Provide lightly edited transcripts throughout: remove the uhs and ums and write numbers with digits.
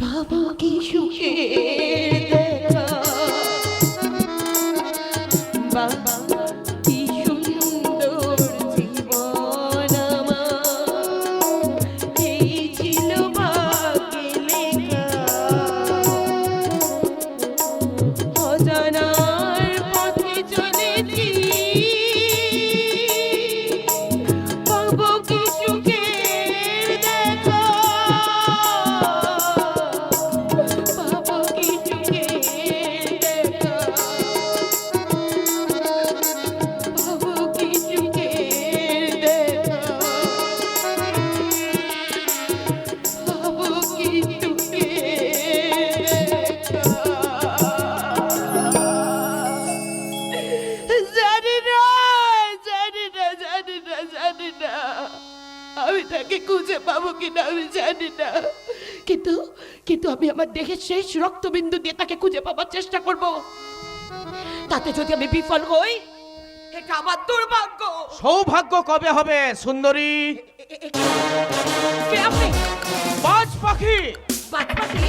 বাবা কি সুখে দেখা, বাবা কি সুন্দর জীবন আমার, এই ছিল ভাগ্যে লেখা। অজানার পথে চলেছি, পাবো কি সুখের দেখা, পাবো কি সুখের দেখা, পাবো কি সুখের দেখা, পাবো কি সুখের দেখা। জানি না আমি তাকে খুঁজে পাবো কিনা, আমি জানি না, কিন্তু কিন্তু আমি আমার দেহের শেষ রক্তবিন্দু দিয়ে তাকে খুঁজে পাবার চেষ্টা করব। তাতে যদি আমি বিফল হই, এটা আমার দুর্ভাগ্য। সৌভাগ্য কবে হবে সুন্দরী? কে আপনি? বাজ পাখি। বাজ পাখি?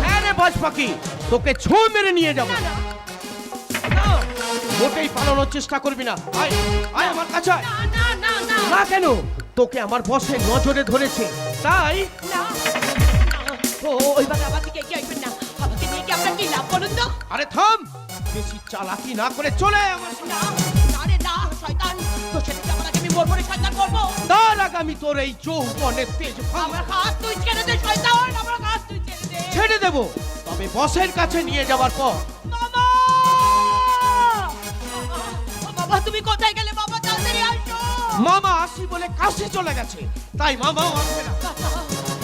হ্যাঁ রে বাজ পাখি, তোকে ছো মেরে নিয়ে যাবো। না, না, না, মোটেই পালানোর চেষ্টা করবি না। আয় আয় আমার কাছে আয়। না, না, না, না, না কেন? তোকে আমার বসে নজরে ধরেছে, তাই না, ওইভাবে আমার দিকে এগিয়ে আসবেন না। আমাকে নিয়ে কি আপনার কি লাভ বলুন তো? আরে থাম, বেশি চালাকি না করে চলে আয় আমার সাথে। না, না রে না, শয়তান, তোর সাথে যাওয়ার আগে আমি মরবো রে শয়তান, মরবো। তার আগে আমি তোর এই যৌবনের তেজ আমার হাত তুই ছেড়ে দে শয়তান, আমার হাত তুই ছেড়ে দে। ছেড়ে দেবো, তবে বসের কাছে নিয়ে যাওয়ার পর। বাবা! বাবা তুমি কোথায় গেলে বাবা, তাড়াতাড়ি আসো। মামা আসি বলে কাশি চলে গেছে, তাই মামাও আসবে না। বাঁচাও,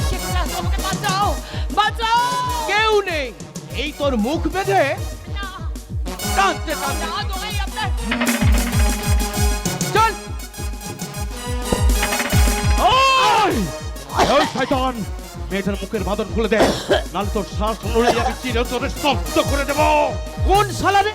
কে কোথায় আছো? আমাকে বাঁচাও, বাঁচাও। কেউ নেই, এই তোর মুখ বেঁধে না, টানতে টানতে না, দোহাই আপনার। চল। ওই শয়তান, মেয়েটার মুখের বাঁধন খুলে দে, নাহলে তোর শ্বাস নড়ে যাবে, চিরতরে স্তব্ধ করে দেবো। কোন শালারে?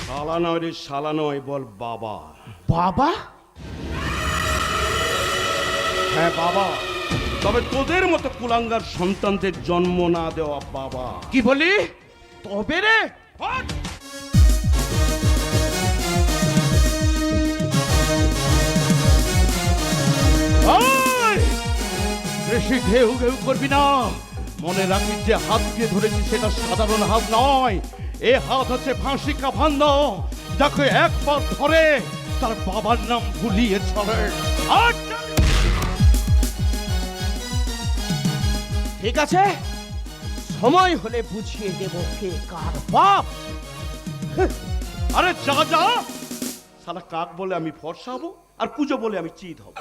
শালা নয় রে, শালা নয়, বল বাবা। বাবা? হ্যাঁ বাবা, তবে তোদের মতো কুলাঙ্গার সন্তানদের জন্ম না দেওয়া বাবা। কি বলি? তবে রে হট! ওই! বেশি ঘেউ ঘেউ করবি না। মনে রাখিস যে হাত দিয়ে ধরেছি সেটা সাধারণ হাত নয়, এ হাত হচ্ছে ফাঁসি কাফান্দ, যাকে একবার ধরে তার বাবার নাম ভুলিয়ে চলে। হট! ঠিক আছে, সময় হলে বুঝিয়ে দেব কে কার বাপ। আরে যা যা, শালা কাক বলে আমি ফর্সা হব, আর কুজো বলে আমি চিত হব।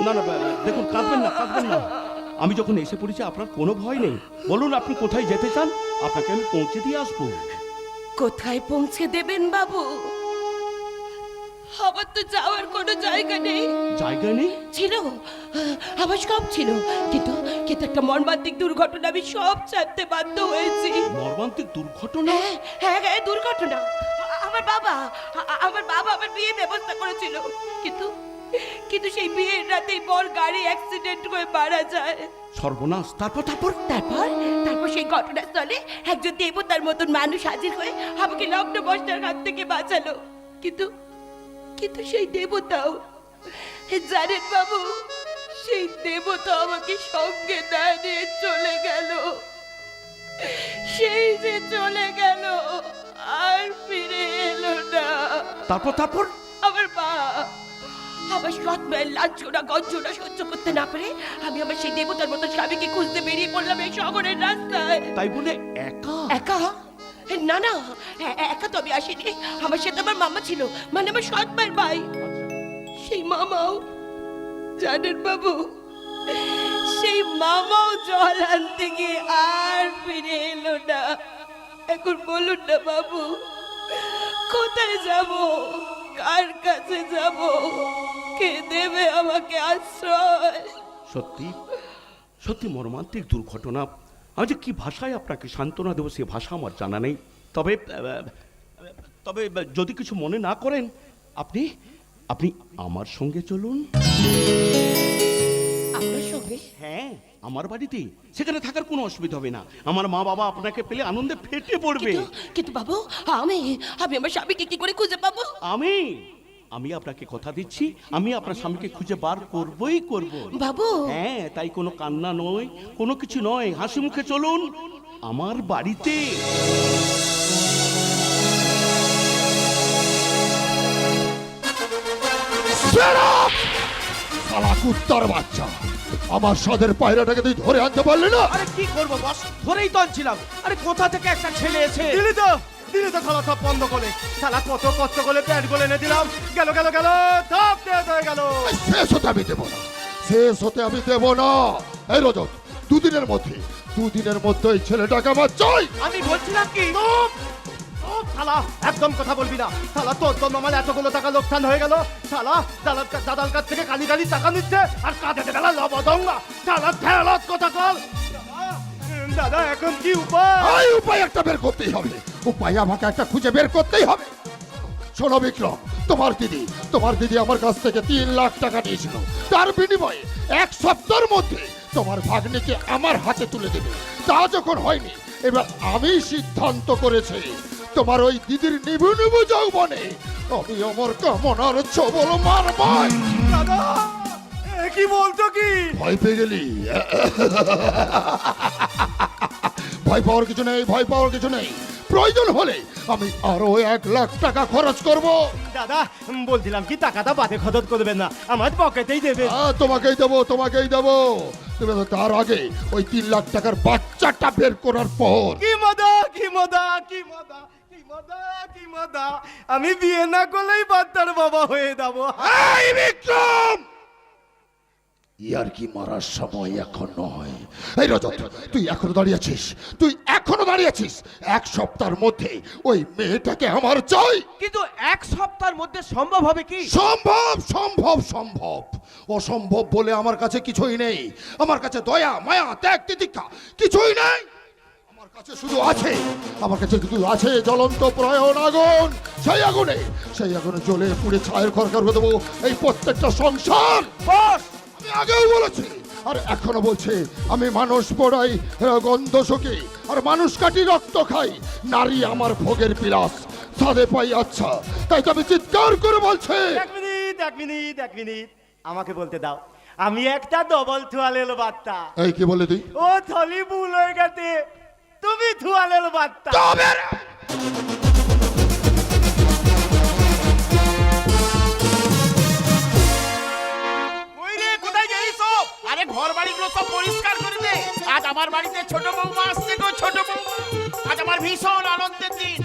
না না দেখুন, কাঁদবেন না, কাঁদবেন না। আমি যখন এসে পড়েছি আপনার কোনো ভয় নেই। বলুন আপনি কোথায় যেতে চান, আপনাকে আমি পৌঁছে দিয়ে আসবো। কোথায় পৌঁছে দেবেন বাবু? আমার তো যাওয়ার কোনো জায়গা নেই। জায়গা নেই? ছিল, আমার সব ছিল, কিন্তু কিন্তু একটা মর্মান্তিক দুর্ঘটনা আমি সব ছাড়তে বাধ্য হয়েছি। মর্মান্তিক দুর্ঘটনা? হ্যাঁ হ্যাঁ হ্যাঁ, দুর্ঘটনা। আমার বাবা আমার বিয়ে ব্যবস্থা করেছিল, কিন্তু কিন্তু সেই বিয়ের রাতেই বর গাড়ি অ্যাক্সিডেন্ট হয়ে মারা যায়। সর্বনাশ! তারপর তারপর তারপর তারপর সেই ঘটনাস্থলে একজন দেবতার মতন মানুষ হাজির হয়ে আমাকে লগ্ন বস্তার হাত থেকে বাঁচালো, কিন্তু কিন্তু সেই দেবতাও, জানেন বাবু, সেই দেবতা আমাকে সঙ্গে না নিয়ে চলে গেল। সেই যে চলে গেল, আর ফিরে এলো না। তারপর তারপর আমার মা আমার সৎ মায়ের লাঞ্ছনা গঞ্জনা সহ্য করতে না পেরে আমি আমার সেই দেবতার মতো স্বামীকে খুঁজতে বেরিয়ে পড়লাম এই শহরের রাস্তায়। তাই বলে একা? একা? না না, একা তো আমি আসিনি, আমার সাথে আমার মামা ছিল, মানে আমার সৎ মায়ের ভাই। সেই মামাও, জানেন বাবু, সেই মামাও জল আনতে গিয়ে আর ফিরে এলো না। এখন বলুন না বাবু, কোথায় যাব, কার কাছে যাব? কে দেবে আমাকে আশ্রয়? সত্যি সত্যি মর্মান্তিক দুর্ঘটনা। আমি যে কি ভাষায় আপনাকে সান্ত্বনা দেবো সে ভাষা আমার জানা নেই। তবে তবে যদি কিছু মনে না করেন, আপনি আপনি আমার সঙ্গে চলুন। আপনার সঙ্গে? হ্যাঁ, আমার বাড়িতে, সেখানে থাকার কোনো অসুবিধা হবে না। আমার মা বাবা আপনাকে পেলে আনন্দে ফেটে পড়বে। কিন্তু বাবু, আমি আমি আমার স্বামীকে কি করে খুঁজে পাবো? আমি আপনাকে কথা দিচ্ছি, আমি আপনার স্বামীকে খুঁজে বার করবই করব। বাবু, হ্যাঁ, তাই কোনো কান্না নয়, কোনো কিছু নয়, হাসি মুখে চলুন আমার বাড়িতে। শালা কুত্তার বাচ্চা, আমার সাদের পায়রাটাকে তুই ধরে আনতে পারলি না? আরে কি করবো বস, ধরেই তো আনছিলাম। আরে কোথা থেকে একটা ছেলে এসে দিলি তো শালা সব বন্ধ করে। শালা কত কষ্ট করে প্যান্ট গুলো এনে দিলাম, গেল গেল গেল সব শেষ হয়ে গেল। শেষ হতে আমি দেবো না, শেষ হতে আমি দেবো না। এই রজত, দুদিনের মধ্যে এই ছেলেটাকে আমার চাই। আমি বলছিলাম কি, শালা একদম কথা বলবি না। শালা তোর জন্য আমার এতগুলো টাকা লোকসান হয়ে গেল। শালা দাদার কাছ থেকে কালি কালি টাকা নিচ্ছে আর কাঁধে গেল লবদঙ্গা। শালা ঠেলাত কথা কল। দাদা এখন কি উপায়? এই উপায় একটা বের করতেই হবে, উপায় আমাকে একটা খুঁজে বের করতেই হবে। শোনো বিক্রম, তোমার দিদি আমার কাছ থেকে 3 লাখ টাকা নিয়েছিল। তার বিনিময়ে 1 সপ্তাহের মধ্যে তোমার ভাগ্নিকে আমার হাতে তুলে দেবে। তা যখন হয়নি, এবার আমি সিদ্ধান্ত করেছি তোমার ওই দিদির নিভু নিভু যৌবনে আমি আমার কামনার ছবল মারবই। দাদা কি বলছো কি? ভয় পেয়ে গেলি? ভয় পাওয়ার কিছু নেই। প্রয়োজন হলে আমি আরো 1 লাখ টাকা খরচ করব। দাদা বলছিলাম কি, টাকাটা বাদে খরচ করবেন না, আমার পকেটেই দেবে। তোমাকেই দেবো। তুমি তো তার আগে ওই 3 লাখ টাকার বাচ্চাটা বের করার পর। কি মজা! আমি বিয়ে না করলেই বাচ্চার বাবা হয়ে যাবো। এই বিক্রম, ইয়ার কি মারার সময় এখন নয়। এই রজত, তুই এখনো দাঁড়িয়ে আছিস। 1 সপ্তাহের মধ্যে ওই মেয়েটাকে আমার চাই। কিন্তু 1 সপ্তাহের মধ্যে সম্ভব হবে কি? সম্ভব। অসম্ভব বলে আমার কাছে কিছুই নেই। আমার কাছে দয়া, মায়া, ত্যাগ, তিতিক্ষা কিছুই নেই। আমার কাছে শুধু আছে জ্বলন্ত প্রয়ণ আগুন। সেই আগুনে জ্বলে পুড়ে ছায়ের খরখর করে দেবো এই প্রত্যেকটা সংসার। আমি আগেও বলেছি আর এখনো বলছি, আমি মানুষ পোড়াই, গন্ধ শুকি আর মানুষ কাটি, রক্ত খাই। নারী আমার ভোগের বিলাস, সাদে পাই আচ্ছা, তাই তো আমি চিৎকার করে বলছি। এক মিনিট আমাকে বলতে দাও। আমি একটা ডবল থুয়ালের বার্তা। এই কি বলে তুই? ও থলি ভুল হয়ে গেছে, তুমি থুয়ালের বার্তা। আরে ঘর বাড়িগুলো সব পরিষ্কার করে দে। আজ আমার বাড়িতে ছোট বৌমা আসছে গো, ছোট বৌমা। আজ আমার ভীষণ আনন্দের দিন।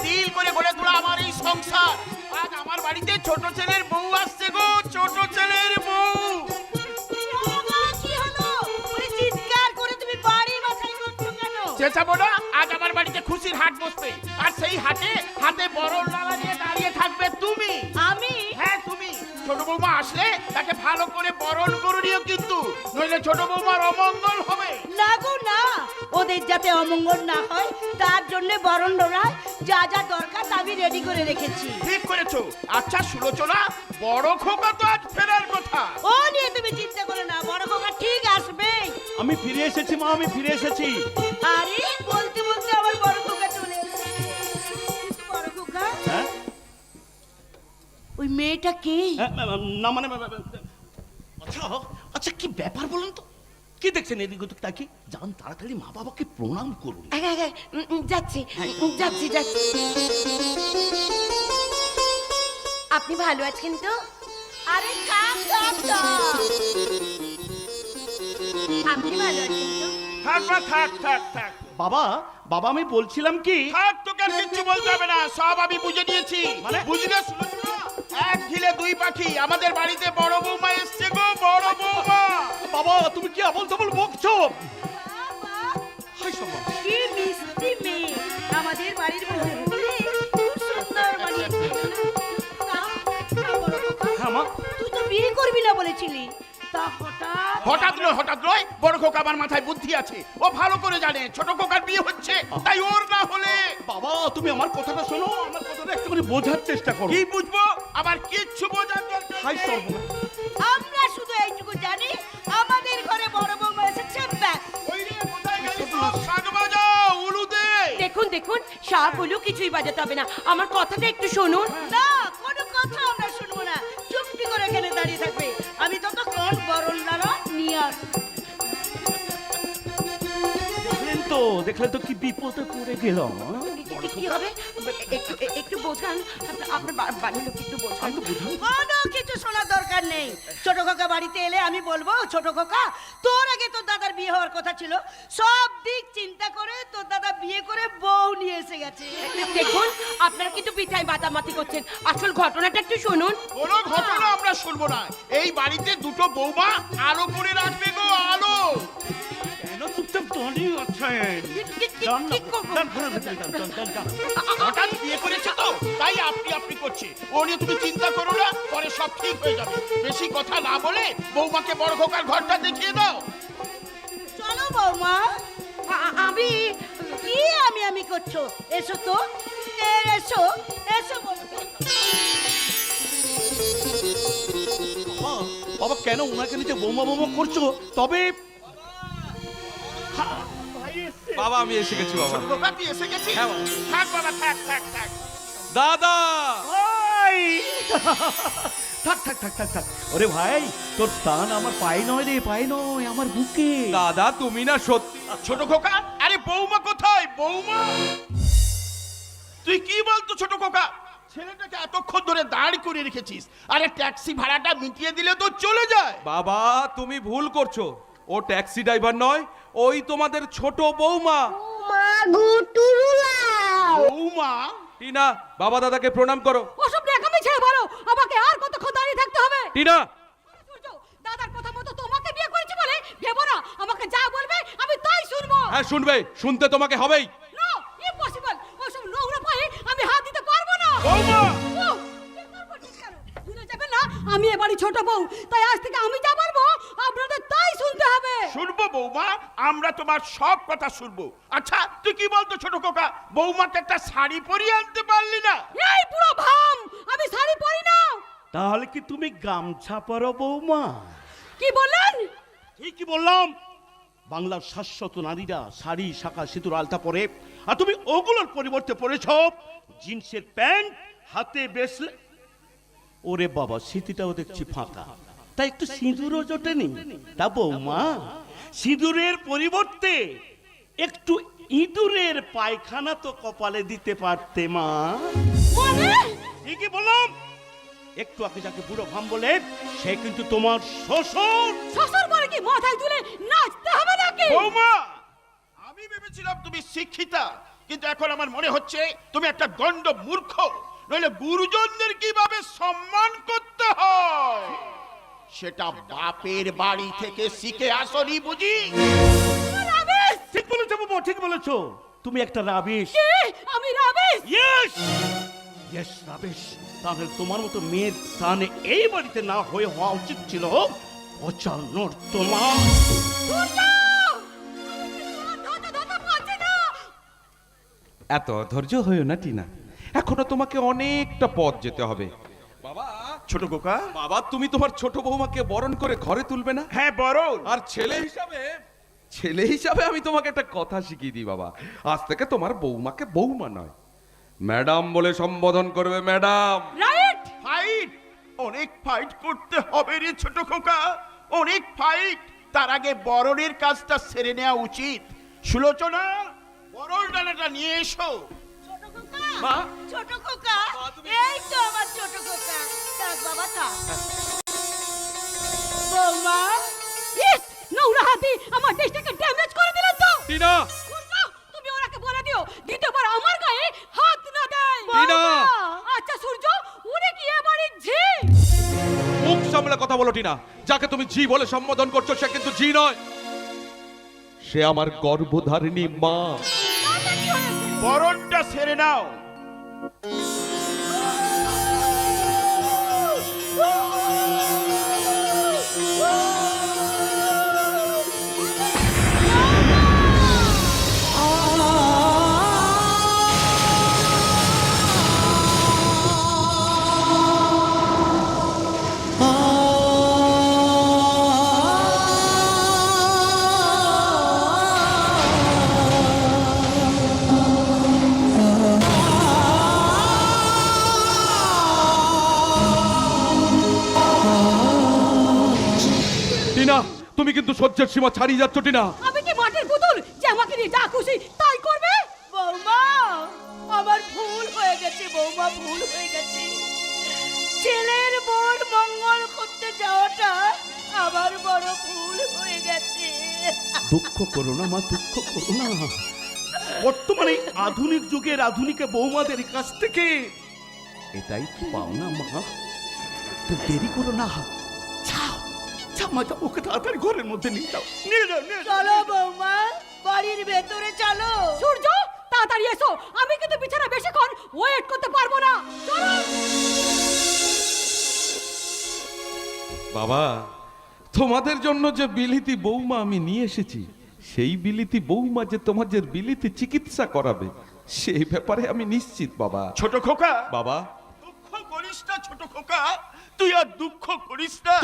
তিল করে গড়ে তোলা আমার এই সংসার। আজ আমার বাড়িতে ছোট ছেলের বউ আসছে গো, ছোট ছেলের বউ। চেঁচাবো না? আজ আমার বাড়িতে খুশির হাট বসবে। আর সেই হাতে বড় নালা নিয়ে দাঁড়িয়ে থাকবে তুমি। আমি? হ্যাঁ তুমি। ছোট বৌমা আসলে তাকে ভালো করে বরণ করে নিও, কিন্তু নইলে ছোট বৌমার অমঙ্গল হবে। না গো না, ওদের যাতে অমঙ্গল না হয় তার জন্য বরণ ডোরায় যা দরকার তা আমি রেডি করে রেখেছি। ঠিক করেছো। আচ্ছা সুলোচনা, বড় খোকা তো আজ ফেরার কথা। ও নিয়ে তুমি চিন্তা করো না, বড় খোকা ঠিক আসবে। আমি ফিরে এসেছি মা, আমি ফিরে এসেছি। আরে বলতে আমার বড় খোকা চলে এসেছে। বড় খোকা, হ্যাঁ ওই মেয়েটা কে? না মানে আচ্ছা কি ব্যাপার বলুন তো? কি দেখছেন এদিক ওদিক তাকি? যান তাড়াতাড়ি মা বাবাকে প্রণাম করুন। যাচ্ছি। আপনি ভালো আছেন তো? আরে থাক। আপনি ভালো আছেন তো? থাক। বাবা আমি বলছিলাম কি, থাক, তোকে আর কিচ্ছু বলতে হবে না, সব আমি বুঝে নিয়েছি। মানে? বুঝলে সুলোচনা, এক ঢিলে 2 পাখি। আমাদের বাড়িতে বড় বৌমা এসছে গো, বড় বৌমা। বাবা তুমি কি আবল তাবল বকছো? কি মিষ্টি মেয়ে, আমাদের বাড়ির বউ খুব সুন্দর বানিয়েছে। হ্যাঁ মা। তুই তো যাবি না বলেছিলি, তা হঠাৎ নয়, বড় খোকা আমার মাথায় বুদ্ধি আছে। ও ভালো করে জানে ছোট খোকার বিয়ে হচ্ছে, তাই ওর না হলে। বাবা তুমি আমার কথাটা শোনো, আমার কথাটা একটুখানি বোঝার চেষ্টা করো। কি বুঝবো? আবার কিচ্ছু বোঝার দরকার হাই নেই। সর্বনাশ। আমরা শুধু এইটুকু জানি আমাদের ঘরে বড় বৌমা এসেছে, ব্যাস। ওই রে, কোথায় গেলি সব? শাক বাজাও, উলু দে। দেখুন শাক হলেও কিছুই বাজাতে হবে না, আমার কথাটা একটু শুনুন। না, কোনো কথা আমরা শুনবো না, চুপটি করে এখানে দাঁড়িয়ে থাকবে। আমি ততক্ষণ বরণ ডালা নিয়ে আসবো। দেখলেন তো কি বিপদে পড়ে গেলাম। কি হবে একটু বোঝান, আপনার বাড়ির লোক একটু বোঝান। কোনো কিছু শোনার দরকার নেই। ছোট খোকা বাড়িতে এলে আমি বলবো, ছোট খোকা তোর আগে তোর দাদার বিয়ে হওয়ার কথা ছিল, সব দিক চিন্তা করে তোর দাদা বিয়ে করে বউ নিয়ে এসে গেছে। দেখুন আপনারা কিন্তু পিঠায় বাদামাতি করছেন, আসল ঘটনাটা একটু শুনুন। কোনো ঘটনা আমরা শুনবো না। এই বাড়িতে দুটো বৌমা আলো করে রাখবে গো, আলো। কেন চুপচাপ দাঁড়িয়ে আছেন? কি করবো? হঠাৎ বিয়ে করেছে তো, তাই আপনি করছে। ও নিয়ে তুমি চিন্তা করো না, পরে সব ঠিক হয়ে যাবে। বেশি কথা না বলে বৌমাকে বড় খোকার ঘরটা দেখিয়ে দাও। চলো বৌমা। আমি কি আমি করছো? এসো তো, এসো এসো বলতো। বাবা কেন ওনাকে নিচে বোমা করছো? তবে বাবা আমি এসে গেছি বাবা। ছোট খোকা তুই এসে গেছিস? হ্যাঁ বাবা। থাক বাবা, থাক। দাদা ওই থাক। ওরে ভাই তোর স্থান আমার পায়ে নয় রে, পায়ে নয় আমার বুকে। দাদা তুমি না সত্যি। ছোট খোকা, আরে বৌমা কোথায়? বৌমা তুই কি বলতো ছোট খোকা? ছেলেটাকে এতক্ষণ ধরে দাঁড় করে রেখেছিস, আরে ট্যাক্সি ভাড়াটা মিটিয়ে দিলে তো চলে যায়। বাবা তুমি ভুল করছো, ও ট্যাক্সি ড্রাইভার নয়, ওই তোমাদের ছোট বৌমা। বৌমা? টিনা বাবা দাদাকে প্রণাম করো। ওসব রেখামি ছেড়ে বলো, আমাকে আর কতক্ষণ দাঁড়িয়ে থাকতে হবে? টিনা দাদার কথা মতো তোমাকে বিয়ে করেছি বলে ভেবো না, আমাকে যা বলবে আমি তাই শুনবো। হ্যাঁ শুনবে, শুনতে তোমাকে হবেই। No, impossible. ওসব নোংরা পায়ে আমি হাত দিতে পারবো না। বৌমা! ভুলে যাবেন না আমি এবারই ছোট বউ, তাই আজ থেকে আমি যা বলবো আপনাদের তাই শুনতে হবে। শুনবো বৌমা, আমরা তোমার সব কথা শুনবো। আচ্ছা তুই কি বলতো ছোট খোকা, বৌমাকে একটা শাড়ি পরিয়ে আনতে পারলি না? এই পুরো ভাম, আমি শাড়ি পরি না। তাহলে কি তুমি গামছা পরো বৌমা? কি বললেন? ঠিকই বললাম। বাংলার শাশ্বত নারীরা শাড়ি, শাঁখা, সিঁদুর, আলতা পরে, আর তুমি ওগুলোর পরিবর্তে পরেছ জিন্সের প্যান্ট, হাতে ব্রেসলেট। ওরে বাবা, স্মৃতিটাও দেখছি ফাঁকা, তাই একটু সিঁদুরও জোটেনি। তা বৌমা, সিঁদুরের পরিবর্তে একটু ইঁদুরের পায়খানা তো কপালে দিতে পারতে মা। মানে ঠিকই বললাম। একটু আগে যাকে বুড়ো ভাম বলে, সে কিন্তু তোমার শ্বশুর। শ্বশুর বলে কি মাথায় তুলে নাচতে হবে নাকি? বৌমা, আমি ভেবেছিলাম তুমি শিক্ষিতা, কিন্তু এখন আমার মনে হচ্ছে তুমি একটা গন্ড মূর্খ। নইলে গুরুজনদের কিভাবে সম্মান করতে হয় সেটা বাপের বাড়ি থেকে শিখে আসনি বুঝি? রাবিশ! ঠিক বলেছো বাবা, ঠিক বলেছো। তুমি একটা রাবিশ। কি? আমি রাবিশ? Yes rubbish. তাহলে তোমার মতো মেয়ের স্থানে এই বাড়িতে না হয়ে হওয়া উচিত ছিল অচানোর তোমার। এত ধৈর্য হইও না টিনা, এখনো তোমাকে অনেকটা পথ যেতে হবে। বাবা ছোট খোকা, বাবা তুমি তোমার ছোট বৌমাকে বরণ করে ঘরে তুলবে না? হ্যাঁ বরং। আর ছেলে হিসাবে আমি তোমাকে একটা কথা শিখিয়ে দিই বাবা, আজ থেকে তোমার বৌমাকে বৌমা নয় ম্যাডাম বলে সম্বোধন করবে। ম্যাডাম। রাইট। ফাইট, অনেক ফাইট করতে হবে রে ছোট খোকা, অনেক ফাইট। তার আগে বরণের কাজটা সেরে নেওয়া উচিত। সুলোচনা, বরণ ডালাটা নিয়ে এসো। ছোট খোকা, মা। ছোট খোকা, এই তো আমার ছোট খোকা। থাক বাবা, থাক। বৌমা, ইস, নোংরা হাতি আমার দেশটাকে ড্যামেজ করে দিলেন তো। টিনা শুনছো? তুমি ওনাকে বলে দিও দ্বিতীয়বার আমার গায়ে হাত না দেয়। টিনা! আচ্ছা সূর্য, উনি কি এবারে ঝি? মুখ সামলে কথা বলো টিনা, যাকে তুমি জি বলে সম্বোধন করছো সে কিন্তু জি নয়, সে আমার গর্ভধারিণী মা। তাতে কি হয়েছে? বরণটা সেরে নাও। টিনা, তুমি কিন্তু সহ্যের সীমা ছাড়িয়ে যাচ্ছ টিনা। আমি কি মাটির পুতুল যে আমাকে নিয়ে যা খুশি তাই করবে? বৌমা, আমার ভুল হয়ে গেছে বৌমা, ভুল হয়ে গেছে। ছেলের বোন মঙ্গল করতে যাওয়াটা আমার বড় ভুল হয়ে গেছে। দুঃখ করো না মা, দুঃখ করো না। বর্তমানে আধুনিক যুগের আধুনিক বৌমাদের কাছ থেকে এটাই তো পাও না মা। তো দেরি করো না, যাও যাও মা, যাও, ওকে তাড়াতাড়ি ঘরের মধ্যে নিয়ে যাও, নিয়ে যাও, নিয়ে যাও। চলো বৌমা, বাড়ির ভেতরে চলো। সূর্য তাড়াতাড়ি এসো, আমি কিন্তু বিছানা বেশিক্ষণ ওয়েট করতে পারবো না। চলো। বাবা, তোমাদের জন্য যে বিলিতি বৌমা আমি নিয়ে এসেছি, সেই বিলিতি বৌমা যে তোমাদের বিলিতি চিকিৎসা করাবে, সেই ব্যাপারে আমি নিশ্চিত বাবা। ছোট খোকা, বাবা, দুঃখ করিস না ছোট খোকা, তুই আর দুঃখ করিস না।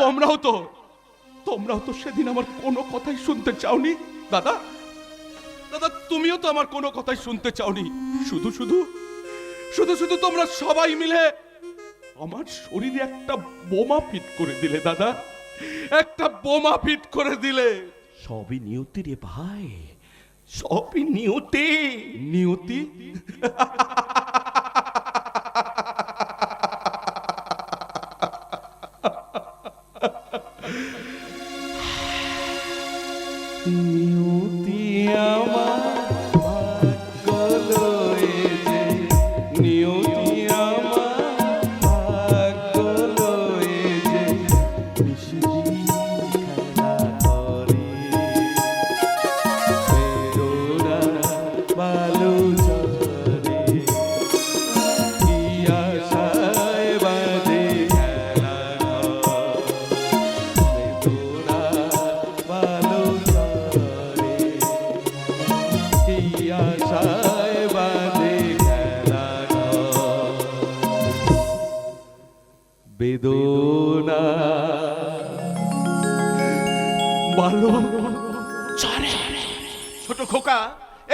তোমরাও তো সেদিন আমার কোনো কথাই শুনতে চাওনি দাদা। দাদা, তুমিও তো আমার কোনো কথাই শুনতে চাওনি। শুধু শুধু তোমরা সবাই মিলে আমার শরীরে একটা বোমা ফিট করে দিলে দাদা, একটা বোমা ফিট করে দিলে। সবই নিয়তি রে ভাই, সবই নিয়তি। নিয়তি? নিয়তি আমার ভাগ্য লয়েছে, নিয়তি আমার ভাগ্য লয়েছে, নিশিদিন খেলা করে বেদনা বালু ঝরে, কি আশায় বাজে খেলা ঘর, বেদনা বালু ঝরে, কি আশায় বাজে খেলা ঘর, বেদনা বালু ঝরে। ছোট খোকা,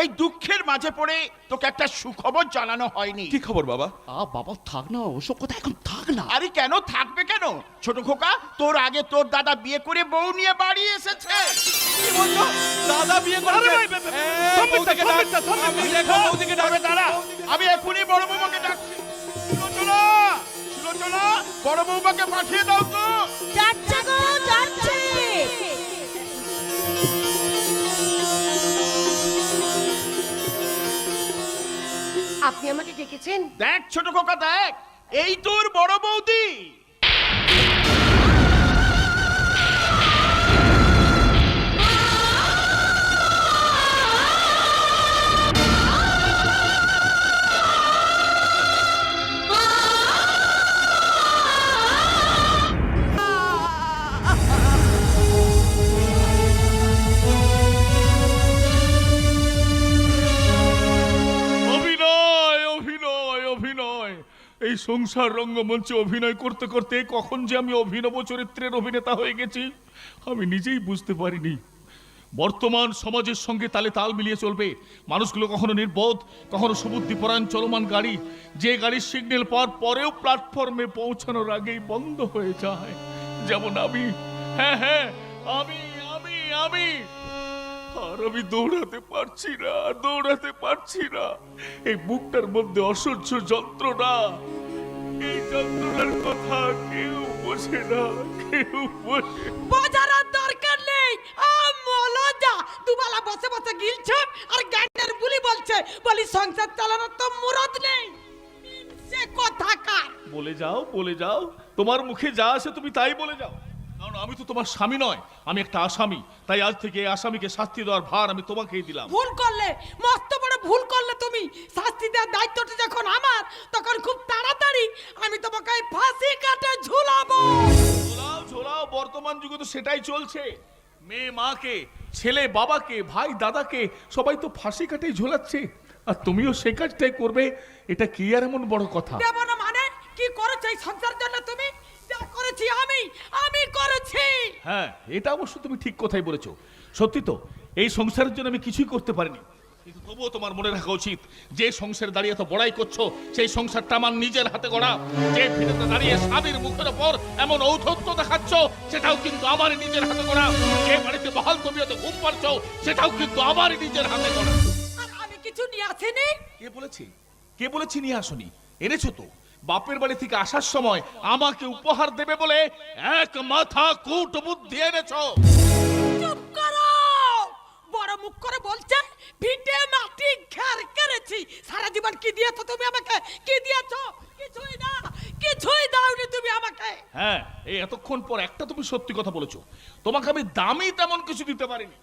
এই দুঃখের মাঝে পড়ে তোকে একটা সুখবর জানানো হয়নি। কি খবর বাবা? বাবা থাক না, ওসব কথা এখন থাক না। আরে কেন থাকবে কেন? ছোট খোকা, তোর আগে তোর দাদা বিয়ে করে বউ নিয়ে বাড়ি এসেছে। কি বলছো? দাদা বিয়ে করেছে? তবে দাঁড়া, আমি এখনই বড় বৌমাকে ডাকছি। সুলোচনা, সুলোচনা, বড় বৌমাকে পাঠিয়ে দাও তো। যাচ্ছে গো, যাচ্ছে। আপনি আমাকে ডেকেছেন? দেখ ছোট খোকা, দেখ, এই তোর বড় বৌদি। অভিনয় অভিনয় অভিনয়, এই সংসার রঙ্গমঞ্চে অভিনয় করতে করতে কখন যে আমি অভিনব চরিত্রের অভিনেতা হয়ে গেছি আমি নিজেই বুঝতে পারিনি। বর্তমান সমাজের সঙ্গে তালে তাল মিলিয়ে চলবে। মানুষগুলো কখনো নির্বোধ, কখনো সুবুদ্ধিপরায়ণ চলমান গাড়ি, যে গাড়ির সিগন্যাল পাওয়ার পরেও প্ল্যাটফর্মে পৌঁছানোর আগেই বন্ধ হয়ে যায়। যেমন আমি, হ্যাঁ হ্যাঁ, আমি আমি আমি আর আমি দৌড়াতে পারছি না, দৌড়াতে পারছি না। এই বুকটার মধ্যে অসহ্য যন্ত্রণা, এই যন্ত্রণার কথা কেউ বোঝে না, কেউ বোঝে না। বোঝার দরকার নেই। আমলজা দুবেলা বসে বসে গিলছে আর গান্ডার বুলি বলছে, বলি সংসার চালানোর তো মুরদ নেই। সে কথা কার? বলে যাও, বলে যাও, তোমার মুখে যা আসে তুমি তাই বলে যাও। কারণ আমি তো তোমার স্বামী নয়, আমি একটা আসামি। তাই আজ থেকে এই আসামিকে শাস্তি দেওয়ার ভার আমি তোমাকেই দিলাম। ভুল করলে, মস্ত বড় ভুল করলে তুমি। শাস্তি দেওয়ার দায়িত্বটা যখন আমার, তখন খুব তাড়াতাড়ি আমি তোমাকে এই ফাঁসি কাটে ঝুলাবো। ঝোলাও ঝোলাও, বর্তমান যুগে তো সেটাই চলছে। মেয়ে মাকে, ছেলে বাবাকে, ভাই দাদাকে সবাই তো ফাঁসি কাটেই ঝোলাচ্ছে। আর তুমিও সেই কাজটাই করবে, এটা কি আর এমন বড় কথা? দেব না মানে? কি করেছো এই সংসার জন্য তুমি? যা করেছি আমি করেছি। হ্যাঁ, এটা অবশ্য তুমি ঠিক কথাই বলেছো। সত্যি তো, এই সংসারের জন্য আমি কিছুই করতে পারিনি। কিন্তু তবুও তোমার মনে রাখা উচিত, যে সংসারে দাঁড়িয়ে তো বড়াই করছো, সেই সংসারটা আমার নিজের হাতে গড়া। যে ভিড়েতে দাঁড়িয়ে স্বামীর মুখের ওপর এমন ঔদ্ধত্য দেখাচ্ছ, সেটাও কিন্তু আমারই নিজের হাতে গড়া। যে বাড়িতে বহাল তবিয়তে ঘুম পাচ্ছো, সেটাও কিন্তু আমারই নিজের হাতে গড়া। আর আমি কিছু নিয়ে আসিনি। কে বলেছে? কে বলেছি নিয়ে আসনি? এনেছো তো। বাপের বাড়ি থেকে আসার সময় আমাকে উপহার দেবে বলে এক মাথা কুট বুদ্ধি এনেছো। চুপ করো, বড় মুখ করে বলছে ভিটে মাটি ঘর করেছি। সারা জীবন কি দিয়েছো তুমি আমাকে? কি দিয়েছো? কিছুই না, কিছুই দাওনি তুমি আমাকে। হ্যাঁ, এই এতক্ষণ পর একটা তুমি সত্যি কথা বলেছো। তোমাকে আমি দামি তেমন কিছু দিতে পারিনি,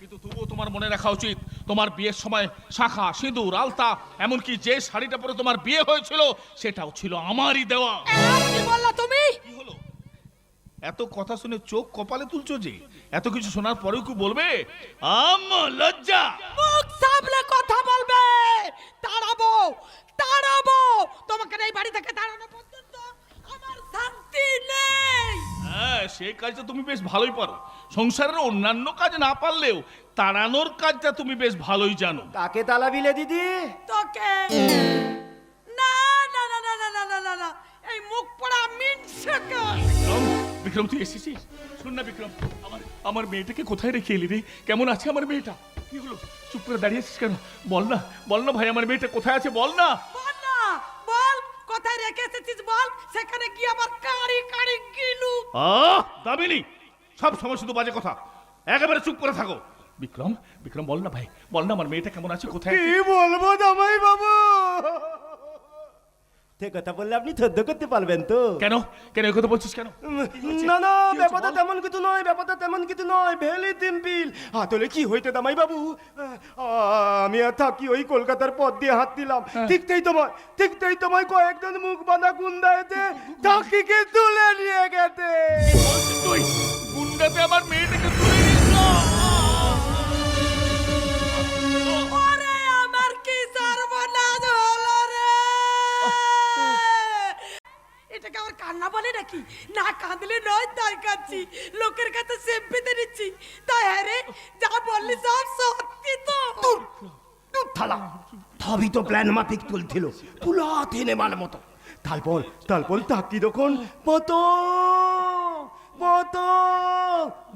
কিন্তু তবুও তোমার মনে রাখা উচিত, তোমার বিয়ের সময় শাখা, সিঁদুর, আলতা, এমনকি যে শাড়িটা পরে তোমার বিয়ে হয়েছিল, সেটাও ছিল আমারই দেওয়া। কি বললা তুমি? কি হলো? এত কথা শুনে চোখ কপালে তুলছো যে? এত কিছু শোনার পরেও কি বলবে লজ্জা? মুখ সামলে কথা বলবে। তাড়াবো, তাড়াবো। তোমাকে এই বাড়ি থেকে তাড়ানো পর্যন্ত আমার শান্তি নেই। হ্যাঁ, সেই কাজটা তুমি বেশ ভালোই পারো। সংসারের অন্যান্য কাজ না পারলেও তাড়ানোর কাজটা তুমি বেশ ভালোই জানো। কাকে তালাবিলে দিদি? তোকে না না না না না না না না না, এই মুখ পড়া মিনসেকে। বিক্রম, তুই এসেছিস? শুন না বিক্রম, আমার মেয়েটাকে কোথায় রেখে এলি রে? কেমন আছে আমার মেয়েটা? কি হলো? চুপ করে দাঁড়িয়েছিস কেন? বল না, বল না ভাই, আমার মেয়েটা কোথায় আছে? বল না। বল না, বল কোথায় রেখে এসেছিস বল। সেখানে গিয়ে আমার কাড়ি কাড়ি গিলু। দামিনী, সব সময় শুধু বাজে কথা। একেবারে চুপ করে থাকো। বিক্রম, বিক্রম বল না ভাই, বল না আমার মেয়েটা কেমন আছে, কোথায় আছে? কি বলবো জামাই বাবু? ঠিক কথা বললে আপনি সহ্য করতে পারবেন তো? কেন কেন এই কথা বলছিস কেন? না না, ব্যাপারটা তেমন কিছু নয়, ব্যাপারটা তেমন কিছু নয়। ভেলি সিম্পল। আসলে কি হইতে জামাই বাবু, আমি আর থাকি ওই কলকাতার পথ দিয়ে হাত দিলাম, ঠিকতেই তোমায় কয়েকজন মুখ বাঁধা গুন্ডা এতে থাকিকে তুলে নিয়ে গেছে। তুই গুন্ডাতে আমার মেয়েটাকে তুলে নিস না। ওরে আমার কি সর্বনাশ হলো রে। এটাকে আমার কান্না বলে নাকি? না কাঁদলে নয়, তাই কাঁদছি। লোকের কাছে সেম্পিতে নিচ্ছি। তাই হ্যাঁ রে, যা বললি সব সত্যি তো। থালা সবই তো প্ল্যান মাফিক চলছিল, পুলা থেনে মাল মতো। তারপর তাকি তখন পত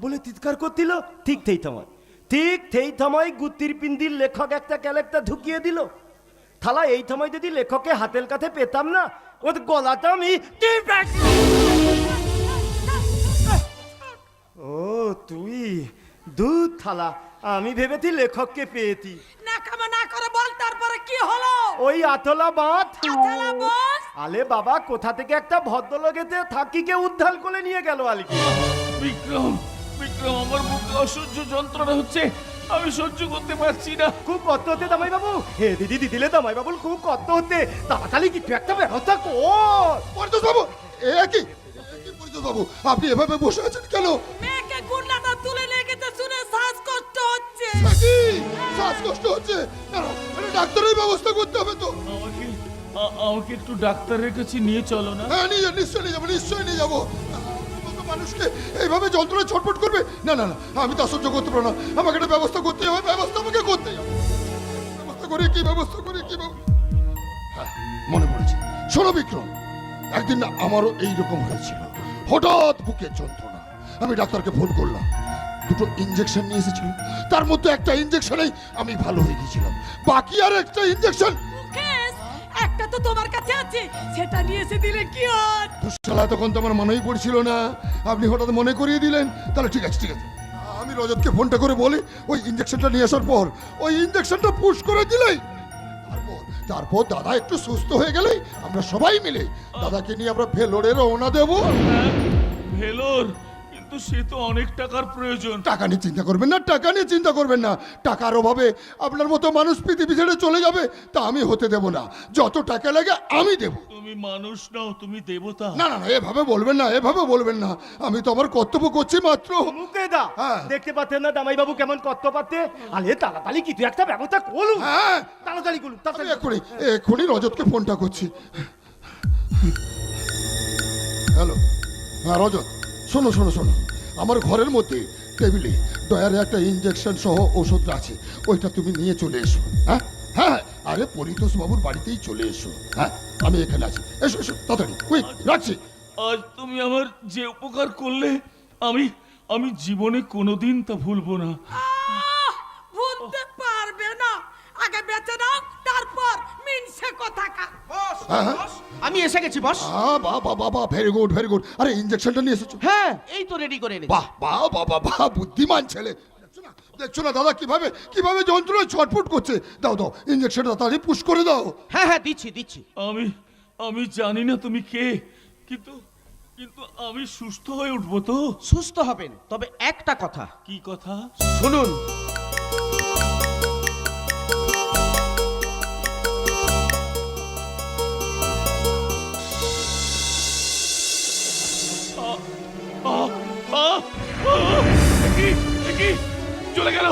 বলে চিৎকার করছিল। ঠিক সেই সময় গুত্তির পিন্দির লেখক একটা ক্যারেক্টার ঢুকিয়ে দিল। থালা এই সময় যদি লেখকে হাতের কাছে পেতাম না, ওর গলাটা আমি ও তুই দুধ থালা, আমি ভেবেছি লেখককে পেয়েছি। না কামা না করে বল তারপরে কি হলো? ওই আতলা বাঁধ। আতলা বাঁধ? আলে বাবা, কোথা থেকে একটা ভদ্রলোক এতে থাকিকে উদ্ধার করে নিয়ে গেল আলিকে। বিক্রম, বিক্রম, আমার বুকে অসহ্য যন্ত্রণা হচ্ছে, আমি সহ্য করতে পারছি না। খুব কষ্ট হতে জামাই বাবু। হে দিদি দিদিলে জামাই বাবুর খুব কষ্ট হতে। তাড়াতাড়ি কিছু একটা ব্যবস্থা কর। পরিতোষ বাবু, কি পরিতোষ বাবু, আপনি এভাবে বসে আছেন কেন? মেয়েকে গুন্ডাটা তুলে নিয়ে গেছে শুনে শ্বাসকষ্ট হচ্ছে। কি শ্বাসকষ্ট হচ্ছে? কেন? ডাক্তারের ব্যবস্থা করতে হবে তো। আমাকে একটু ডাক্তারের কাছে নিয়ে চলো না। হ্যাঁ, নিশ্চয়ই নিয়ে যাবো। মানুষকে এইভাবে যন্ত্রণা ছটফট করবে? না, আমি তা সহ্য করতে পারবো না। আমাকে একটা ব্যবস্থা করতে হবে, ব্যবস্থা আমাকে করতেই হবে। ব্যবস্থা করে কি হ্যাঁ, মনে পড়েছে। শোনো বিক্রম, একদিন না আমারও এইরকম হয়েছিল, হঠাৎ বুকের যন্ত্রণা। আমি ডাক্তারকে ফোন করলাম, দুটো ইঞ্জেকশন নিয়ে এসেছিল। তার মধ্যে একটা ইঞ্জেকশনেই আমি ভালো হয়ে গেছিলাম, বাকি আর একটা ইঞ্জেকশন। একটা তো তোমার কাছে আছে, সেটা নিয়ে এসে দিলে কি হয়? শালা, তখন তো আমার মনেই পড়ছিল না, আপনি হঠাৎ মনে করিয়ে দিলেন। তাহলে ঠিক আছে। আমি রজতকে ফোনটা করে বলি, ওই ইঞ্জেকশনটা নিয়ে আসার পর ওই ইঞ্জেকশনটা পুশ করে দিলেই, তারপর দাদা একটু সুস্থ হয়ে গেলেই আমরা সবাই মিলে দাদাকে নিয়ে আমরা ভেলোরে রওনা দেবো। ভেলোর? কিন্তু সে তো অনেক টাকার প্রয়োজন। টাকা নিয়ে চিন্তা করবেন না। টাকার অভাবে আপনার মতো মানুষ পৃথিবী ছেড়ে চলে যাবে, তা আমি হতে দেব না। যত টাকা লাগে আমি দেব। তুমি মানুষ নাও, তুমি দেবতা। না, এভাবে বলবেন না। আমি তো আমার কর্তব্য করছি মাত্র। মুখে দা, দেখতে পাচ্ছেন না জামাই বাবু কেমন কষ্ট পাচ্ছে? আলে তাড়াতাড়ি কিছু একটা ব্যবস্থা করুন। হ্যাঁ, তাড়াতাড়ি করুন। এক্ষুনি রজতকে ফোনটা করছি। হ্যালো, হ্যাঁ রজত, শোনো, আমার ঘরের মধ্যে টেবিলে ডয়ারে একটা ইঞ্জেকশন সহ ওষুধ আছে, ওইটা তুমি নিয়ে চলে এসো। হ্যাঁ হ্যাঁ, আরে পরিতোষ বাবুর বাড়িতেই চলে এসো। হ্যাঁ, আমি এখানে আছি, এসো এসো তাড়াতাড়ি, কুইক, রাখছি। আজ তুমি আমার যে উপকার করলে আমি আমি জীবনে কোনোদিন তা ভুলবো না। ভুলতে পারবে না। আগে বেঁচে নাও, তারপর মিনসে কথা কা। হ্যাঁ, আমি এসে গেছি বস। বাহ বাহ বাহ, ভেরি গুড ভেরি গুড। আরে ইঞ্জেকশনটা নিয়ে এসেছো? হ্যাঁ, এই তো রেডি করে এনেছি। বাহ বাহ বাহ বাহ বাহ, বুদ্ধিমান ছেলে। দেখছো না দাদা কিভাবে কিভাবে যন্ত্রণায় ছটফট করছে। দাও দাও ইঞ্জেকশনটা তাড়াতাড়ি পুশ করে দাও। হ্যাঁ হ্যাঁ, দিচ্ছি দিচ্ছি। আমি জানি না তুমি কে, কিন্তু কিন্তু আমি সুস্থ হয়ে উঠবো তো? সুস্থ হবেন, তবে একটা কথা কি কথা? শুনুন। আহ, আহ, আহ, কি কি চলে গেল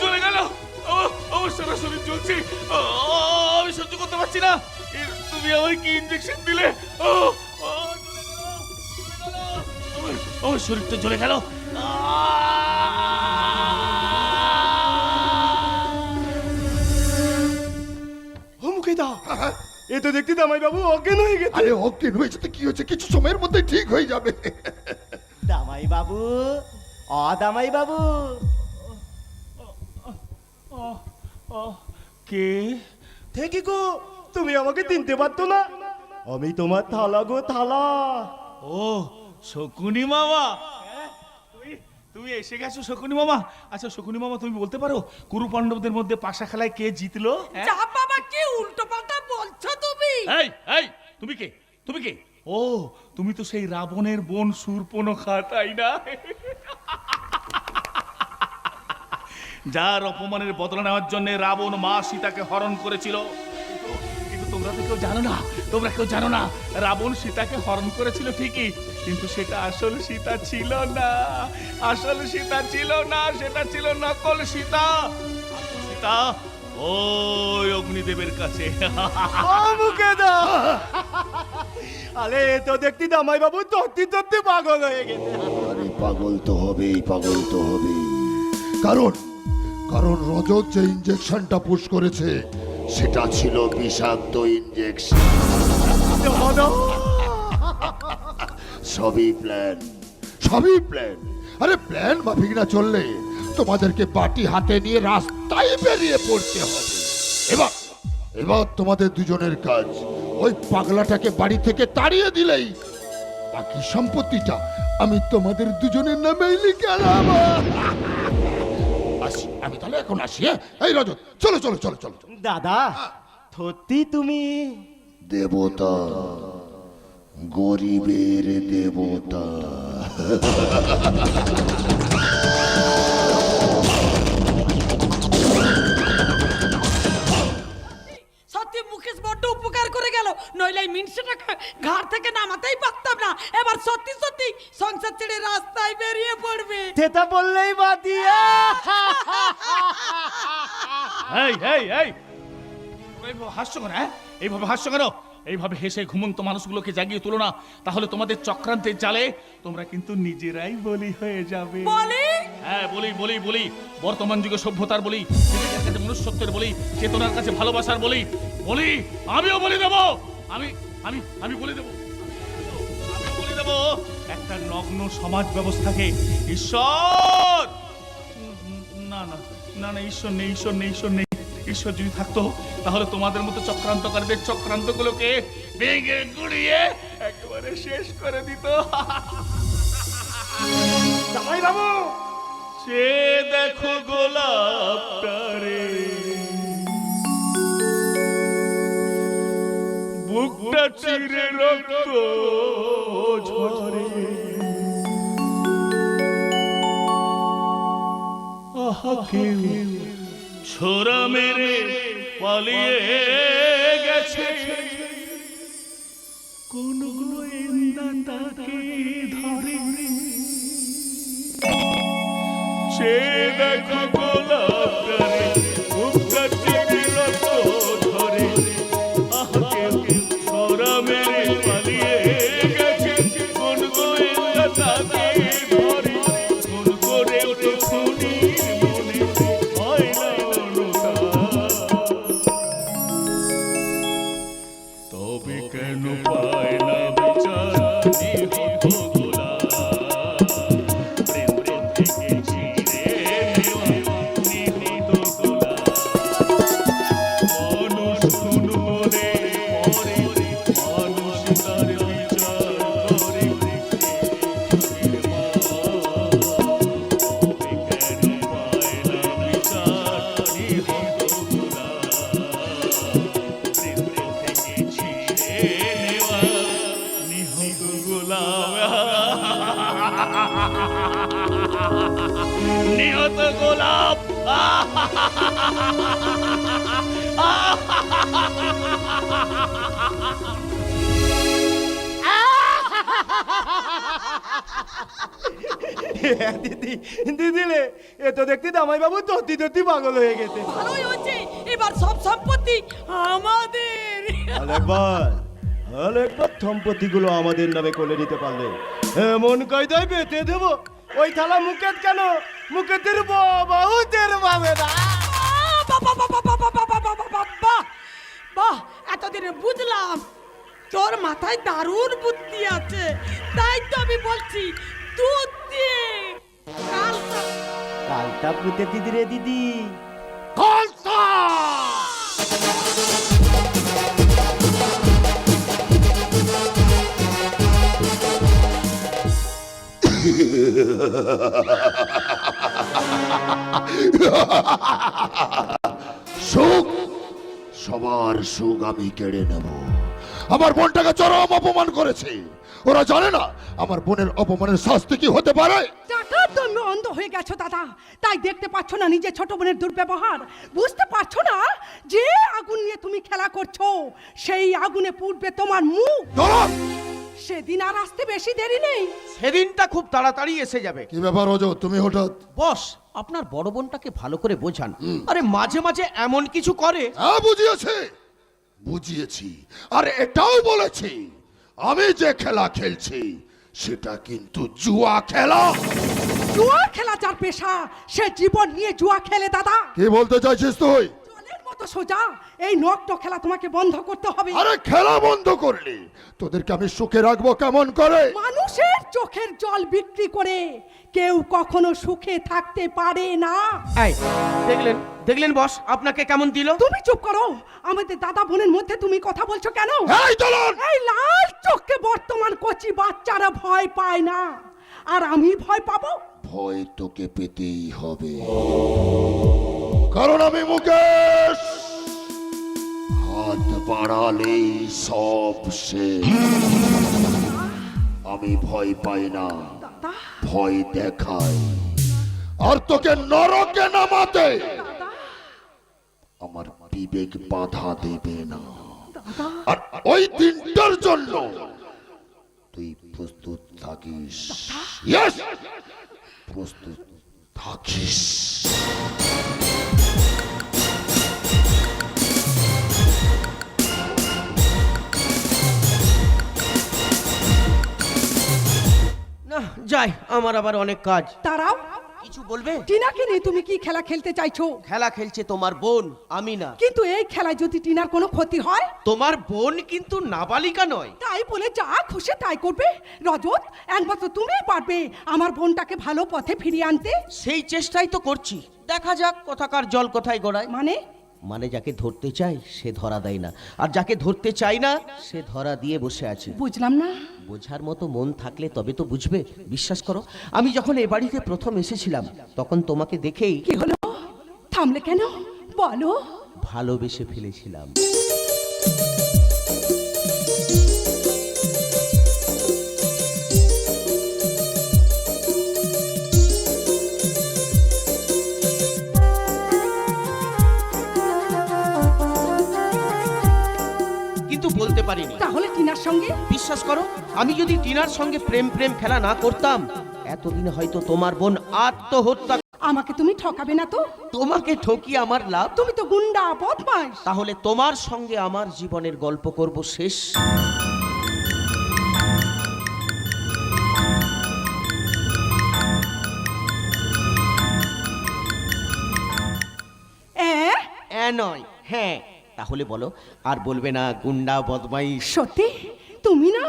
চলে গেল, আমার সারা শরীর জ্বলছে, আমি সহ্য করতে পারছি না। তুমি আমায় কি ইঞ্জেকশন দিলে? আমার শরীরটা জ্বলে গেল। ও মুখেদা, এ তো দেখতে জামাই বাবু অজ্ঞান হয়ে গেছে। আরে অজ্ঞান হয়েছে তো কি হয়েছে, কিছু সময়ের মধ্যে ঠিক হয়ে যাবে। দামাই বাবু, দামাই বাবু, কে? থেকে গো, তুমি আমাকে চিনতে পারতো না? আমি তোমার থালা গো, থালা। ও শকুনি মামা, তুমি এসে গেছো শকুনি মামা। আচ্ছা শকুনি মামা, তুমি বলতে পারো কুরু পাণ্ডবদের মধ্যে পাশা খেলায় কে জিতলো? যা বাবা, কি উল্টো পাল্টা বলছো তুমি? এই এই, তুমি কে? তুমি কে? ও তুমি তো সেই রাবণের বোন শূর্পণখা, তাই না? যার অপমানের বদলা নেওয়ার জন্য রাবণ মা সীতাকে হরণ করেছিল। কিন্তু তোমরা তো কেউ জানো না, তোমরা কেউ জানো না, রাবণ সীতাকে হরণ করেছিল ঠিকই, কিন্তু সেটা আসল সীতা ছিল না। আসল সীতা ছিল না, সেটা ছিল নকল সীতা। আসল সীতা ওই অগ্নিদেবের কাছে। ও মুখেদা, আরে এ তো দেখতে জামাই বাবু তত্তি তত্তি পাগল হয়ে গেছে। আরে পাগল তো হবেই, পাগল তো হবেই। কারণ কারণ রজত যে ইঞ্জেকশনটা পুশ করেছে সেটা ছিল বিষাক্ত ইঞ্জেকশন। সবই প্ল্যান, সবই প্ল্যান। আরে প্ল্যান মাফিক না চললে তোমাদেরকে বাটি হাতে নিয়ে রাস্তায় বেরিয়ে পড়তে হবে। এবার এবার তোমাদের দুজনের কাজ ওই পাগলাটাকে বাড়ি থেকে তাড়িয়ে দিলেই বাকি সম্পত্তিটা আমি তোমাদের দুজনের নামেই লিখে দেব। আসি, আমি তাহলে এখন আসি। হ্যাঁ, এই রজত, চলো চলো চলো চলো। দাদা, সত্যি তুমি দেবতা, গরিবের দেবতা। সত্যি মুকেশ বড্ড উপকার করে গেল, নইলে এই মিনসেটাকে ঘাট থেকে নামাতেই পারতাম না। এবার সত্যি সত্যি সংসার ছেড়ে রাস্তায় বেরিয়ে পড়বে। সেটা বললেই বাদিয়া। এই এই এই, তোমরা এইভাবে হাসছো কেন? হ্যাঁ, এইভাবে হাসছো কেন? এইভাবে হেসে ঘুমন্ত মানুষগুলোকে জাগিয়ে তুলো না, তাহলে তোমাদের চক্রান্তের জালে তোমরা কিন্তু নিজেরাই বলি হয়ে যাবে। বলি? হ্যাঁ বলি বলি বলি, বর্তমান যুগে সভ্যতার বলি, বিবেকের কাছে মনুষ্যত্বের বলি, চেতনার কাছে ভালোবাসার বলি। বলি আমিও বলি দেবো, আমি আমি আমি বলি দেবো, আমিও বলি দেবো একটা নগ্ন সমাজ ব্যবস্থাকে। ঈশ্বর না না না না, ঈশ্বর নেই, ঈশ্বর নেই, ঈশ্বর নেই। ঈশ্বর যদি থাকতো তাহলে তোমাদের মতো চক্রান্তকারীদের চক্রান্তগুলোকে ভেঙে গুড়িয়ে একেবারে শেষ করে দিত। জামাই বাবু, সে দেখো গোলাপটারে, বুকটা চিরে রক্ত ঝরে, আহা কেউ ছোরা মেরে পালিয়ে গেছে, কোন গোয়েন্দা তাকে ধরে। সে দেখো গোলাপটারে, বুকটা চিরে রক্ত ঝরে, আহা কেউ ছোরা মেরে পালিয়ে গেছে, কোন গোয়েন্দা তাকে ধরে, কোন করে তো গোলাপ। দিদি দিদিলে এ তো দেখতে জামাই বাবু তত্তি তত্তি পাগল হয়ে গেছে। ভালোই হচ্ছে, এবার সব সম্পত্তি আমাদের। আরেকবার সম্পত্তিগুলো আমাদের নামে করে নিতে পারলে এমন কায়দায় বেঁধে দেবো, ওই থালা মুকেত কেন মুকেতের বাহুতের পাবে না। বাহ, এতদিনে বুঝলাম তোর মাথায় দারুণ বুদ্ধি আছে, তাই তো আমি বলছি দুধ দিয়ে কালটা পুঁতে দিদি রে দিদি। সুখ, সবার সুখ আমি কেড়ে নেব। আমার বোনটাকে চরম অপমান করেছে, ওরা জানে না আমার বোনের অপমানের শাস্তি কি হতে পারে। টাকার জন্য অন্ধ হয়ে গেছো দাদা, তাই দেখতে পাচ্ছ না নিজের ছোট বোনের দুর্ব্যবহার? বুঝতে পারছো না যে আগুন নিয়ে তুমি খেলা করছো, সেই আগুনে পুড়বে তোমার মুখ। দরদ! সেদিন আর আসতে বেশি দেরি নেই। সেদিনটা খুব তাড়াতাড়ি এসে যাবে। কি ব্যাপার অজয়, তুমি হঠাৎ? বস, আপনার বড় বোনটাকে ভালো করে বোঝান। আরে মাঝে মাঝে এমন কিছু করে। হ্যাঁ বুঝিয়েছি, আর এটাও বলেছি আমি যে খেলা খেলছি সেটা কিন্তু জুয়া খেলা। জুয়া খেলা যার পেশা, সে জীবন নিয়ে জুয়া খেলে দাদা। কি বলতে চাইছিস তুই? জলের মতো সোজা, এই নষ্ট খেলা তোমাকে বন্ধ করতে হবে। আরে খেলা বন্ধ করলি তোদেরকে আমি সুখে রাখবো কেমন করে? মানুষের চোখের জল বিক্রি করে কেউ কখনো সুখে থাকতে পারে না। এই দেখলেন বস আপনাকে কেমন দিল? তুমি চুপ করো, আমাদের দাদা বোনের মধ্যে তুমি কথা বলছো কেন? এই দলন! এই লাল চোখকে বর্তমান কচি বাচ্চারা ভয় পায় না, আর আমি ভয় পাবো? ভয় তোকে পেতেই হবে, কারণ আমি মুকেশ। হাত বাড়ালেই সব শেষ। আমি ভয় পাই না, দাদা, ভয় দেখাই। আর তোকে নরকে নামাতে আমার বিবেক বাধা দেবে না। আর ওই দিনটার জন্য তুই প্রস্তুত থাকিস। ইয়েস, প্রস্তুত থাকিস। না যাই, আমার আবার অনেক কাজ। তারাও কিছু বলবে? টিনাকে নিয়ে তুমি কি খেলা খেলতে চাইছো? খেলা খেলছে তোমার বোন, আমি না। কিন্তু এই খেলায় যদি টিনার কোনো ক্ষতি হয়? তোমার বোন কিন্তু নাবালিকা নয়। তাই বলে যা খুশি তাই করবে? রজত, একমাত্র তুমিই পারবে আমার বোনটাকে ভালো পথে ফিরিয়ে আনতে। সেই চেষ্টাই তো করছি, দেখা যাক কোথাকার জল কোথায় গড়ায়। মানে যাকে ধরতে চাই সে ধরা দেয় না, আর যাকে ধরতে চাই না সে ধরা দিয়ে বসে আছে। বুঝলাম না। বোঝার মতো মন থাকলে তবে তো বুঝবে। বিশ্বাস করো, আমি যখন এ বাড়িতে প্রথম এসেছিলাম তখন তোমাকে দেখেই কি হলো? থামলে কেন বলো? ভালোবেসে ফেলেছিলাম। কিন্তু বলতে পারিনি। তাহলে টিনার সঙ্গে? বিশ্বাস করো, আমি যদি টিনার সঙ্গে প্রেম খেলা না করতাম এতদিনে হয়তো তোমার বোন আত্মহত্যা। আমাকে তুমি ঠকাবে না তো? তোমাকে ঠকি আমার লাভ? তুমি তো গুন্ডা বদমাশ। তাহলে তোমার সঙ্গে আমার জীবনের গল্প করব শেষ। নয় হ্যাঁ, তাহলে বলো, আর বলবে না গুন্ডা বদমাইশ? সত্যি তুমি না?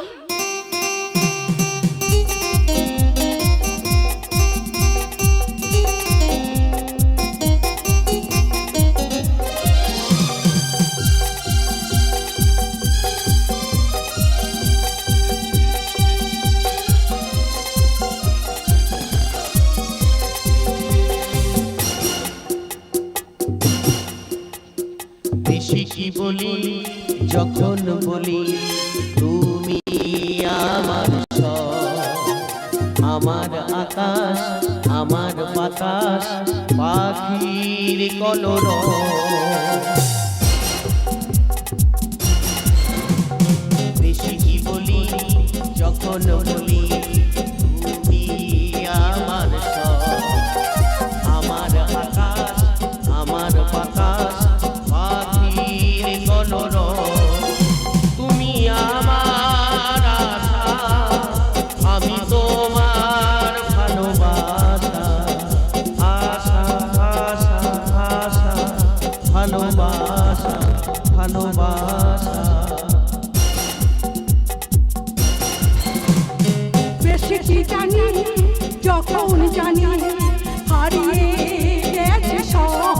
বেশি কি বলি যখন বলি তুমি আমার সব, আমার আকাশ আমার আমার বাতাস পাখির কলর বেশি কি বলি যখন বলি তুমি আমার সব আমার আকাশ আমার বাতাস পাখির কলর তুমি আমার আশা আমি তোমার ভালোবাসা আশা আশা আশা ভালোবাসা ভালোবাসা বেশি কি জানি যখন জানি হারিয়ে গেছে সব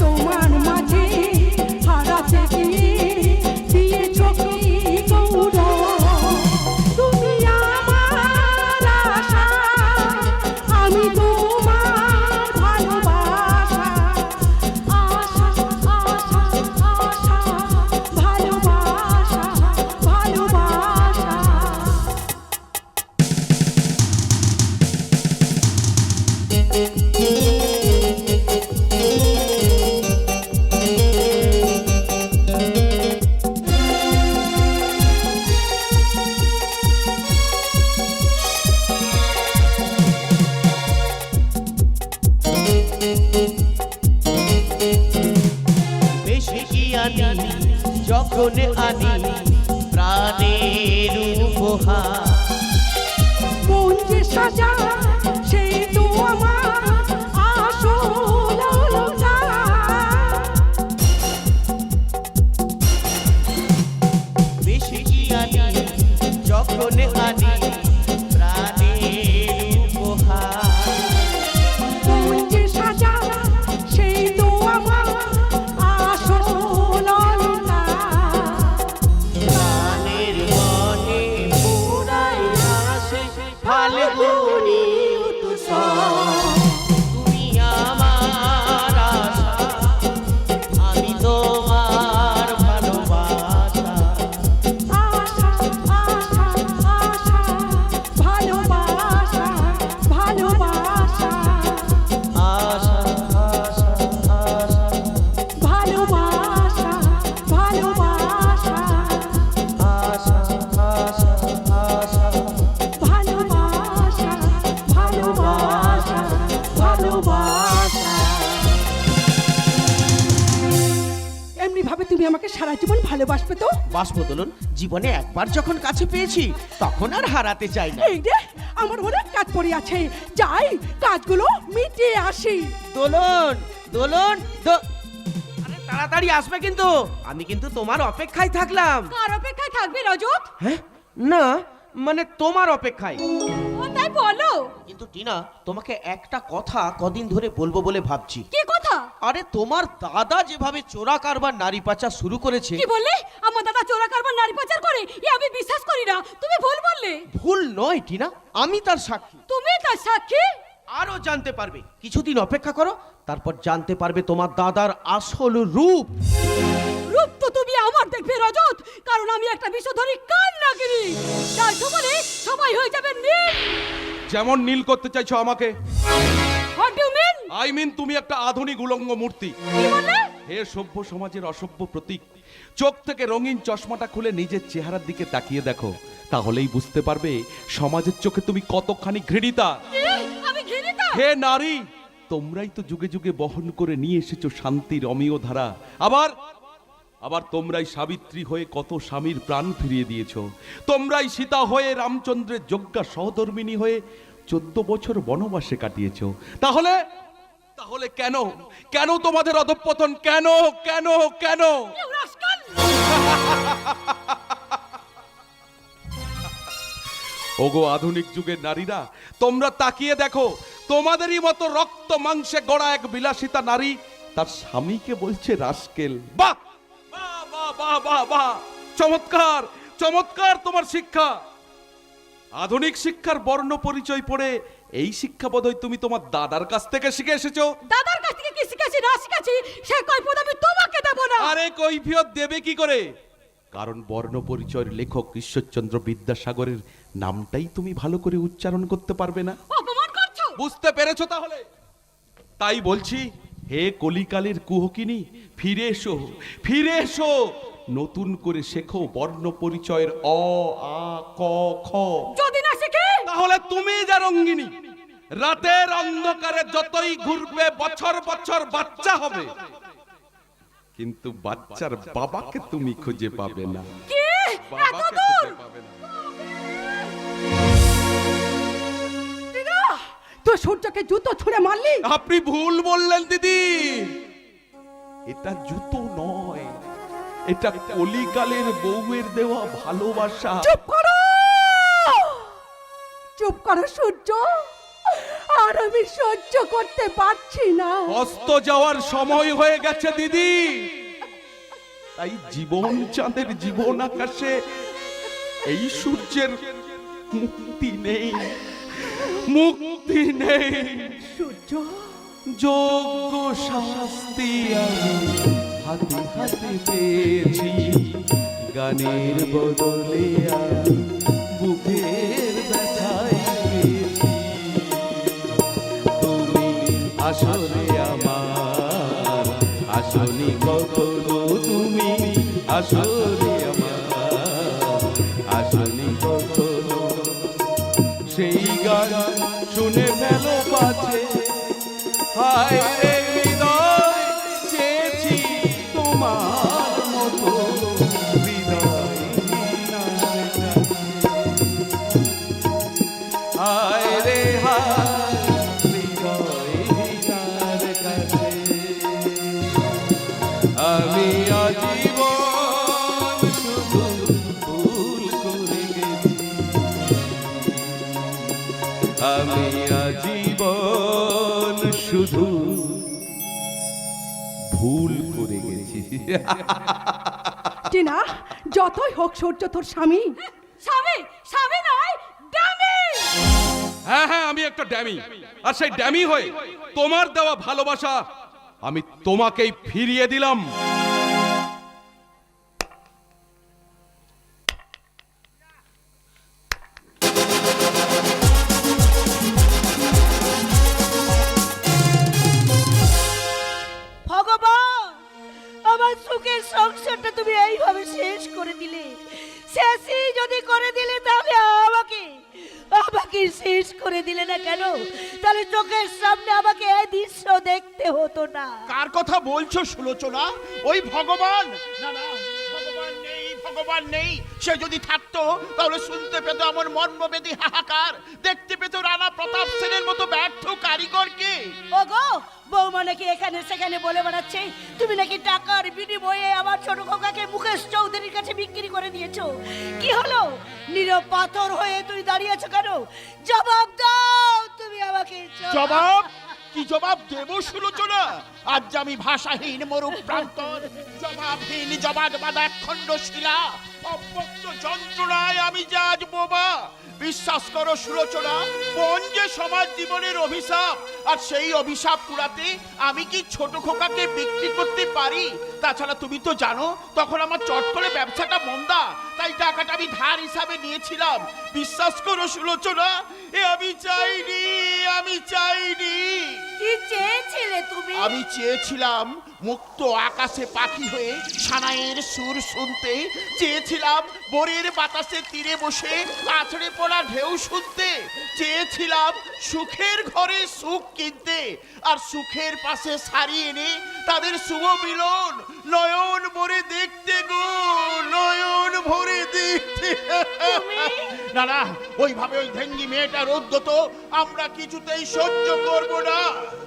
তোমার মাঝে হারাতে গিয়ে দিয়েছ কি গৌরব তুমি আমার আশা আমি তোমার ভালোবাসা আশা আশা আশা ভালোবাসা ভালোবাসা বেশি কি আনি যখন আনি প্রাণের উপহার মন যে সাজা সেই তো আমার আসল অলংকার বেশি কি আনি যখন আনি প্রাণের উপহার মন যে সাজা সেই তো আমার আসল অলংকার প্রাণের মনে পুরাই আসে ফাল্গুনি উৎসব তুমি আমার আশা আমি তোমার ভালোবাসা আশা আশা আশা ভালোবাসা ভালোবাসা আশা আশা আশা ভালোবাসা ভালোবাসা আশা আশা আশা ভালোবাসা ভালোবাসা ভালোবাসা এমনি ভাবে তুমি আমাকে সারা জীবন ভালোবাসবে তো বাষ্পদোলন জীবনে একবার যখন কাছে পেয়েছি তখন আর হারাতে চাই না এই রে আমার অনেক কাজ পড়ে আছে যাই কাজগুলো মিটিয়ে আসি দোলন দোলন আরে তাড়াতাড়ি আসবে কিন্তু আমি কিন্তু তোমার অপেক্ষায় থাকলাম কার অপেক্ষায় থাকবি রজত? হ্যাঁ না মানে তোমার অপেক্ষায় ও তাই বলো। কিন্তু টিনা তোমাকে একটা কথা কদিন ধরে বলবো বলে ভাবছি কি কথা? আরে তোমার দাদা যেভাবে চোরা কারবার নারী পাচার শুরু করেছে কি বললে? আমার দাদা চোরা কারবার নারী পাচার করে? এ আমি বিশ্বাস করি না। তুমি ভুল বললে। ভুল নয় টিনা আমি তার সাক্ষী তুমি তার সাক্ষী? আরো জানতে পারবে কিছুদিন অপেক্ষা করো তারপর জানতে পারবে তোমার দাদার আসল রূপ রূপ তো তুমি আমার দেখবে রজত, কারণ আমি একটা বিষধরী কান্নাগিরি। তার সমানে সবাই হয়ে যাবে নীল। যেমন নীল করতে চাইছো আমাকে, what do mean? I mean তুমি একটা আধুনিক উলঙ্গ মূর্তি। কি বললে? হে সভ্য সমাজের অসভ্য প্রতীক, চোখ থেকে রঙিন চশমাটা খুলে নিজের চেহারার দিকে তাকিয়ে দেখো, তাহলেই বুঝতে পারবে সমাজের চোখে তুমি কতখানি ঘৃণিতা। কি? আমি ঘৃণিতা? হে নারী, তোমরাই তো যুগে যুগে বহন করে নিয়ে এসেছো শান্তির অমীয় ধারা। আবার তোমরাই সাবিত্রী হয়ে কত স্বামীর প্রাণ ফিরিয়ে দিয়েছো। তোমরাই সীতা হয়ে রামচন্দ্রের যোগ্যা সহধর্মিণী হয়ে 14 বছর বনবাসে কাটিয়েছো। তাহলে কেন কেন তোমাদের অধঃপতন? কেন কেন কেন? You rascal! ওগো আধুনিক যুগের নারীরা, তোমরা তাকিয়ে দেখো, তোমাদেরই মতো রক্ত মাংসে গড়া এক বিলাসিতা নারী তার স্বামীকে বলছে রাস্কেল। বাহ বাহ বাহ বাহ বাহ বাহ, চমৎকার চমৎকার তোমার শিক্ষা। আধুনিক শিক্ষার বর্ণ পরিচয় পড়ে এই শিক্ষা বোধহয় তুমি তোমার দাদার কাছ থেকে শিখে এসেছো। দাদার কাছ থেকে কি শিখেছি না শিখেছি সে কৈফিয়ত আমি তোমাকে দেব না। আরে কৈফিয়ত দেবে কি করে? কারণ বর্ণ পরিচয়ের লেখক ঈশ্বরচন্দ্র বিদ্যাসাগরের নামটাই তুমি ভালো করে উচ্চারণ করতে পারবে না। অপমান করছো। বুঝতে পেরেছো তাহলে? তাই বলছি, হে কলিকালের কুহকিনী, ফিরে এসো, ফিরে এসো। নতুন করে শেখো বর্ণ পরিচয়ের অ আ ক খ। যদি না শিখে তাহলে তুমি যা রঙ্গিনী, রাতের অন্ধকারে যতই ঘুরবে বছর বছর বাচ্চা হবে, কিন্তু বাচ্চার বাবাকে তুমি খুঁজে পাবে না। কি বাবাকে খুঁজে পাবে না। টিনা, তুই সূর্যকে জুতো ছুঁড়ে মারলি। আপনি ভুল বললেন দিদি, এটা জুতো নয়, এটা কলিকালের বউয়ের দেওয়া ভালোবাসা। চুপ করো, চুপ করো সূর্য, আর আমি সহ্য করতে পারছি না। অস্ত যাওয়ার সময় হয়ে গেছে দিদি, তাই জীবন চাঁদের জীবন আকাশে এই সূর্যের মুক্তি নেই, মুক্তি নেই। সূর্য, যোগ্য শাস্তি আমি হাতে হাতে পেয়েছি, গানের বদলে আমি বুকের ব্যথায় পেয়েছি। তুমি আসলে আমার আসনি কখনো, তুমি আসলে আমার আসনি কখনো। সেই গান শুনে ফেলো পাছে, হায় রে হৃদয়, চেয়েছি তোমার মতো হৃদয়। হায় রে হায়, হৃদয় হীনার কাছে আমি আজীবন শুধু ভুল করে গেছি। আমি আজীবন শুধু ভুল করে গেছি। টিনা, যতই হোক সূর্য তোর স্বামী। স্বামী, স্বামী নয়, ডামি। হ্যাঁ হ্যাঁ, আমি একটা ড্যামি, আর সেই ড্যামি হয়ে তোমার দেওয়া ভালোবাসা আমি তোমাকেই ফিরিয়ে দিলাম। ভগবান, আমার সুখের সংসারটা তুমি এইভাবে শেষ করে দিলে। শেষই যদি করে দিলে তাহলে আমাকে আমাকে শেষ করে দিলে না কেন? তাহলে চোখের সামনে আমাকে এই দৃশ্য দেখতে হতো না। কার কথা বলছো সুলোচনা? ওই ভগবান? না না, ভগবান নেই, ভগবান নেই। সে যদি থাকতো তাহলে শুনতে পেত আমার মর্মবেদী হাহাকার, দেখতে পেত রানা প্রতাপ সেনের মতো ব্যর্থ কারিগরকে। ওগো, বৌমা নাকি এখানে সেখানে বলে বেড়াচ্ছে তুমি নাকি টাকার বিনিময়ে আমার ছোট খোকাকে মুকেশ চৌধুরীর কাছে বিক্রি করে দিয়েছো। কি হলো? নীরব পাথর হয়ে তুই দাঁড়িয়ে আছো কেন? জবাব দাও তুমি আমাকে। জবাব? কি জবাব দেব সুলোচনা? আজ আমি ভাষাহীন মরু প্রান্তর, জবাবহীন জবাব বাঁধা খণ্ড শিলা, অব্যক্ত যন্ত্রণায় আমি যে আজ বোবা। বিশ্বাস করো সুলোচনা, কোন যে সমাজ জীবনের অভিশাপ, আর সেই অভিশাপ কুড়াতে আমি কি ছোট খোকাকে বিক্রি করতে পারি? তাছাড়া তুমি তো জানো তখন আমার চট করে ব্যবসাটা মন্দা, তাই টাকাটা আমি ধার হিসাবে নিয়েছিলাম। বিশ্বাস করো সুলোচনা, এ আমি চাইনি, আমি চাইনি। কি চেয়েছিলে তুমি? আমি চেয়েছিলাম মুক্ত আকাশে পাখি হয়ে সানাইয়ের সুর শুনতে, চেয়েছিলাম ভোরের বাতাসে তীরে বসে আছড়ে পড়া ঢেউ শুনতে, চেয়েছিলাম সুখের ঘরে সুখ কিনতে, আর সুখের পাশে সারি এনে তাদের শুভ মিলন নয়ন ভরে দেখতে গো, নয়ন ভরে দেখতে। না না, ওইভাবে ওই ধেঙ্গি মেয়েটা রোদ্দত আমরা কিছুতেই সহ্য করব না।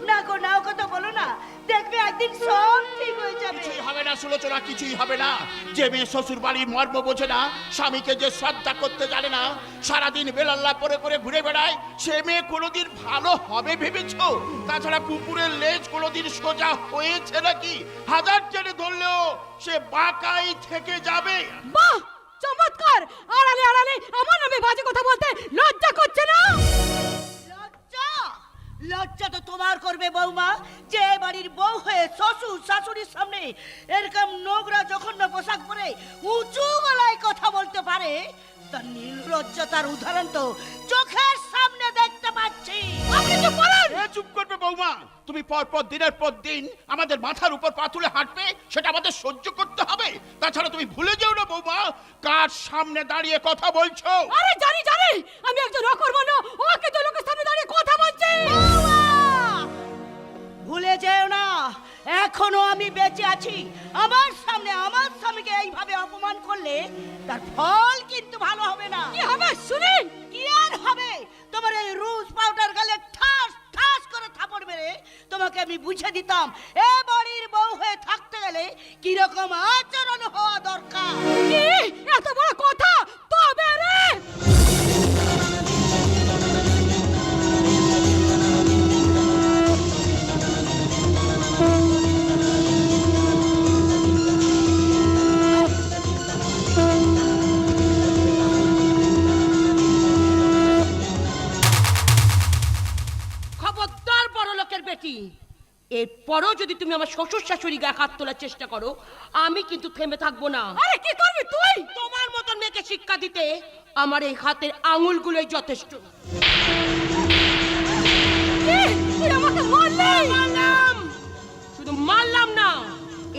না গো, নাও কথা বলো না, দেখবে একদিন সব ঠিক হয়ে যাবে। কিছুই হবে না সুলোচনা, কিছুই হবে না। যে মেয়ে শ্বশুর বাড়ির মর্ম বোঝে না, স্বামীকে যে শ্রদ্ধা করতে জানে না, সারাদিন বেলাল্লা পরে করে ঘুরে বেড়ায়, সে মেয়ে কোনোদিন ভালো হবে ভেবেছো? তাছাড়া কুকুরের লেজ কোনোদিন সোজা হয়েছে নাকি? হাজার টেনে ধরলেও সে বাঁকাই থেকে যাবে। বাহ, চমৎকার! আড়ালে আড়ালে আমার নামে বাজে কথা বলতে লজ্জা করছে না? লজ্জা? লজ্জা তো তোমার করবে বৌমা, যে বাড়ির বউ হয়ে শ্বশুর শাশুড়ির সামনে এরকম নোংরা জঘন্য পোশাক পরে উঁচু গলায় কথা বলতে পারে। তার নির্লজ্জতার উদাহরণ তো চোখের সামনে দেখতে পাচ্ছি। আপনি চুপ করুন। এ চুপ করবে বৌমা, তুমি পর দিনের পর দিন আমাদের মাথার উপর পা তুলে হাঁটবে, সেটা আমাদের সহ্য করতে হবে। তাছাড়া তুমি ভুলে যেও না বৌমা, কার সামনে দাঁড়িয়ে কথা বলছো। আরে জানি আমি একজন অকর্মণ্য ওকে তো লোকের সামনে দাঁড়িয়ে কথা বলছি। ভুলে যেও না, এখনো আমি বেঁচে আছি। আমার সামনে আমার স্বামীকে এইভাবে অপমান করলে তার ফল কিন্তু ভালো হবে না। কি হবে শুনি? কি আর হবে, তোমার এই রোজ পাউডার গালে ঠাস ঠাস করে থাপড় মেরে তোমাকে আমি বুঝে দিতাম এ বাড়ির বউ হয়ে থাকতে গেলে কি রকম আচরণ হওয়া দরকার। কি এত বড় কথা? তবে রে খবরদার বড় লোকের বেটি, এরপরও যদি তুমি আমার শ্বশুর শাশুড়ি গায়ে হাত তোলার চেষ্টা করো, আমি কিন্তু থেমে থাকবো না। আরে কি করবি তুই? তোমার মতন মেয়েকে শিক্ষা দিতে আমার এই হাতের আঙুলগুলোই যথেষ্ট। তুই আমাকে মারলি? মারলাম, শুধু মারলাম না,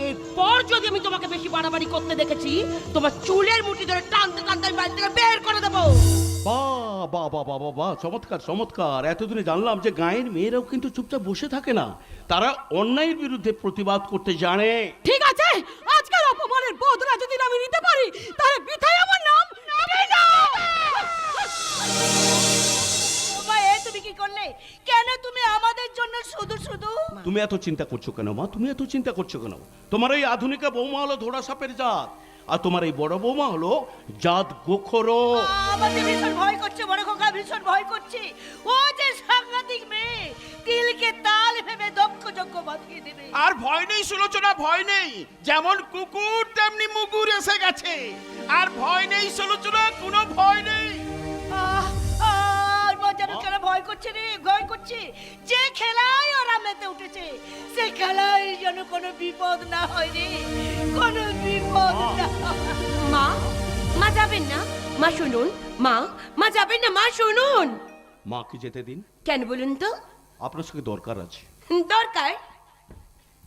এরপর যদি আমি তোমাকে বেশি বাড়াবাড়ি করতে দেখেছি, তোমার চুলের মুঠি ধরে টানতে টানতে আমি বাড়ি থেকে বের করে দেবো। বাহ বাহ বাহ বাহ বাহ বাহ, চমৎকার চমৎকার। এতদিনে জানলাম যে গাঁয়ের মেয়েরাও কিন্তু চুপচাপ বসে থাকে না, তারা অন্যায়ের বিরুদ্ধে প্রতিবাদ করতে জানে। ঠিক আছে, আজকের অপমানের বদলা যদি আমি নিতে পারি তাহলে বিথাই আমার নাম নিবি না। বাবা, এ তুমি কি করলে? কেন তুমি আমাদের জন্য শুধু শুধু? তুমি এত চিন্তা করছো কেন মা? তুমি এত চিন্তা করছো কেন? তোমার এই আধুনিকা বৌমা হলো ধোড়া সাপের জাত, আর তোমার এই বড় বৌমা হলো জাত গোখরো। আমাকে ভীষণ ভয় করছে, বড় খোকা ভীষণ ভয় করছে। ও যে সাংঘাতিক মেয়ে, তিলকে তাল ভেবে দক্ষ যজ্ঞ বাঁধিয়ে দেবে। আর ভয় নেই সুলোচনা, ভয় নেই। যেমন কুকুর তেমনি মুগুর এসে গেছে। আর ভয় নেই সুলোচনা, কোনো ভয় নেই। আর বাজারে কেন ভয় করছে রে? ভয় করছে যে খেলায় ওরা মেতে উঠেছে, সে খেলায় যেন কোনো বিপদ না হয় রে, কোনো বিপদ না হয়। মা, মা যাবেন না? মা শুনুন, মা যাবেন না? মা শুনুন। মাকে যেতে দিন, কেন বলুন তো? আপনার সঙ্গে দরকার আছে। দরকার?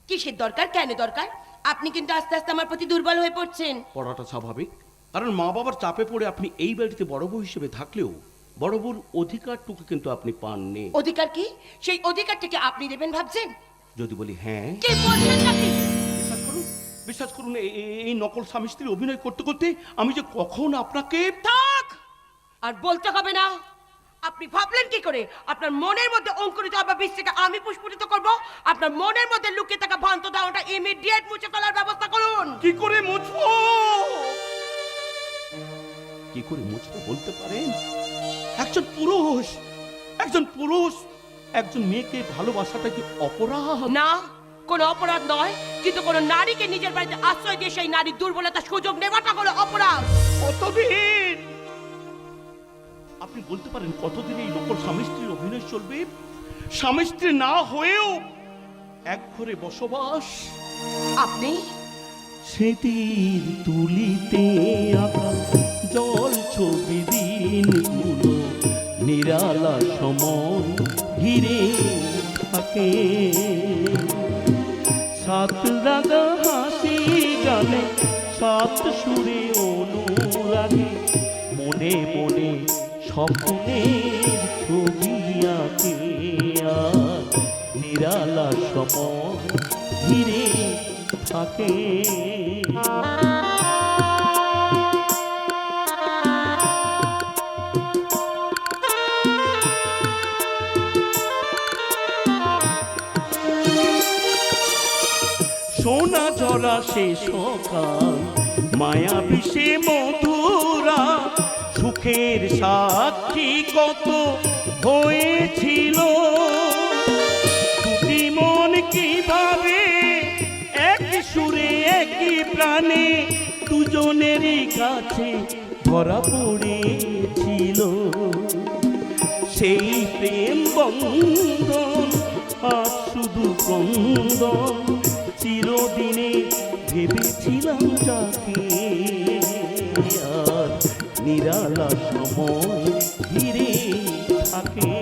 কিসের দরকার? কেন দরকার? আপনি কিন্তু আস্তে আস্তে আমার প্রতি দুর্বল হয়ে পড়ছেন। পড়াটা স্বাভাবিক, কারণ মা বাবার চাপে পড়ে আপনি এই বাড়িতে বড় বউ হিসেবে থাকলেও বড় বউর অধিকারটুকু কিন্তু আপনি পাননি। অধিকার কি? সেই অধিকারটাকে আপনি দেবেন ভাবছেন? যদি বলি হ্যাঁ, কি বলছেন নাকি? বিশ্বাস করুন, বিশ্বাস করুন, এই নকল স্বামী স্ত্রী অভিনয় করতে করতে আমি যে কখন আপনাকে। থাক, আর বলতে হবে না। আপনি ভাবলেন কি করে আপনার মনের মধ্যে অঙ্কুরিত হওয়া বীজটাকে আমি পুষ্পিত করব? আপনার মনের মধ্যে লুকিয়ে থাকা ভ্রান্ত ধারণাটা ইমিডিয়েট মুছে ফেলার ব্যবস্থা করুন। কি করে মুছবো? কি করে মুছবো বলতে পারেন? একজন পুরুষ একজন মেয়েকে ভালোবাসাটা কি অপরাধ? না, কোনো অপরাধ নয়, কিন্তু কোনো নারীকে নিজের বাড়িতে আশ্রয় দিয়ে সেই নারীর দুর্বলতার সুযোগ নেওয়াটা হলো অপরাধ। কতদিন? আপনি বলতে পারেন কতদিন এই নকল স্বামী স্ত্রীর অভিনয় চলবে? স্বামী স্ত্রী না হয়েও এক ঘরে বসবাস। আপনি স্মৃতির তুলিতে আঁকা জল ছবি দিনগুলো নিরালা সময় ঘিরে থাকে। সাত রাগা হাসি গানে সাত সুরে অনুরাগে মনে মনে স্বপ্নের ছবি আঁকে। আর নিরালা সময় ঘিরে থাকে। সোনা ঝরা সে সকাল মায়া বিষে মধুরা সুখের সাক্ষী কত হয়েছিল। দুটি মন কিভাবে এক সুরে একই প্রাণে দুজনেরই কাছে ধরা পড়েছিল। সেই প্রেম বন্ধন আজ শুধু ক্রন্দন। চিরদিনে ভেবেছিলাম যাকে আর নিরালা সময় ঘিরে থাকে।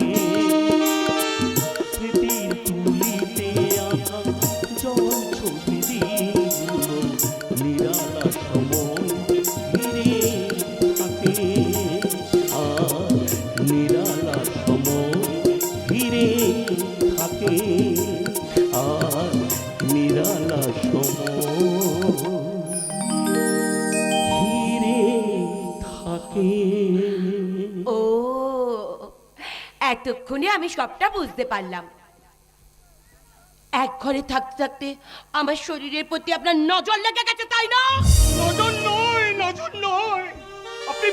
এক্ষুনি আমি সবটা বুঝতে পারলাম। এক ঘরে থাকতে থাকতে আমার শরীরের প্রতি আপনার নজর লেগে গেছে, তাই না? নজর নয়, নজর নয়। আপনি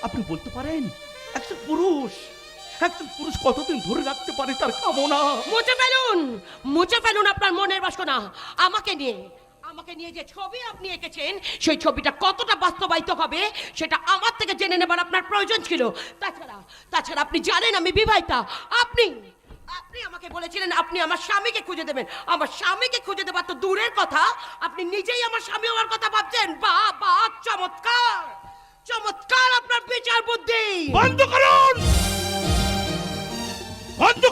আপনি বলতে পারেন একজন পুরুষ কতদিন ধরে রাখতে পারে তার কামনা? মুছে ফেলুন আপনার মনের বাসনা। আমাকে নিয়ে যে ছবি আপনি এঁকেছেন, সেই ছবিটা কতটা বাস্তবায়িত হবে সেটা আমার থেকে জেনে নেবার আপনার প্রয়োজন ছিল। তাছাড়া আপনি জানেন আমি বিবাহিতা। আপনি আমাকে বলেছিলেন আপনি আমার স্বামীকে খুঁজে দেবেন। আমার স্বামীকে খুঁজে দেবার তো দূরের কথা, আপনি নিজেই আমার স্বামী হওয়ার কথা ভাবছেন। বাহ, চমৎকার আপনার বিচার বুদ্ধি। বন্ধ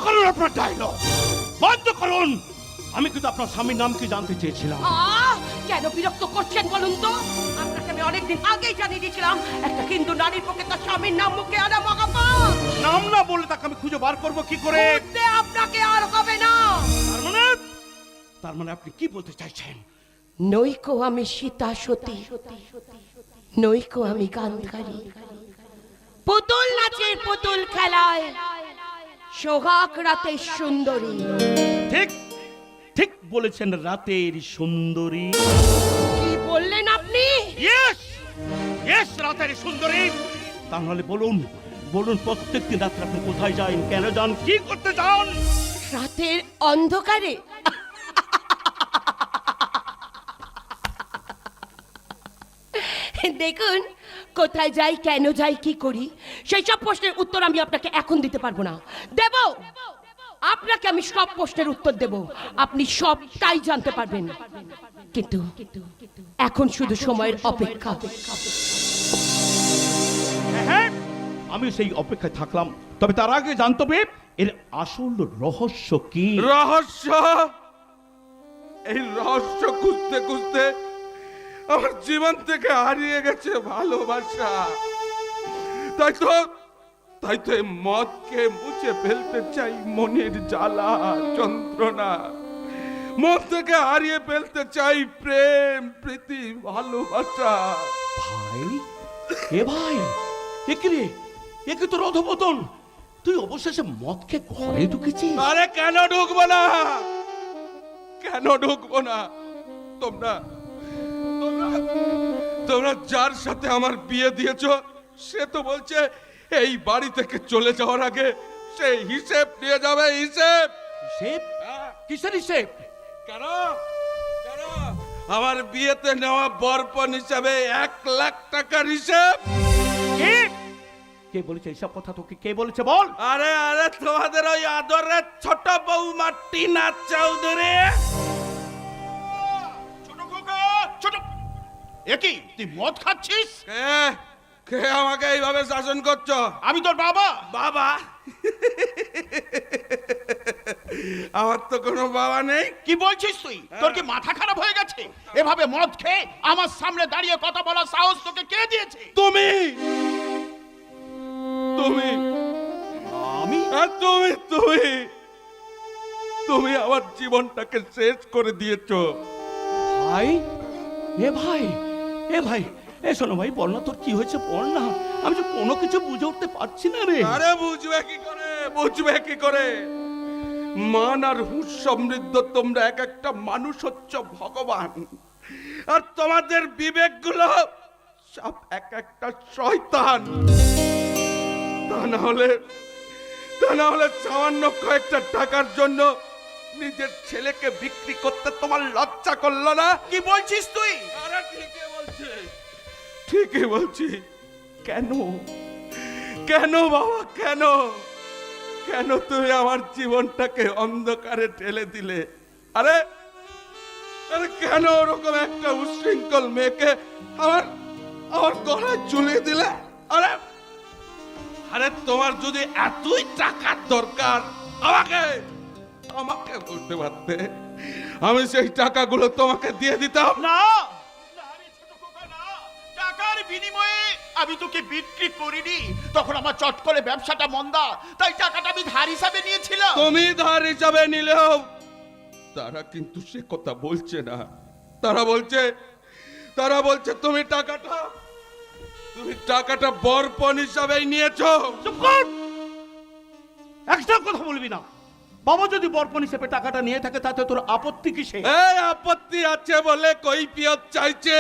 করুন আপনার ডায়লগ, বন্ধ করুন। আমি কিন্তু আপনার স্বামীর নাম কি জানতে চেয়েছিলাম। কেন বিরক্ত করছেন বলুন তো? আপনাকে আমি অনেকদিন আগেই জানিয়ে দিয়েছিলাম একটা হিন্দু নারীর পক্ষে তার স্বামীর নাম মুখে আনা মহাপাপ। নাম না বললে তাকে আমি খুঁজে বার করবো কি করে? আপনাকে আর হবে না। তার মানে আপনি কি বলতে চাইছেন? নইকো আমি সীতা সতী, নইকো আমি গান্ধারী, পুতুল নাচের পুতুল খেলায়, সোহাগ রাতের সুন্দরী। ঠিক বলেছেন, রাতের সুন্দরী। কি বললেন আপনি? ইয়েস, রাতের সুন্দরী। তাহলে বলুন প্রত্যেকদিন রাত্রে আপনি কোথায় যান, কেন যান, কি করতে যান? রাতের অন্ধকারে দেখুন, কোথায় যাই, কেন যাই, কি করি, সেই সব প্রশ্নের উত্তর আমি আপনাকে এখন দিতে পারবো না। আপনাকে আমি সব প্রশ্নের উত্তর দেব, আপনি সবটাই জানতে পারবেন। কিন্তু এখন শুধু সময়ের অপেক্ষা। হ্যাঁ, আমি সেই অপেক্ষায় থাকলাম, তবে তার আগে জানতে হবে এর আসল রহস্য কি। এই রহস্য খুঁজতে খুঁজতে আমার জীবন থেকে হারিয়ে গেছে ভালোবাসা। তাই তো এই মদকে মুছে ফেলতে চাই মনের জ্বালা যন্ত্রণা। মন থেকে হারিয়ে ফেলতে চাই প্রেম, প্রীতি, ভালোবাসা। ভাই একে তোর অধপতন। তুই অবশেষে মদকে ঘরে ঢুকেছিস। আরে কেন ঢুকবো না? তোমরা যার সাথে আমার বিয়ে দিয়েছো সে তো বলছে এই বাড়ি থেকে চলে যাওয়ার আগে সে হিসেব নিয়ে যাবে। হিসেব? কিসের হিসেব? কেন আমার বিয়েতে নেওয়া বরপণ হিসাবে 1 লাখ টাকার হিসেব। কে বলেছে এইসব কথা? তোকে কে বলেছে বল? আরে তোমাদের ওই আদরের ছোট বৌমা টিনা চৌধুরী। একই তুই মদ খাচ্ছিস? কে আমাকে এইভাবে শাসন করছো? আমি তোর বাবা। বাবা? আমার তো কোনো বাবা নেই। কি বলছিস তুই? তোর কি মাথা খারাপ হয়ে গেছে? এভাবে মদ খেয়ে আমার সামনে দাঁড়িয়ে কথা বলার সাহস তোকে কে দিয়েছে? তুমি আমি? তুমি আমার জীবনটাকে শেষ করে দিয়েছো। ভাই শোনো ভাই, বল না তোর কি হয়েছে, বল না। আমি তো কোনো কিছু বুঝে উঠতে পারছি না রে। আরে বুঝবে কি করে? মান আর হুঁশ সমৃদ্ধ তোমরা এক একটা মানুষ হচ্ছ ভগবান, আর তোমাদের বিবেকগুলো সব এক একটা শয়তান। তা না হলে সামান্য কয়েকটা টাকার জন্য নিজের ছেলেকে বিক্রি করতে তোমার লজ্জা করলো না? কি বলছিস তুই? আরে ঠিকই বলছি। কেন বাবা, কেন তুমি আমার জীবনটাকে অন্ধকারে ঠেলে দিলে? আরে কেন ওরকম একটা উশৃঙ্খল মেয়েকে আমার গলায় ঝুলিয়ে দিলে? আরে তোমার যদি এতই টাকার দরকার আমাকে বলতে পারতে, আমি সেই টাকাগুলো তোমাকে দিয়ে দিতাম। না, টাকার বিনিময়ে আমি তোকে বিক্রি করিনি। তখন আমার চট করে ব্যবসাটা মন্দা, তাই টাকাটা আমি ধার হিসাবে নিয়েছিলাম। তুমি ধার হিসাবে নিলেও তারা কিন্তু সে কথা বলছে না। তারা বলছে তুমি টাকাটা বরপণ হিসাবেই নিয়েছো। একটা কথা বলবি না। বাবা যদি বরপণ হিসেবে টাকাটা নিয়ে থাকে তাতে তোর আপত্তি কিসে? এই আপত্তি আছে বলে কৈফিয়ত চাইছে।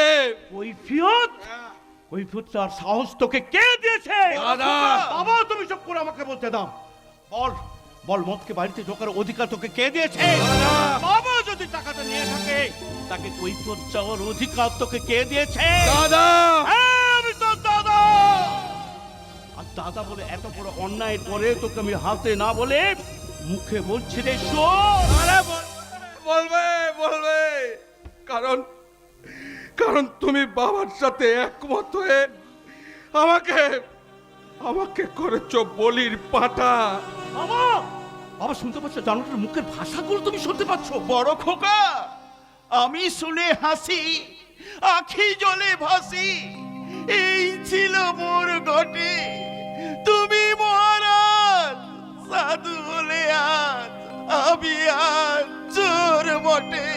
কৈফিয়ত? কৈফিয়ত আর সাহস তোকে কে দিয়েছে? দাদা। বাবা তুমি চুপ করে আমাকে বলতে দাও। বল বল মদকে বাড়িতে ঢোকার অধিকার তোকে কে দিয়েছে? বাবা যদি টাকাটা নিয়ে থাকে তাকে কৈফিয়ত চাওয়ার অধিকার তোকে কে দিয়েছে? দাদা। হ্যাঁ, আমি তোর দাদা। আর দাদা বলে এত বড় অন্যায়ের পরে তোকে আমি হাতে না বলে মুখে বলছি রে শোন। আরে বলবে বলবে, কারণ কারণ তুমি বাবার সাথে একমত হয়ে আমাকে আমাকে করেছো বলির পাটা। বাবা বাবা শুনতে পাচ্ছ? জানোটার মুখের ভাষাগুলো তুমি শুনতে পাচ্ছ? বড় খোকা, আমি শুনে হাসি, আখি জলে ভাসি, এই ছিল মোর ঘটে। তুমি মহারাজ সাধু বলে আজ আমি আজ চোর বটে,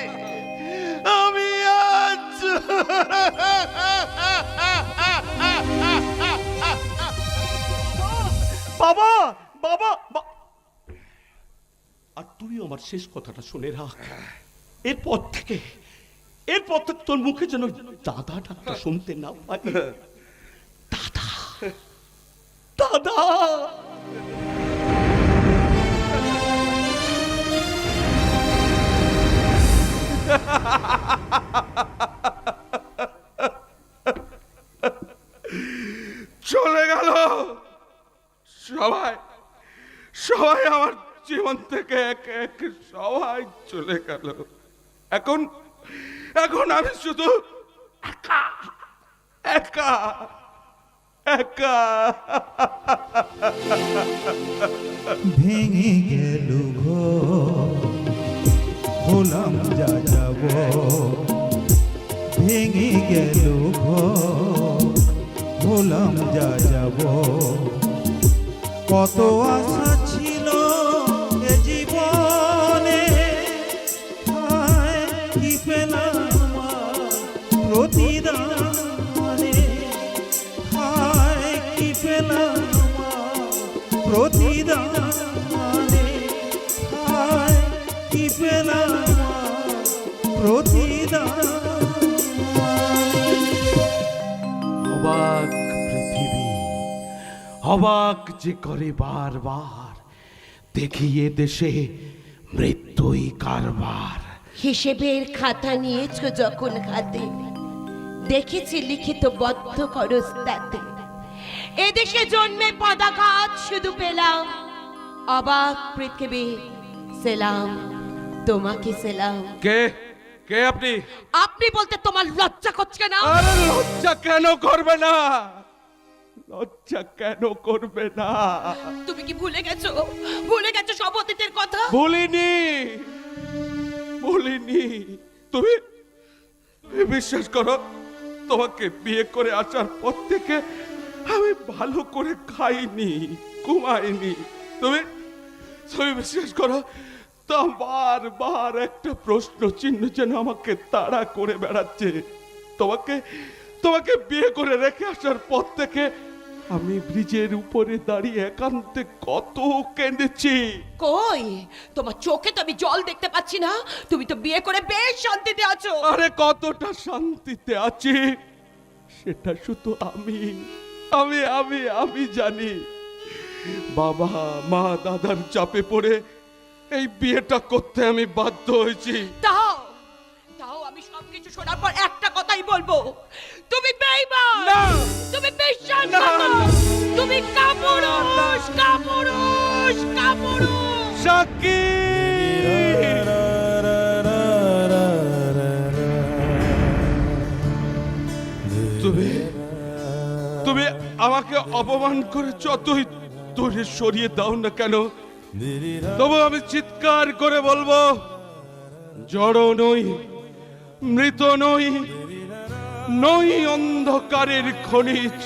আমি আজ চোর। বাবা বাবা আর তুই আমার শেষ কথাটা শুনে রাখ। এরপর থেকে তোর মুখে যেন দাদা ডাকটা শুনতে না পাই। দাদা দাদা। চলে গেল সবাই, সবাই আমার জীবন থেকে এক এক সবাই চলে গেল। এখন এখন আমি শুধু একা একা একা। ভেঙে গেল ঘর, হলাম যা যাব। ভেঙে গেল ঘর, হলাম যা যাব। কত আশা ছিল এ জীবনে, হায় কি পেলাম আর প্রতিদানে। হায় কি পেলাম আর প্রতিদানে। হায় কি পেলাম আর প্রতিদানে। অবাক পৃথিবী, অবাক যে করে বারবার, দেখিয়ে দেশে মৃত্যুই কারবার। হিসেবের খাতা নিয়েছো যখন হাতে, দেখেছি লিখিত বদ্ধ খরচ তাতে। এদেশে জন্মে পদাঘাত শুধু পেলাম, অবাক পৃথিবী সেলাম তোমাকে সেলাম। কে কে আপনি? আপনি বলতে তোমার লজ্জা করছে না? আরে লজ্জা কেন করবে না? লজ্জা কেন করবে না? তুমি কি ভুলে গেছো সব অতীতের কথা? বলিনি বলিনি। তুমি বিশ্বাস করো, তোমাকে বিয়ে করে আসার পর থেকে আমি ভালো করে খাইনি, ঘুমাইনি। তুমি বিশ্বাস করো, তো বারবার একটা প্রশ্ন চিহ্ন যেন আমাকে তাড়া করে বেড়াচ্ছে। তোমাকে বিয়ে করে রেখে আসার পর থেকে আমি ব্রিজের উপরে দাঁড়িয়ে একান্তে কত কেঁদেছি। কই তোমার চোখে তো আমি জল দেখতে পাচ্ছি না। তুমি তো বিয়ে করে বেশ শান্তিতে আছো। আরে কতটা শান্তিতে আছি সেটা শুধু আমি আমি আমি আমি জানি। বাবা মা দাদার চাপে পড়ে এই বিয়েটা করতে আমি বাধ্য হয়েছি। তাও আমি সবকিছু শোনার পর একটা কথাই বলবো, তুমি বেঈমান, না। তুমি বিশ্বাসঘাতক, তুমি কাপুরুষ কাপুরুষ কাপুরুষ। সাক্ষী, তুমি আমাকে অপমান করে যতই দূরে সরিয়ে দাও না কেন, তবু আমি চিৎকার করে বলবো, জড় নই, মৃত নই, নই অন্ধকারের খনিজ।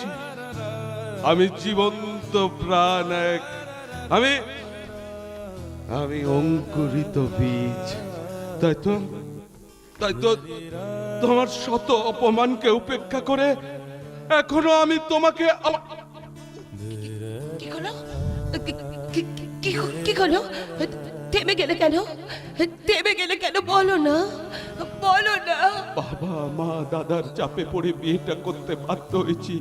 আমি জীবন্ত প্রাণ এক, আমি অঙ্কুরিত বীজ। তাই তো তোমার শত অপমানকে উপেক্ষা করে এখনো আমি তোমাকে কি হলো? কি হলো? থেমে গেলে কেন? থেমে গেলে কেন? বলো না, বলো না। বাবা মা দাদার চাপে পড়ে বিয়েটা করতে বাধ্য হয়েছি,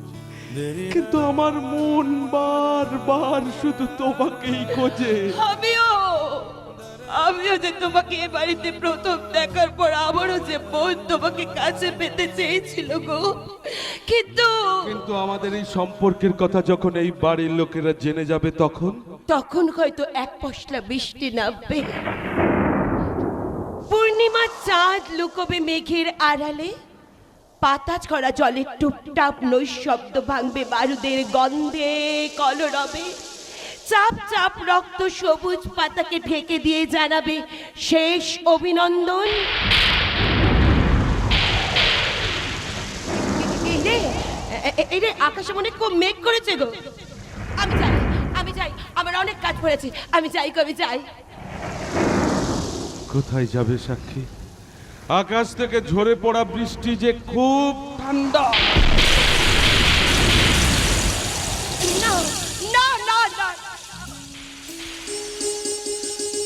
কিন্তু আমার মন বারবার শুধু তোমাকেই খোঁজে। আমিও যে তোমাকে এ বাড়িতে প্রথম দেখার পর আমারও যে বোন তোমাকে কাছে পেতে চেয়েছিল গো, কিন্তু আমাদের এই সম্পর্কের কথা যখন এই বাড়ির লোকেরা জেনে যাবে তখন হয়তো এক পশলা বৃষ্টি নামবে, পূর্ণিমার চাঁদ লুকোবে মেঘের আড়ালে, পাতা ছড়া জলের টুপটাপ নৈশব্দ ভাঙবে বারুদের গন্ধে কলরবে, চাপ চাপ রক্ত সবুজ পাতাকে ঢেকে দিয়ে জানাবে শেষ অভিনন্দন। এই রে আকাশে মনে খুব মেঘ করেছে গো। আমি যাই, আমার অনেক কাজ পড়েছে, আমি যাই কবে যাই। কোথায় যাবে সাক্ষী? আকাশ থেকে ঝরে পড়া বৃষ্টি যে খুব ঠান্ডা। না না না না,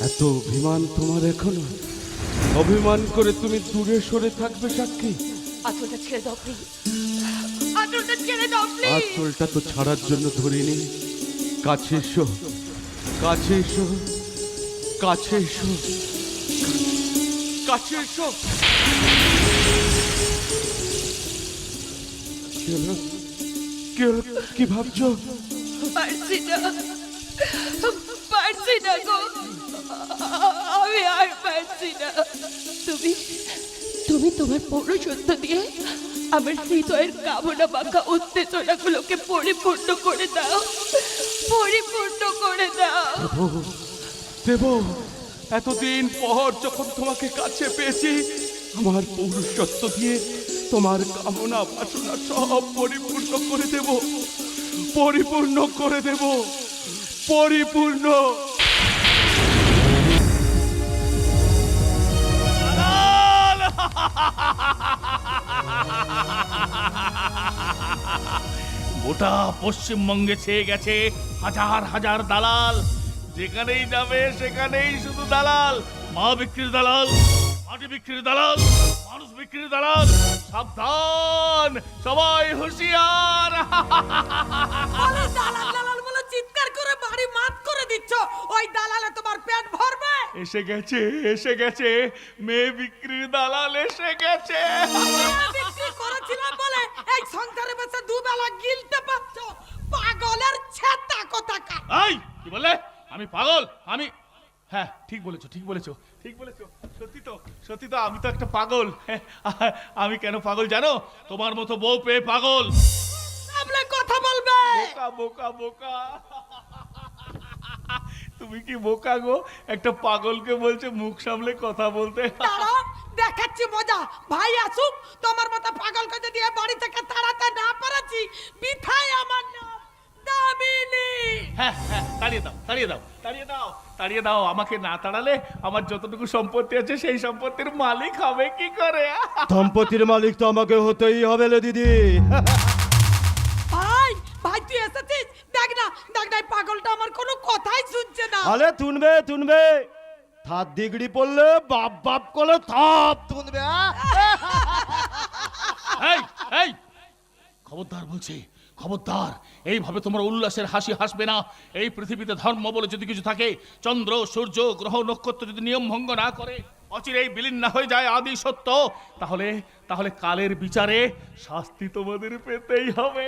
এত অভিমান তোমার এখনো? অভিমান করে তুমি দূরে সরে থাকবে সাক্ষী? আঁচলটা ছেড়ে দাও প্লিজ, আঁচলটা ছেড়ে দাও প্লিজ। আঁচলটা তো ছাড়ার জন্য ধরিনি। কাছে এসো, কাছে এসো, কাছে এসো, কাছে এসো। কি ভাবছো? পারছি না গো, আমি আর পারছি না। তুমি তোমার পৌরসত্ব দিয়ে আমার হৃদয়ের কামনা বাঁকা উত্তেজনাগুলোকে পরিপূর্ণ করে দাও, পরিপূর্ণ করে দাও। দেব, এতদিন পর যখন তোমাকে কাছে পেয়েছি, আমার পৌরুষত্ব দিয়ে তোমার কামনা বাসনা সব পরিপূর্ণ করে দেব, পরিপূর্ণ করে দেব, পরিপূর্ণ। গোটা পশ্চিমবঙ্গে ছেয়ে গেছে হাজার হাজার দালাল, যেখানেই যাবে সেখানেই শুধু দালাল। মা বিক্রির দালাল, মাটি বিক্রির দালাল, মানুষ বিক্রির দালাল। সাবধান, সবাই হুঁশিয়ার। বলে দালাল দালাল বলে চিৎকার করে বাড়ি মাত করে দিচ্ছ, ওই দালালে তোমার পেট ভরবে? এসে গেছে, এসে গেছে, মেয়ে বিক্রির দালাল এসে গেছে। বিক্রি করেছিলাম বলে এই সংসারে বসে দুবেলা গিলতে পারছ, পাগলের ছেতা কোথাকার। এই কি বললে? আমি পাগল? হ্যাঁ ঠিক বলেছো, ঠিক বলেছো, ঠিক বলেছো। সত্যি তো আমি তো একটা পাগল। আমি কেন পাগল জানো? তোমার মতো বউ পেয়ে পাগল। সামনে কথা বলবে। বোকা বোকা বোকা। তুমি কি বোকা গো? একটা পাগলকে বলছে মুখ সামলে কথা বলতে। দাঁড়াও, দেখাচ্ছি মজা। ভাই আসুক, তোমার মতো পাগলকে যদি এ বাড়ি থেকে তাড়াতে না পারছি, বিথায় আমার নাম দামিনী। হ্যাঁ হ্যাঁ, তাড়িয়ে দাও, তাড়িয়ে দাও, তাড়িয়ে দাও, তাড়িয়ে দাও। আমাকে না তাড়ালে আমার যতটুকু সম্পত্তি আছে সেই সম্পত্তির মালিক হবে কি করে? সম্পত্তির মালিক তো আমাকে হতেই হবে লে দিদি। ভাই ভাই তুই এসেছিস? দেখ না এই পাগলটা আমার কোনো কথাই শুনছে না। আরে তুনবে থাপ ডিগ্রি পড়লে বাপ বাপ করে থাপ তুনবে। এই এই খবরদার বলছি, খবরদার। এইভাবে তোমার উল্লাসের হাসি হাসবে না। এই পৃথিবীতে ধর্ম বলে যদি কিছু থাকে, চন্দ্র সূর্য গ্রহ নক্ষত্র যদি নিয়ম ভঙ্গ না করে, অচিরেই বিলীন না হয়ে যায় আদি সত্য, তাহলে কালের বিচারে শাস্তি তোমাদের পেতেই হবে।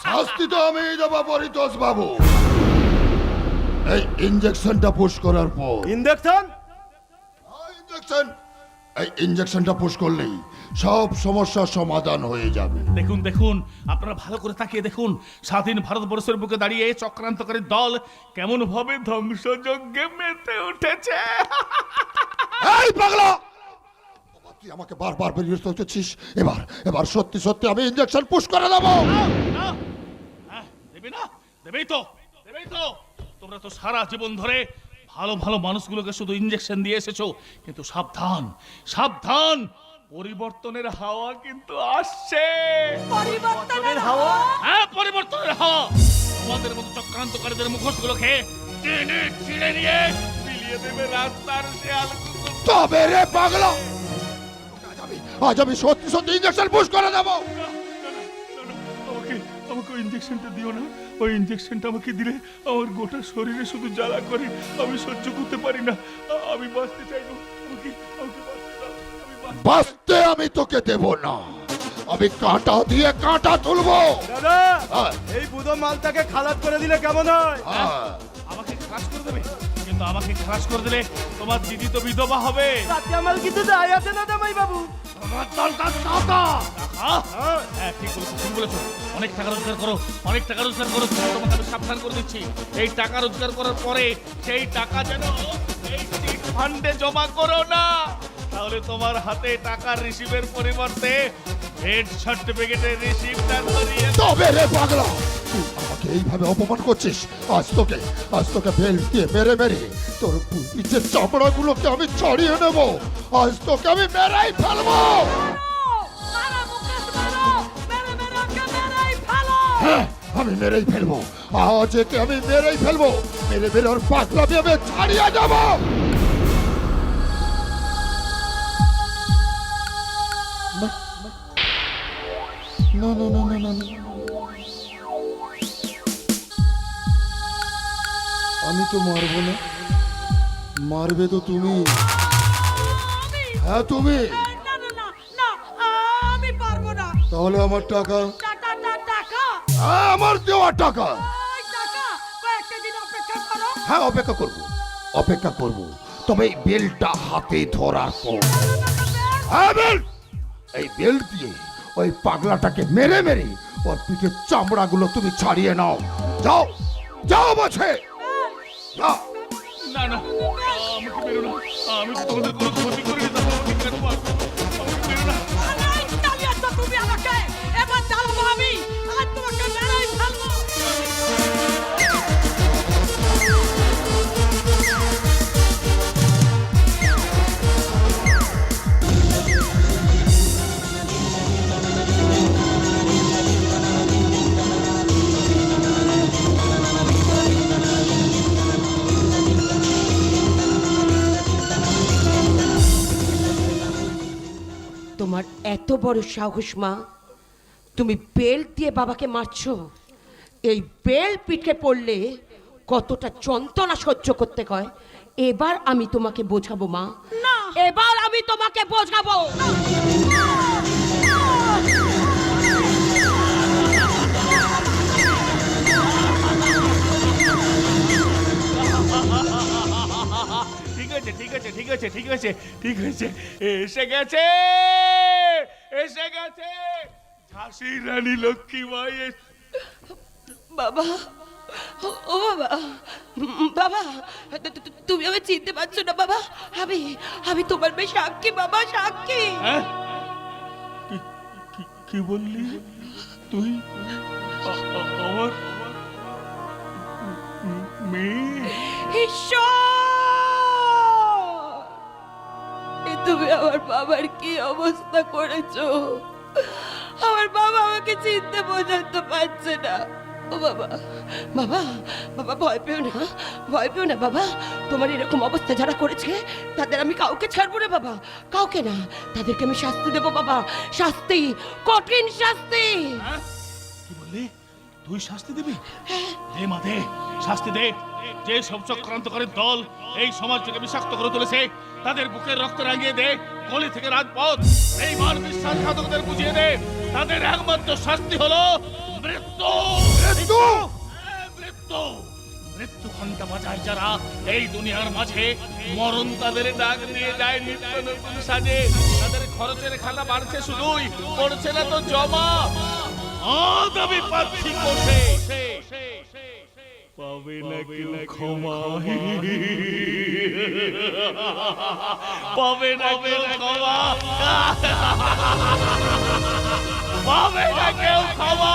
শাস্তি তো আমি দেবো পরিতোষ বাবু। এই ইনজেকশনটা পুশ করার পর ইনজেকশন এই ইনজেকশনটা পুশ করলেই সব সমস্যার সমাধান হয়ে যাবে। দেখুন দেখুন, আপনারা ভালো করে তাকিয়ে দেখুন, স্বাধীন ভারতবর্ষের বুকে দাঁড়িয়ে চক্রান্তকারী দল কেমন ভাবে ধ্বংসযজ্ঞে মেতে উঠেছে। এই পাগলা, তুই আমাকে বারবার বিরক্ত করছিস। এবার সত্যি সত্যি আমি ইনজেকশন পুশ করে দেবো। দেবে না? দেবেই তো। তোমরা তো সারা জীবন ধরে ভালো ভালো মানুষগুলোকে শুধু ইনজেকশন দিয়ে এসেছো, কিন্তু সাবধান সাবধান, পরিবর্তনের হাওয়া কিন্তু আসছে। পরিবর্তনের হাওয়া? হ্যাঁ, পরিবর্তনের হাওয়া। তোমাদের মতো চক্রান্তকারীদের মুখোশগুলো খেয়ে টেনে ছিঁড়ে নিয়ে বিলিয়ে দেবে রাস্তার শেয়াল কুকুর। তবে রে পাগলা, আজ আমি সত্যি সত্যি ইঞ্জেকশন পুশ করে দেবো। আমাকে আমাকে ওই ইঞ্জেকশনটা দিও না। ওই ইঞ্জেকশনটা আমাকে দিলে আমার গোটা শরীরে শুধু জ্বালা করে, আমি সহ্য করতে পারি না। আমি বাঁচতে চাইবো, আমাকে আমাকে বাঁচতে দাও। আমি বাঁচতে আমি তোকে দেব না, আমি কাঁটা দিয়ে কাঁটা তুলবো। দাদা, হ্যাঁ, এই বুধো মালটাকে খালাস করে দিলে কেমন হয়? হ্যাঁ। আমাকে খালাস করে দেবে, কিন্তু আমাকে খালাস করে দিলে তোমার দিদি তো বিধবা হবে। কাঁচা মাল কিছু দায় আছে না জামাই বাবু? আমার দরকার টাকা। হ্যাঁ, ঠিক বলেছো, ঠিক বলেছো। অনেক টাকা রোজগার করো, অনেক টাকা রোজগার করো। তোমাকে আমি সাবধান করে দিচ্ছি, এই টাকা রোজগার করার পরে সেই টাকা যেন এই চিট ফান্ডে জমা করো না, তাহলে তোমার হাতে টাকার রিসিভের পরিবর্তে ডেথ সার্টিফিকেটের রিসিভটা ধরিয়ে তবে রে পাগলা, তুই আমাকে এইভাবে অপমান করছিস। আজ তোকে বেল্ট দিয়ে মেরে মেরে তোর পিছের চামড়াগুলোকে আমি ছাড়িয়ে নেব। আজ তোকে আমি মেরেই ফেলবো। মারো মুকেশ, মারো, মেরে মেরে ওকে মেরেই ফেলো। হ্যাঁ, আমি মেরেই ফেলবো। আজ একে আমি মেরেই ফেলবো। মেরে মেরে ওর পাগলামি আমি ছাড়িয়ে যাবো। না না না না না না, আমি তো মারবো না, মারবে তো তুমি। হ্যাঁ তুমি। না না না না, আমি পারবো না। তাহলে আমার টাকা? টাকা, হ্যাঁ, আমার দেওয়া টাকা। ওই টাকা কয়েকটা দিন অপেক্ষা করো। হ্যাঁ, অপেক্ষা করব, তবে এই বেলটা হাতে ধরার পর। হ্যাঁ, বেল্ট, এই বেল্ট দিয়ে ওই পাগলাটাকে মেরে মেরে ওর পিঠের চামড়াগুলো তুমি ছাড়িয়ে নাও। যাও যাও বলছে, যাও। না না, আমাকে মেরো না। আমি তো তোমাদের কোনো ক্ষতি করিনি, তাহলে আমাকে কেন মারবে? আমাকে মেরো না। আরে চালিয়েছো তুমি আমাকে, এবার চালাবো আমি। আজ তোমাকে মেরেই ফেলবো। তোমার এত বড় সাহস মা, তুমি বেল্ট দিয়ে বাবাকে মারছো। এই বেল্ট পিঠে পড়লে কতটা যন্ত্রণা সহ্য করতে হয় এবার আমি তোমাকে বোঝাবো মা। না। এবার আমি তোমাকে বোঝাবো। ঠিক আছে, ঠিক আছে, ঠিক আছে, ঠিক আছে, ঠিক আছে। এসে গেছে, এসে গেছে ঝাঁসির রানী লক্ষ্মীবাই। বাবা, ও বাবা, বাবা, তুমি আমি চিনতে পারছো না বাবা? আমি তোমার মেয়ে সাক্ষী বাবা, সাক্ষী। হ্যাঁ? কি বললি তুই? আমার মেয়ে? তুমি আমার বাবার কি অবস্থা করেছো? আমার বাবা আমাকে চিনতে পর্যন্ত পারছে না। ও বাবা, বাবা, বাবা ভয় পেও না, ভয় পেও না বাবা। তোমার এরকম অবস্থা যারা করেছে তাদের আমি কাউকে ছাড়বো না বাবা, কাউকে না। তাদেরকে আমি শাস্তি দেবো বাবা, শাস্তি, কঠিন শাস্তি। কি বললি? তুই শাস্তি দিবি? দে মা, দে শাস্তি দে। যে সব চক্রান্তকারীর দল এই সমাজটাকে বিষাক্ত করে তুলেছে তাদের বুকের রক্ত রাঙিয়ে দে, গলি থেকে রাজপথ এই বার বিশ্বাসঘাতকদের বুঝিয়ে দে। তাদের একমাত্র শাস্তি হলো মৃত্যু। মৃত্যু? হ্যাঁ, মৃত্যু। মৃত্যু ঘন্টা বাজায় যারা এই দুনিয়ার মাঝে, মরণ তাদের ডাক দিয়ে যায় নিত্য নতুন সাজে। তাদের খরচের খাতা বাড়ছে শুধুই, পড়ছে না তো জমা। আজ আমি পাচ্ছি কোষে, পাবে না কেউ ক্ষমা, পাবে না কেউ ক্ষমা, পাবে না কেউ ক্ষমা।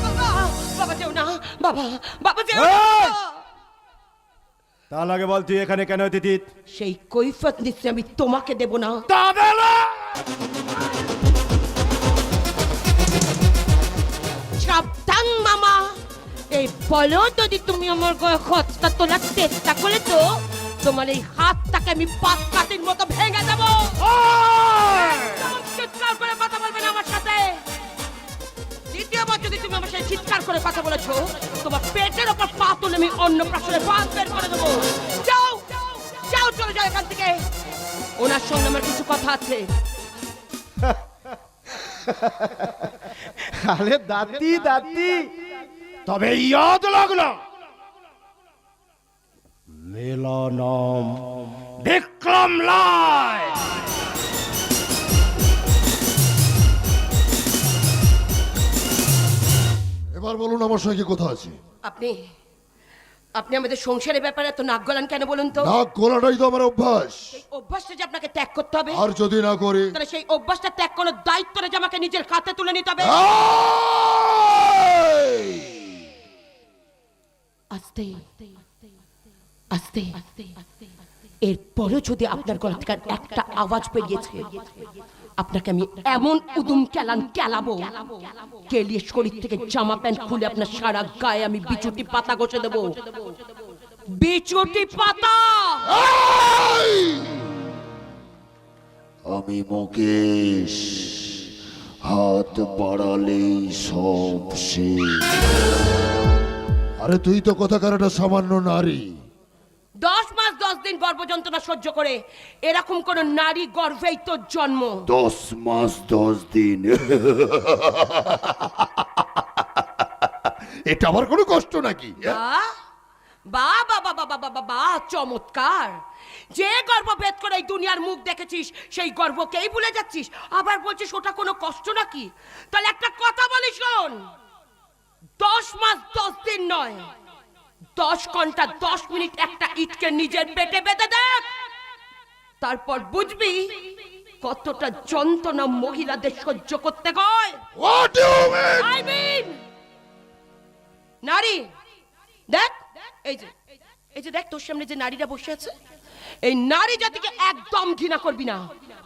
বাবা, বাবা যেও না, বাবা, বাবা যেও না। এই! তার আগে বল তুই এখানে কেন অতিথি? সেই কৈফিয়ত নিশ্চয় আমি তোমাকে দেব না। সাবধান মামা, এই বলো, যদি তুমি আমার গায়ে খতটা তোলার চেষ্টা করে তো তোমার এই হাতটাকে আমি পাত কাটির মতো ভেঙে দেবো। একদম চিৎকার করে কথা বলবে না আমার সাথে। দ্বিতীয়বার যদি তুমি আমার সাথে চিৎকার করে কথা বলেছো, তোমার পেটের ওপর পা তুলে আমি অন্য প্রাশনে বাদ বের করে দেবো। যাও যাও, চলে যাও এখান থেকে। ওনার সঙ্গে আমার কিছু কথা আছে। আরে দাদি দাদি, তবে ইয়াদ লাগলো মেলা নাম বিক্রম রায়। এবার বলুন আমার সঙ্গে কোথা আছে? আপনি আপনি আমাদের সংসারের ব্যাপারে এত নাক গলান কেন বলুন তো? নাক গলাটাই তো আমার অভ্যাস। এই অভ্যাসটা যে আপনাকে ত্যাগ করতে হবে, আর যদি না করি তাহলে সেই অভ্যাসটা ত্যাগ করার দায়িত্বটা যে আমাকে নিজের হাতে তুলে নিতে হবে। এই! আস্তে আস্তে এরপরও যদি আপনার গলা থেকে একটা আওয়াজ বেরিয়েছে, আপনাকে আমি এমন উদুম কেলান কেলাবো, কেলিয়ে শরীর থেকে জামা প্যান্ট খুলে আপনার সারা গায়ে আমি বিচুটি পাতা ঘষে দেবো। বিচুটি পাতা। এই! আমি মুকেশ, হাত বাড়ালেই সব শেষ। আরে তুই তো কোথাকার একটা সামান্য নারী। 10 মাস 10 দিন গর্ভ যন্ত্রণা সহ্য করে এরকম কোন নারী গর্ভেই তোর জন্ম। 10 মাস 10 দিন, এটা আবার কোনো কষ্ট নাকি? বাহ বাহ বাহ বাহ বাহ বাহ বাহ, চমৎকার। যে গর্ভ ভেদ করে এই দুনিয়ার মুখ দেখেছিস, সেই গর্ভকেই ভুলে যাচ্ছিস, আবার বলছিস ওটা কোনো কষ্ট নাকি? তাহলে একটা কথা বলি শোন, 10 মাস 10 দিন নয়, 10 ঘন্টা 10 মিনিট একটা ইটকে নিজের পেটে বেঁধে দেখ, তারপর বুঝবি কতটা যন্ত্রণা মহিলাদের সহ্য করতে হয়। What do you mean? I mean, নারী দেখ, এই যে দেখ তোর সামনে যে নারীরা বসে আছে, এই নারী জাতিকে একদম ঘৃণা করবি না,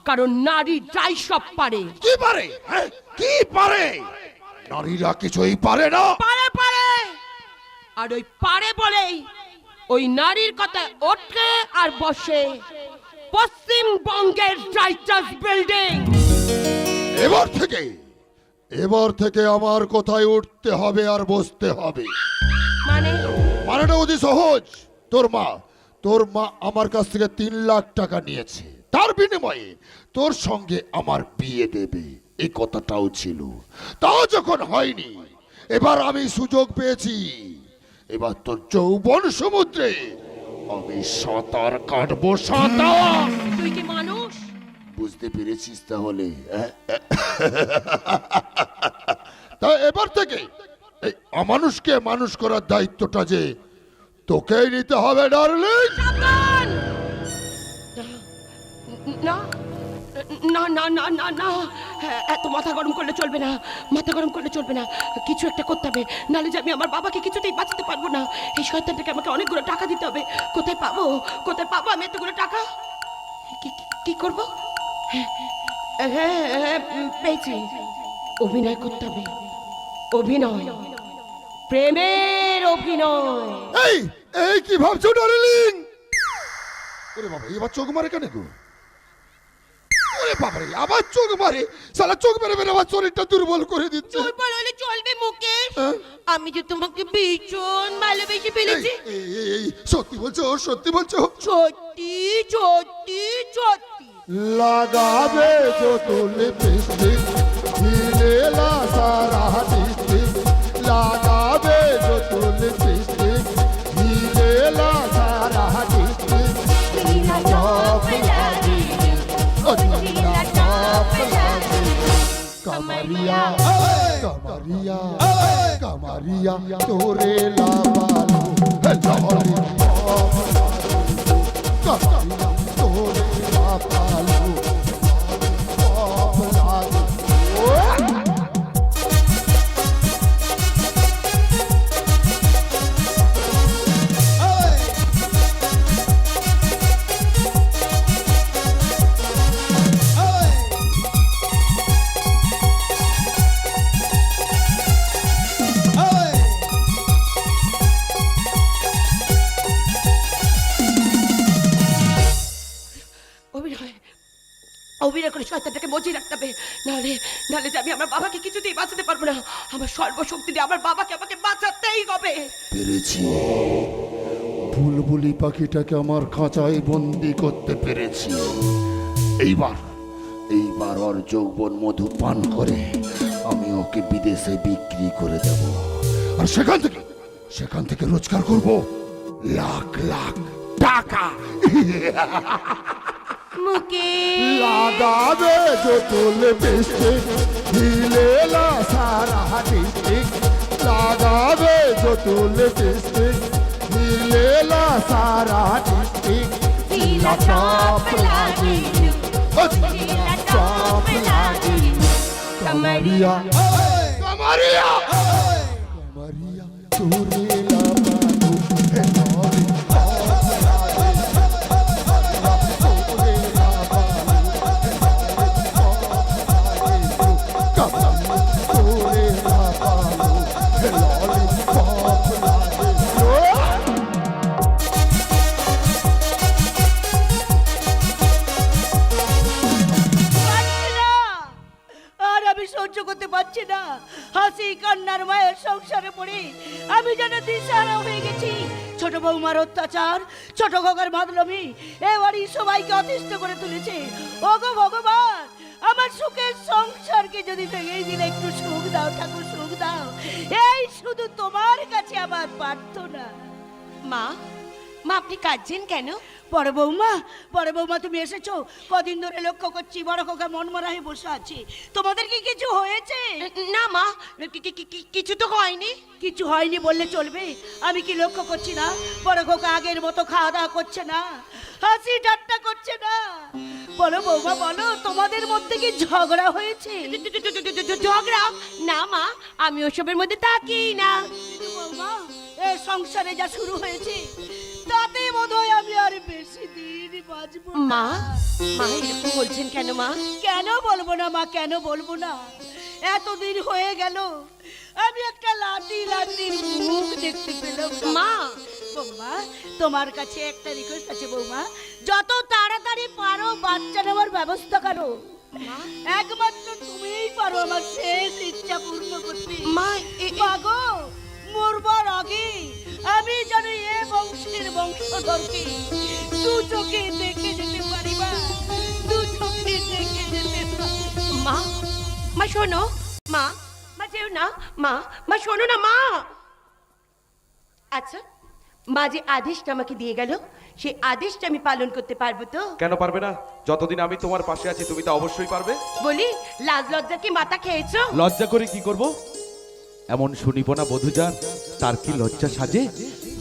কারণ নারীরাই সব পারে। কি পারে? হ্যাঁ? কি পারে? নারীরা কিছুই পারে না। পারে পারে, আর ওই পারে বলেই ওই নারীর কথা ওঠে আর বসে পশ্চিমবঙ্গের রাইটার্স বিল্ডিং। এবার থেকে আমার কোথায় উঠতে হবে আর বসতে হবে। মানেটা অতি সহজ। তোর মা আমার কাছ থেকে 3 লাখ টাকা নিয়েছে, তার বিনিময়ে তোর সঙ্গে আমার বিয়ে দেবে, এই কথাটাও ছিল। তাও যখন হয়নি, এবার আমি সুযোগ পেয়েছি, এবার তোর যৌবন সমুদ্রে আমি সাঁতার কাটবো। সাঁতার। তুই কি মানুষ? বুঝতে পেরেছিস তাহলে? তা এবার থেকে এই অমানুষকে মানুষ করার দায়িত্বটা যে তোকেই নিতে হবে ডার্লিং। সাবধান! না না না না না না, এত মাথা গরম করলে চলবে না, মাথা গরম করলে চলবে না, কিছু একটা করতে হবে, নাহলে যে আমি আমার বাবাকে কিছুতেই বাঁচাতে পারবো না। এই শয়তানটাকে আমাকে অনেকগুলো টাকা দিতে হবে। কোথায় পাবো আমি এতগুলো টাকা? কি করব? হ্যাঁ, পেয়েছি। অভিনয় করতে হবে, অভিনয়, প্রেমের অভিনয়। এই কি ভাবছো ডার্লিং? ওরে বাবা, এবার চোখ মারে কেন গো? ওরে বাবা রে, আবার চোখ মারে। শালা চোখ মেরে মেরে আমার শরীরটা দুর্বল করে দিচ্ছে। দুর্বল হলে চলবে মুকেশ, আমি যে তোমাকে ভীষণ ভালোবেসে ফেলেছি। এই সত্যি বলছো? সত্যি সত্যি সত্যি। লাগাবে जो तू लिपस्टिक हीलेला सारा डिस्ट्रिक्ट, लागावे जो तू लिपस्टिक हीलेला सारा डिस्ट्रिक्ट। नीला टॉप लागी ओ नीला टॉप लागी, कमरिया कमरिया कमरिया तोरे लाबालो लॉली कमरिया तोरे लाबालो। অভিনয় করে শয়তানটাকে বজিয়ে রাখতে হবে, নাহলে নাহলে যে আমি আমার বাবাকে কিছুতেই বাঁচাতে পারবো না। আমার সর্বশক্তি দিয়ে আমার বাবাকে আমাকে বাঁচাতেই হবে। পেরেছি, বুলবুলি পাখিটাকে আমার খাঁচায় বন্দি করতে পেরেছি। এইবার এইবার ওর যৌবন মধু পান করে আমি ওকে বিদেশে বিক্রি করে দেব, আর সেখান থেকে রোজগার করব লাখ লাখ টাকা। মুকে লাগাবে जो तुल डिस्ट्रिक्ट हिलेला सारा डिस्ट्रिक्ट, लागावे जो तुल डिस्ट्रिक्ट हिलेला सारा डिस्ट्रिक्ट। नीला टॉप लागी नीला टॉप लागी कमरिया कमरिया कमरिया तूने लगानो है नारी আর আমি সহ্য করতে পারছি না। হাসি কান্নার মায়ের সংসারে পড়ে আমি যেন দিশাহারা হয়ে গেছি। ছোট বৌমার অত্যাচার, ছোট খোকার মাদলামি এ বাড়ি সবাইকে অতিষ্ঠ করে তুলেছে। ওগো ভগবান, আমার সুখের সংসারকে যদি ভেঙে দিলে একটু সুখ দাও ঠাকুর, সুখ দাও। এই শুধু তোমার কাছে আমার প্রার্থনা। মা, মা আপনি কাঁদছেন কেন? বড় বৌমা তুমি এসেছো? কদিন ধরে লক্ষ্য করছি বড় খোকা মনমরা হয়ে বসে আছে। তোমাদের কি কিছু হয়েছে? না মা, কিছু তো হয়নি। কিছু হয়নি বললে চলবে? আমি কি লক্ষ্য করছি না বড় খোকা আগের মতো খাওয়া দাওয়া করছে না, হাসি ঠাট্টা করছে না? বলো বৌমা বলো, তোমাদের মধ্যে কি ঝগড়া হয়েছে? ঝগড়া? না মা, আমি ওসবের মধ্যে থাকি না। বৌমা, এই সংসারে যা শুরু হয়েছে তাতে বোধহয় আমি আর বেশি দিন বাঁচবো না। মা, মা এরকম বলছেন কেন মা? কেন বলবো না মা, কেন বলবো না? এতদিন হয়ে গেল আমি একটা লাড্ডি মুখ দেখতে পেলাম না। মা, বৌমা তোমার কাছে একটা রিকোয়েস্ট আছে বৌমা, যত তাড়াতাড়ি পারো বাচ্চা নেওয়ার ব্যবস্থা করো। একমাত্র তুমিই পারো আমার শেষ ইচ্ছা পূর্ণ করতে। মা, মাগো, মরবার আগে আমি যেন এ বংশের বংশধরকে দু চোখে দেখে যেতে পারি, দু চোখে দেখে যেতে পারি। মা, মা শোনো, মা, মা যেও না, মা, মা শোনো না মা। আচ্ছা, মা যে আদেশটা আমাকে দিয়ে গেল সেই আদেশটা আমি পালন করতে পারবো তো? কেন পারবে না? যতদিন আমি তোমার পাশে আছি তুমি তা অবশ্যই পারবে। বলি, লাজ লজ্জা কি মাথা খেয়েছো? লজ্জা করে কি করব? এমন শুনিব না বধূজান, তার কি লজ্জা সাজে?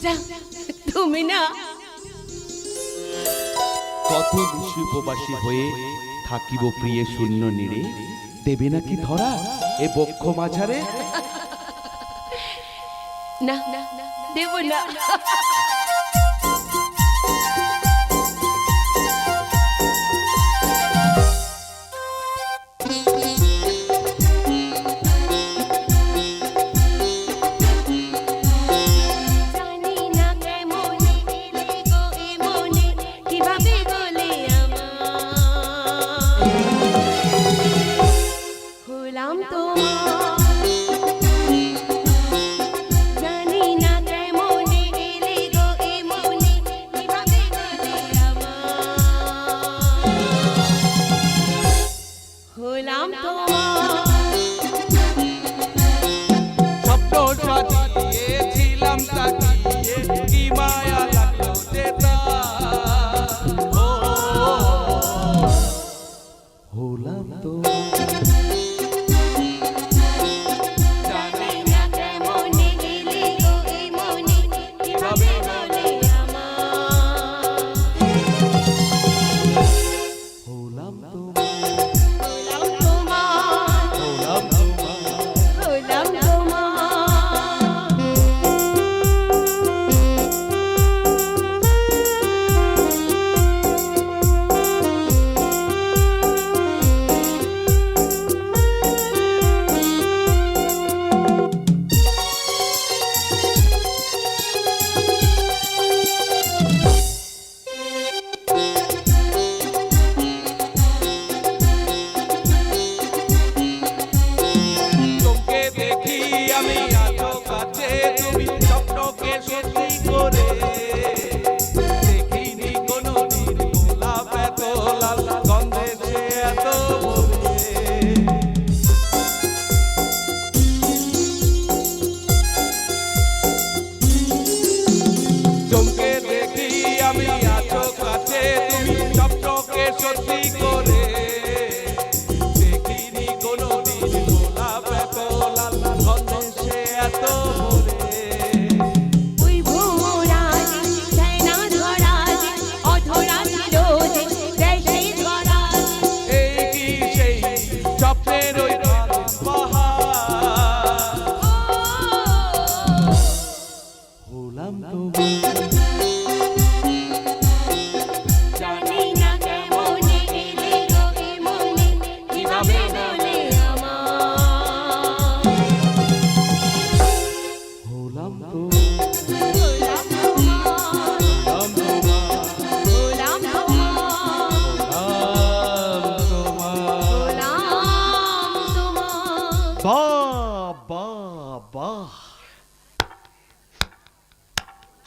যা, তুমি না কত নিশি উপবাসী হয়ে থাকিব প্রিয়ে শূন্য নিরে, দেবে নাকি ধরা এ বক্ষ মাঝারে? না, দেব না। জানি না কেমনে এলে গো এ মনে, কিভাবে গলে আমার হলাম তোমার। জানি না কেমনে এলে গো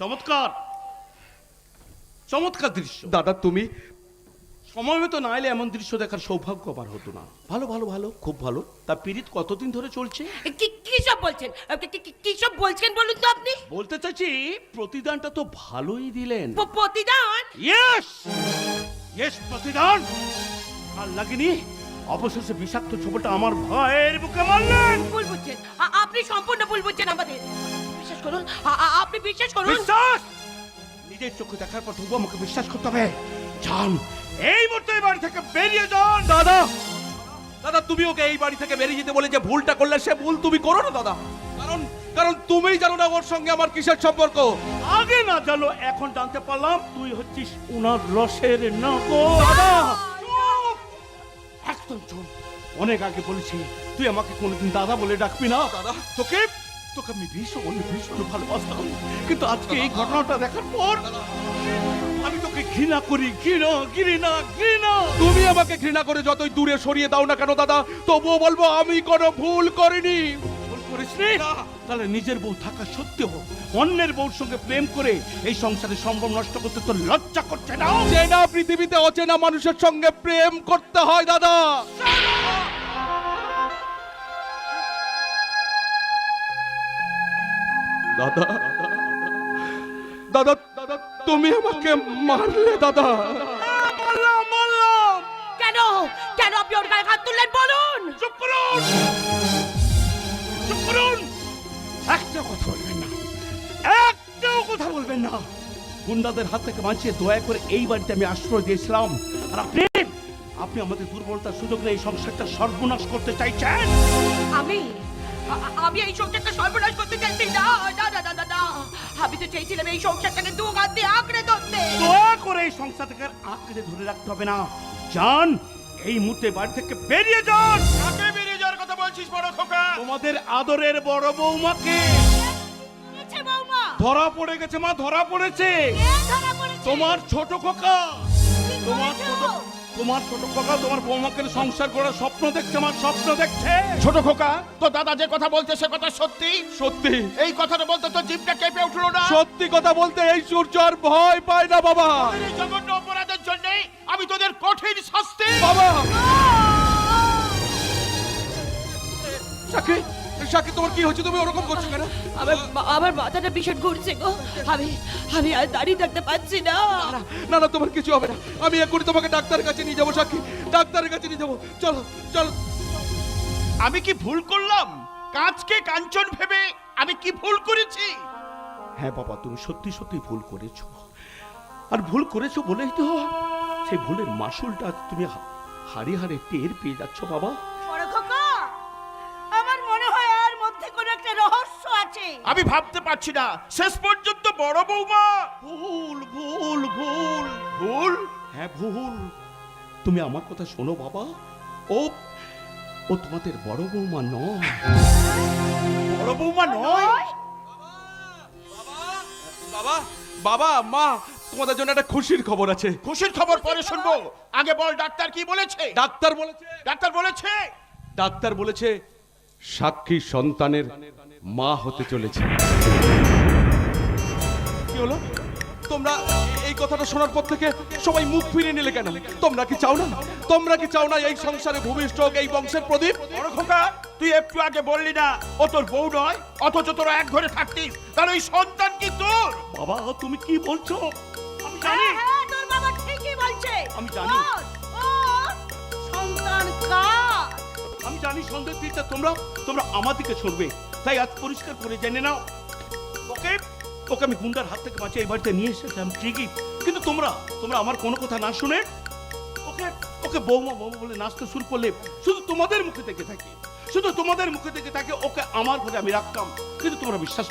চমৎকার চমৎকার দৃশ্য। দাদা তুমি সময় মতো না এলে এমন দৃশ্য দেখার সৌভাগ্য আমার হতো না। ভালো ভালো ভালো, খুব ভালো। তা পীড়িত কতদিন ধরে চলছে? কি সব বলছেন? কি সব বলছেন বলুন তো আপনি? বলতে চাইছি প্রতিদানটা তো ভালোই দিলেন। প্রতিদান? ইয়েস ইয়েস, প্রতিদান। আর লাগেনি অবশেষে বিষাক্ত ছবিটা আমার ভাইয়ের বুকে মারলেন। ভুল বুঝছেন, আপনি সম্পূর্ণ ভুল বুঝছেন আমাদের। বিশ্বাস করুন, আপনি বিশ্বাস করুন। বিশ্বাস নিজের চোখে দেখার পর তবু আমাকে বিশ্বাস করতে হবে। যান, এই মুহূর্তে এই বাড়ি থেকে বেরিয়ে যান। দাদা দাদা তুমি ওকে এই বাড়ি থেকে বেরিয়ে যেতে বলে যে ভুলটা করলে সে ভুল তুমি করো না দাদা। কারণ কারণ তুমিই জানো না ওর সঙ্গে আমার কিসের সম্পর্ক। আগে না জানো, এখন জানতে পারলাম তুই হচ্ছিস ওনার রসের নকল। দাদা একদম চল, অনেক আগে বলেছি তুই আমাকে কোনোদিন দাদা বলে ডাকবি না। দাদা তোকে তোকে আমি ভীষণ ভীষণ ভালোবাসতাম, কিন্তু আজকে এই ঘটনাটা দেখার পর আমি তোকে ঘৃণা করি। ঘৃণা ঘৃণা ঘৃণা। তুমি আমাকে ঘৃণা করে যতই দূরে সরিয়ে দাও না কেন দাদা, তবুও বলবো আমি কোনো ভুল করিনি। ভুল করিসনি? তাহলে নিজের বউ থাকা সত্ত্বেও অন্যের বউর সঙ্গে প্রেম করে এই সংসারের সম্ভব নষ্ট করতে তোর লজ্জা করছে না? চেনা পৃথিবীতে অচেনা মানুষের সঙ্গে প্রেম করতে হয় দাদা। দাদা দাদা দাদা তুমি আমাকে মারলে দাদা। মারলাম। কেন কেন আপনি ওর গায়ে হাত তুললেন বলুন? চুপ করুন, চুপ করুন। একটাও কথা বলবেন না, একটাও কথা বলবেন না। গুন্ডাদের হাত থেকে বাঁচিয়ে দয়া করে এই বাড়িতে আমি আশ্রয় দিয়েছিলাম, আর আপনি আপনি আমাদের দুর্বলতার সুযোগ নিয়ে এই সংসারটা সর্বনাশ করতে চাইছেন। আমি এই সংসারটা সর্বনাশ করতে চাইছি না। না না না না না, আমি তো চাইছিলাম এই সংসারটাকে দু হাত দিয়ে আঁকড়ে ধরতে। দয়া করে এই সংসারটাকে আঁকড়ে ধরে রাখতে হবে না। যান, এই মুহূর্তে বাড়ি থেকে বেরিয়ে যান। কাকে বেরিয়ে যাওয়ার কথা বলছিস বড় খোকা? তোমাদের আদরের বড় বৌমাকে। গেছে বৌমা। ধরা পড়ে গেছে মা, ধরা পড়েছে। কে ধরা পড়েছে? তোমার ছোট খোকা, কি তোমার করেছো? ছোট খোকা তোমার বৌমাকে সংসার করার স্বপ্ন দেখছে, আমার স্বপ্ন দেখছে। ছোট খোকা, তো দাদা যে কথা বলতে সে কথা সত্যি? সত্যি এই কথাটা বলতে তো জিভটা কেঁপে উঠলো না? সত্যি কথা বলতে এই সূর্য আর ভয় পায় না বাবা। এই জঘন্য অপরাধের জন্য আমি তোদের কঠিন শাস্তি বাবা সাকি সাকি তোমার কি হচ্ছে? তুমি ওরকম করছো কেন? আমার মাথাটা ভীষণ ঘুরছে গো। আমি আর দাঁড়িয়ে থাকতে পারছি না। না না তোমার কিছু হবে না, আমি এক্ষুনি তোমাকে ডাক্তারের কাছে নিয়ে যাবো সাক্ষী, ডাক্তারের কাছে নিয়ে যাবো। চলো চলো। আমি কি ভুল করলাম? কাঁচকে কাঞ্চন ভেবে আমি কি ভুল করেছি? হ্যাঁ বাবা, তুমি সত্যি সত্যি ভুল করেছো, আর ভুল করেছো বলেই তো সেই ভুলের মাসুলটা তুমি হারে হারে টের পেয়ে যাচ্ছ বাবা। বড় খোকা, আমার মনে হয় এর মধ্যে কোনো একটা রহস্য আছে। আমি ভাবতে পারছি না শেষ পর্যন্ত বড় বৌমা ভুল ভুল ভুল ভুল। হ্যাঁ ভুল। তুমি আমার কথা শোনো বাবা, ও ও তোমাদের বড় বৌমা নয়। বড় বৌমা নয়? বাবা বাবা মা, তোমাদের জন্য একটা খুশির খবর আছে। খুশির খবর পরে শুনবো, আগে বল ডাক্তার কি বলেছে? ডাক্তার বলেছে ডাক্তার বলেছে সাক্ষী সন্তানের মা হতে চলেছে। কি হলো? তোমরা এই কথাটা শোনার পর থেকে সবাই মুখ ফিরিয়ে নিলে কেন? তোমরা কি চাও না, তোমরা কি চাও না এই সংসারে ভূমিষ্ঠ হোক এই বংশের প্রদীপ? বড় খোকা, তুই একটু আগে বললি না ও তোর বউ নয়, অথচ তোরা এক ঘরে থাকতিস, তাহলে ওই সন্তান কি তোর? বাবা তুমি কি বলছো? আমি জানি, হ্যাঁ, হ্যাঁ, তোর বাবা ঠিকই বলছে। আমি জানি। ও সন্তান কার? আমি জানি সন্দেহ দিতে তোমরা তোমরা আমার দিকে ছড়বে, তাই আজ পরিষ্কার করে জেনে নাও। ওকে ওকে আমি গুন্ডার হাত থেকে বাঁচিয়ে এই বাড়িতে নিয়ে এসেছিলাম ঠিকই, কিন্তু তোমরা তোমরা আমার কোনো কথা না শুনে ওকে ওকে বৌমা বৌমা বলে নাচতে শুরু করলে শুধু তোমাদের মুখে থেকে থাকে, শুধু তোমাদের মুখে থেকে থাকে। ওকে আমার ঘরে আমি রাখতাম, কিন্তু তোমরা বিশ্বাস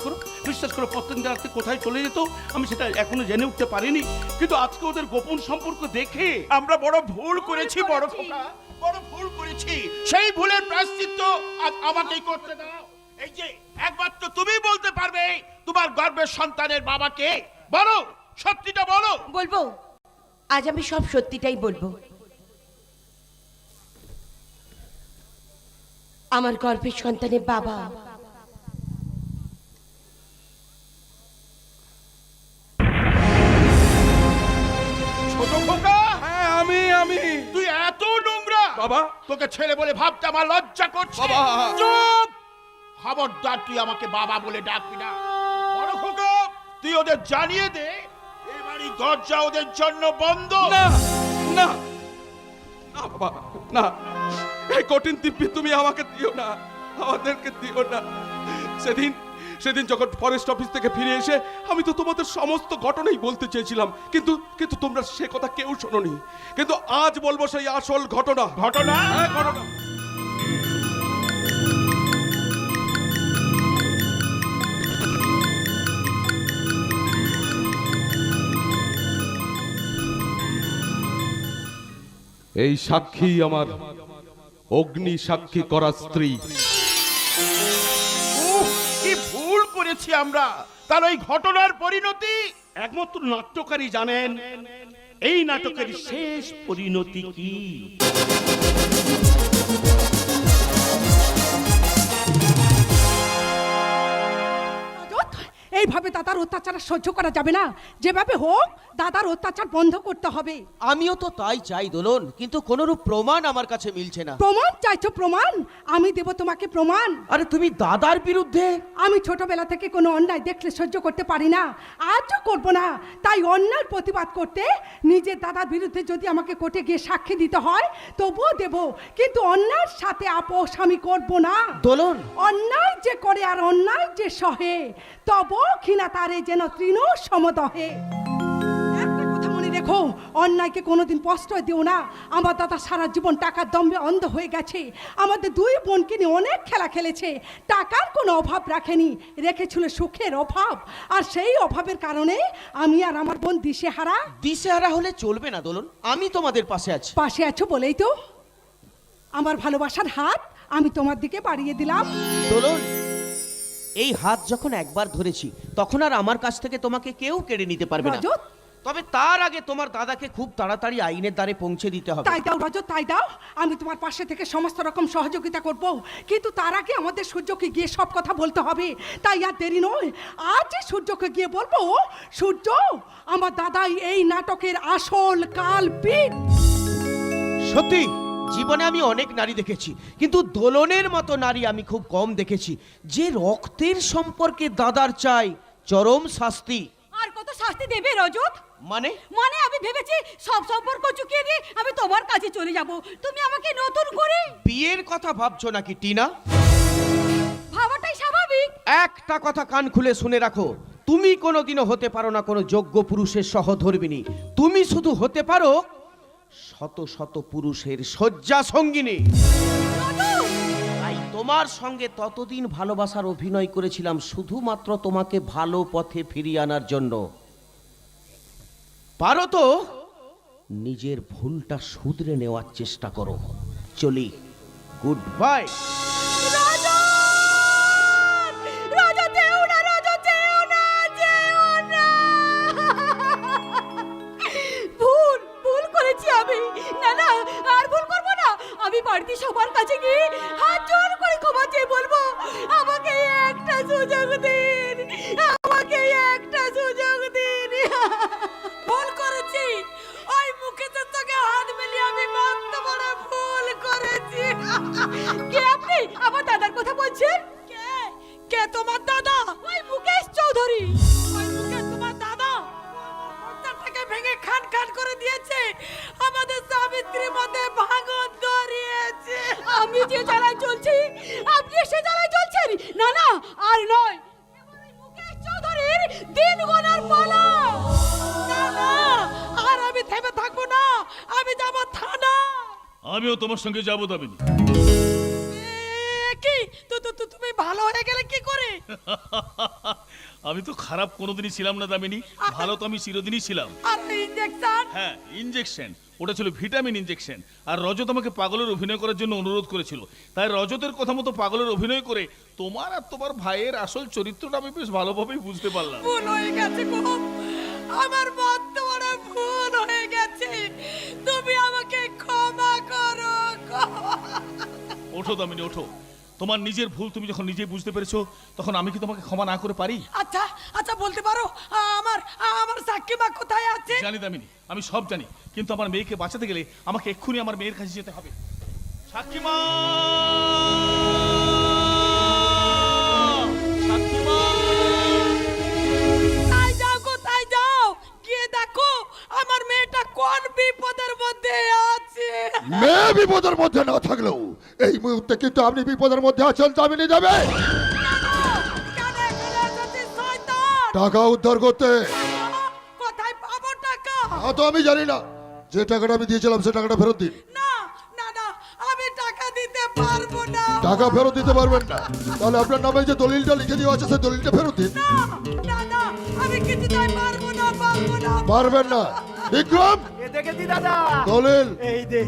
করো প্রত্যেকদিন রাতে কোথায় চলে যেত আমি সেটা এখনো জেনে উঠতে পারিনি, কিন্তু আজকে ওদের গোপন সম্পর্ক দেখে আমরা বড় ভুল করেছি বড় খোকা, বড় ভুল করেছি। সেই ভুলের প্রায়শ্চিত্ত আজ আমাকেই করতে দাও। এই যে একবার তো তুমি বলতে পারবে তোমার গর্ভের সন্তানের বাবাকে, বলো সত্যিটা বলো। বলবো, আজ আমি সব সত্যিটাই বলবো। আমার গর্ভের সন্তানের বাবা বাবা তোকে ছেলে বলে ভাবতে আমার লজ্জা করছে। বাবা! চুপ! খবরদার তুই আমাকে বাবা বলে ডাকবি না। বড় খোকা, তুই ওদের জানিয়ে দে এ বাড়ির দরজা ওদের জন্য বন্ধ। না না না বাবা না, এই কঠিন দিব্যি তুমি আমাকে দিও না, আমাদেরকে দিও না। সেদিন যখন ফরেস্ট অফিস থেকে ফিরে এসে আমি তো তোমাদের সমস্ত ঘটনাই বলতে চেয়েছিলাম, কিন্তু তোমরা সে কথা কেউ শোনোনি। কিন্তু আজ বলবো সেই আসল ঘটনা। ঘটনা? হ্যাঁ, ঘটনা। এই সাক্ষী আমার অগ্নি সাক্ষী করা স্ত্রী। উফ, কি ভুল করেছি আমরা। তার ওই ঘটনার পরিণতি একমাত্র নাট্যকারী জানেন এই নাটকের শেষ পরিণতি কি। এইভাবে দাদার অত্যাচার সহ্য করা যাবে না, যেভাবে হোক দাদার অত্যাচার বন্ধ করতে হবে। আমিও তো তাই চাই দোলন, কিন্তু কোনরূপ প্রমাণ আমার কাছে মিলছে না। প্রমাণ চাইছো? প্রমাণ আমি দেব তোমাকে প্রমাণ। আরে তুমি দাদার বিরুদ্ধে? আমি ছোটবেলা থেকে কোনো অন্যায় দেখলে সহ্য করতে পারি না, আজও করব না। তাই অন্যায় প্রতিবাদ করতে নিজের দাদার বিরুদ্ধে যদি আমাকে কোর্টে গিয়ে সাক্ষী দিতে হয় তবুও দেব, কিন্তু অন্যায়ের সাথে আপোষ আমি করব না। দোলন, অন্যায় যে করে আর অন্যায় যে সহে, তব ক্ষীণা তারে যেন তৃণ সমদহে। একটা কথা মনে রেখো, অন্যায়কে কোনোদিন প্রশ্রয় দিও না। আমার দাদা সারা জীবন টাকার দম্ভে অন্ধ হয়ে গেছে। আমাদের দুই বোনকে নিয়ে অনেক খেলা খেলেছে, টাকার কোনো অভাব রাখেনি, রেখেছিল সুখের অভাব। আর সেই অভাবের কারণে আমি আর আমার বোন দিশেহারা। দিশেহারা হলে চলবে না দোলন, আমি তোমাদের পাশে আছি। পাশে আছো বলেই তো আমার ভালোবাসার হাত আমি তোমার দিকে বাড়িয়ে দিলাম। দোলন, এই হাত যখন একবার ধরেছি তখন আর আমার কাছ থেকে তোমাকে কেউ কেড়ে নিতে পারবে না। রজত, তবে তার আগে তোমার দাদাকে খুব তাড়াতাড়ি আইনের দ্বারে পৌঁছে দিতে হবে। তাই দাও রজত, তাই দাও। আমি তোমার পাশে থেকে সমস্ত রকম সহযোগিতা করব, কিন্তু তার আগে আমাদের সূর্যকে গিয়ে সব কথা বলতে হবে। তাই আর দেরি নয়, আজ সূর্যকে গিয়ে বলবো, সূর্য, আমার দাদাই এই নাটকের আসল কালপিট। সত্যি জীবনে আমি অনেক নারী দেখেছি, কিন্তু দোলনের মতো নারী আমি খুব কম দেখেছি, যে রক্তের সম্পর্কে দাদার চাই চরম শাস্তি। আর কত শাস্তি দেবে রজত? মানে আমি ভেবেছি সব সম্পর্ক চুকিয়ে দিয়ে আমি তোমার কাছে চলে যাব, তুমি আমাকে নতুন করে। বিয়ের কথা ভাবছো নাকি টিনা? ভাবাটাই স্বাভাবিক। একটা কথা কান খুলে শুনে রাখো, তুমি কোনোদিনও হতে পারো না কোনো যোগ্য পুরুষের সহধর্মিণী। তুমি শুধু হতে পারো শত শত পুরুষের শয্যা সঙ্গিনী। তাই তোমার সঙ্গে ততদিন ভালোবাসার অভিনয় করেছিলাম শুধুমাত্র তোমাকে ভালো পথে ফিরিয়ে আনার জন্য। পারো তো নিজের ভুলটা শুধরে নেওয়ার চেষ্টা করো। চলি, গুড বাই। আমি বাড়িতে সবার কাছে গিয়ে হাত জোর করে ক্ষমা চেয়ে বলবো, আমাকে একটা সুযোগ দিন, আমাকে একটা সুযোগ দিন। ভুল করেছি, ওই মুকেশের সঙ্গে হাত মিলিয়ে আমি মস্ত বড় ভুল করেছি। কে আপনি? আমার দাদার কথা বলছেন? কে কে তোমার দাদা? ওই মুকেশ চৌধুরী। ওই মুকেশ তোমার দাদা? সংসারটাকে ভেঙে খান খান করে দিয়েছে, আমাদের স্বামী স্ত্রীর মধ্যে ভাঙন ধরিয়েছে। আমি যে জ্বালায় চলছি আপনি সে জ্বালায় চলছেন? না না, আর নয়, মুকেশ চৌধুরীর দিন গোনার পালা। না না, আর আমি থেমে থাকবো না, আমি যাব থানা। আমিও তোমার সঙ্গে যাবো দামিনী। কি তুমি ভালো হয়ে গেলে কি করে? আমি তো খারাপ কোনোদিনই ছিলাম না দামিনী, ভালো তো আমি চিরদিনই ছিলাম। আর ইনজেকশন? হ্যাঁ, ইনজেকশন, ওটা ছিল ভিটামিন ইনজেকশন। আর রজত আমাকে পাগলের অভিনয় করার জন্য অনুরোধ করেছিল, তাই রজতের কথা মতো পাগলের অভিনয় করে তোমার আর তোমার ভাইয়ের আসল চরিত্রটা আমি বেশ ভালোভাবেই বুঝতে পারলাম। ভুল হয়ে গেছে গো, আমার বড্ড বড় ভুল হয়ে গেছে, তুমি আমাকে ক্ষমা করো। ওঠো দামিনী, ওঠো। তোমার নিজের ভুল তুমি যখন নিজেই বুঝতে পেরেছো, তখন আমি কি তোমাকে ক্ষমা না করে পারি? আচ্ছা আচ্ছা, বলতে পারো আমার সাক্ষী মা কোথায় আছে? জানি দামিনী, আমি সব জানি, কিন্তু আমার মেয়েকে বাঁচাতে গেলে আমাকে এক্ষুনি আমার মেয়ের কাছে যেতে হবে। সাক্ষীমা, সাক্ষীমা। তাই যাও গো, তাই যাও, গিয়ে দেখো আমার মেয়েটা কোন বিপদের মধ্যে আছে। মেয়ে বিপদের মধ্যে না থাকলেও এই মুহূর্তে কিন্তু আপনি বিপদের মধ্যে আছেন, জামিনে যাবে কেন এখানে এসেছিস শয়তান? টাকা উদ্ধার করতে। কোথায় পাবো টাকা? তো আমি জানি না, যে টাকাটা আমি দিয়েছিলাম সে টাকাটা ফেরত দিন। না না না, আমি টাকা দিতে পারবো না। টাকা ফেরত দিতে পারবেন না? তাহলে আপনার নামে যে দলিলটা লিখে দেওয়া আছে সে দলিলটা ফেরত দিন। না না না, আমি কিছুতেই পারবো না, পারবো না। পারবেন না? বিক্রম, এ দেখেছি দাদা, দলিল। এই দে।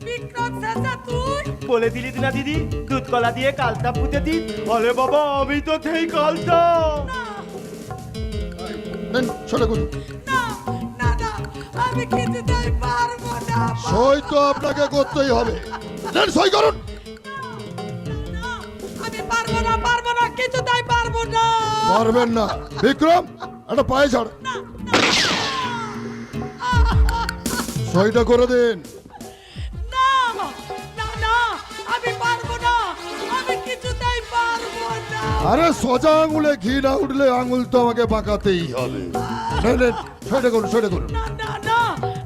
বিক্রম চাচা তুই? বলে দিলি না দিদি, দুধ কলা দিয়ে কালটা পুঁতে দিন। বলে বাবা, আমি তো সেই কালটা। নেন, সরে করুন। না না না, আমি কিছুতেই পারবো না। সই তো আপনাকে করতেই হবে। নেন, সই করুন। না, আমি পারবো না, পারবো না, কিছুতেই পারবো না। পারবেন না? বিক্রম, একটা পায়ে ছাড়। সইটা করে দিন। না না না, আমি পারবো না, আমি কিছুতেই পারবো না। আরে সোজা আঙুলে ঘি না উঠলে আঙুল তো আমাকে বাঁকাতেই হবে। নেন, নেন, সইটা করুন, সইটা করুন। না না না,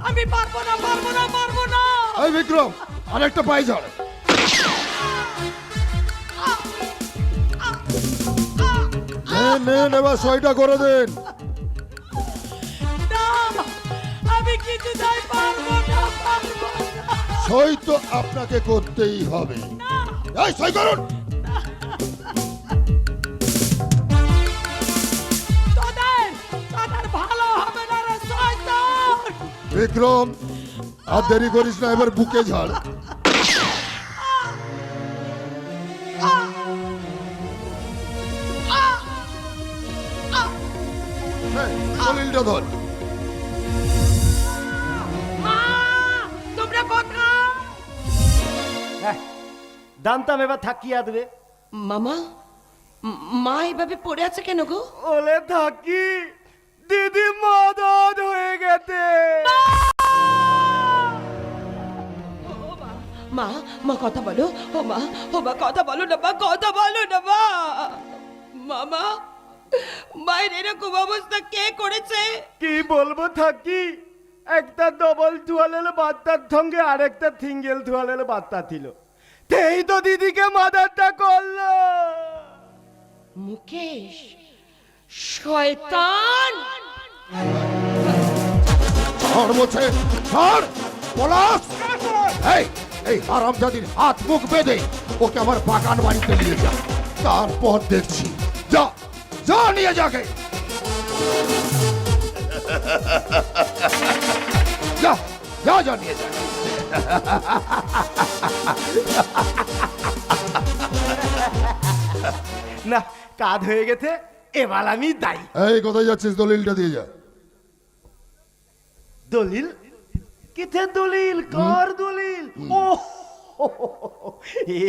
আমি পারবো না, পারবো না, পারবো না। এই বিক্রম, আরেকটা পায়ে ছাড়। নেন, নেন, এবার সইটা করে দিন। না, আমি কিছুতেই পারবো না, পারবো না। সই তো আপনাকে করতেই হবে। এই সই করুন। তোদের ভালো হবে না রে শয়তান। বিক্রম, আর দেরি করিস না, এবার বুকে ঝাড়। এই, দলিলটা ধর। মা, তোমরা কোথায়? হ্যাঁ, দামতাম এবার থাকিয়া দেবে। মামা, মা এভাবে পড়ে আছে কেন গো? ওলে থাকি, দিদি মদত হয়ে গেছে। মা, মা কথা বলো। ও মা কথা বলো না, মা কথা বলো না মা। মামা, মায়ের এরকম অবস্থা কে করেছে? কি বলবো থাকি, একটা ডবল টুয়ালের বার্তার সঙ্গে আরেকটা সিঙ্গেল টুয়ালের বার্তা ছিল, সেই তো দিদিকে মাদারটা করলো। মুকেশ, শয়তান! ছাড় বলছে, ছাড়। পলাশ, এই হারামজাদির হাত মুখ বেঁধে ওকে আমার বাগান বাড়িতে নিয়ে যা, তারপর দেখছি। যা, যা নিয়ে যাকে। যা, যা, যা নিয়ে যা। না, কাজ হয়ে গেছে, এবার আমি দায়ী। এই কোথায় যাচ্ছিস? দলিলটা দিয়ে যা। দলিল? কিসের দলিল? কার দলিল? ও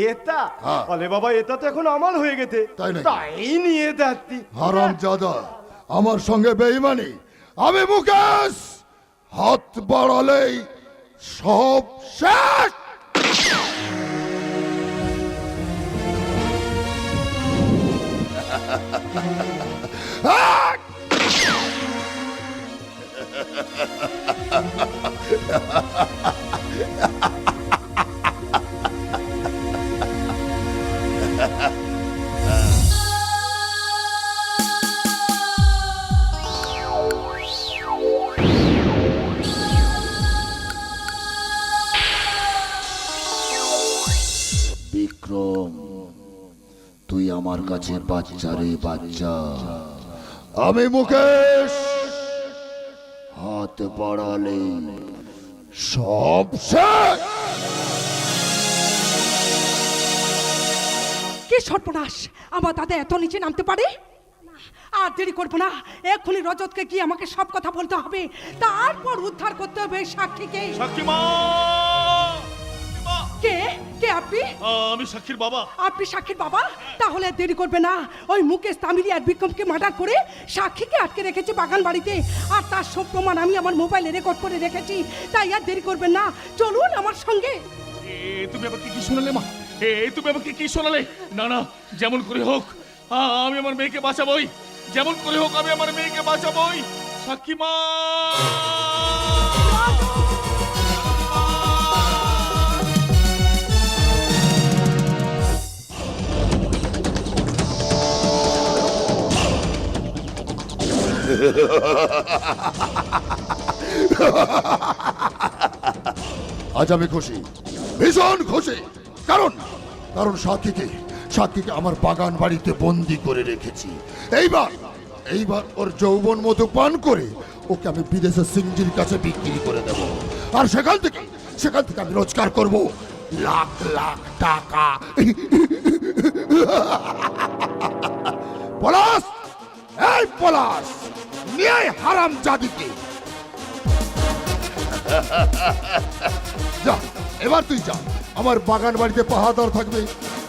এটা, হ্যাঁ। বলে বাবা, এটা তো এখন আমার হয়ে গেছে, তাই নাকি? তাই নিয়ে যাচ্ছি। হারামজাদা, আমার সঙ্গে বেঈমানি। আমি মুকেশ, হাত বাড়ালেই সব শেষ। বিক্রম, তুই আমার কাছে বাচ্চা রে বাচ্চা। আমি মুকেশ, হাত বাড়ালে সব শেষ। কি সর্বনাশ, আমার দাদা এত নিচে নামতে পারে? আর দেরি করবো না, এক্ষুনি রজতকে গিয়ে আমাকে সব কথা বলতে হবে, তারপর উদ্ধার করতে হবে এই সাক্ষীকে। সাক্ষীমা, কে কে আপনি? আমি সাক্ষীর বাবা। আপনি সাক্ষীর বাবা? তাহলে আর দেরি করবে না, ওই মুকেশ তামিলি আর বিক্রমকে মার্ডার করে সাক্ষীকে আটকে রেখেছে বাগান বাড়িতে, আর তার সব প্রমাণ আমি আমার মোবাইলে রেকর্ড করে রেখেছি। তাই আর দেরি করবেন না, চলুন আমার সঙ্গে। তুমি আমাকে কি শোনালে মা? তুমি আমাকে কি শোনালে? না না, যেমন করে হোক আমি আমার মেয়েকে বাঁচাবোই, যেমন করে হোক আমি আমার মেয়েকে বাঁচাবোই। সাক্ষী মা! আজ আমি খুশি, ভীষণ খুশি। কারণ কারণ সাক্ষীকে আমার বাগান বাড়িতে বন্দি করে রেখেছি। এইবার ওর যৌবন মধু পান করে ওকে আমি বিদেশে সিংজির কাছে বিক্রি করে দেব। আর সেখান থেকে আমি রোজগার করব লাখ লাখ টাকা। পলাশ, এই পলাশ, নিয়ে আয় হারাম জাদিকে। যা, এবার তুই যা। আমার বাগান বাড়িতে পাহাদার থাকবে,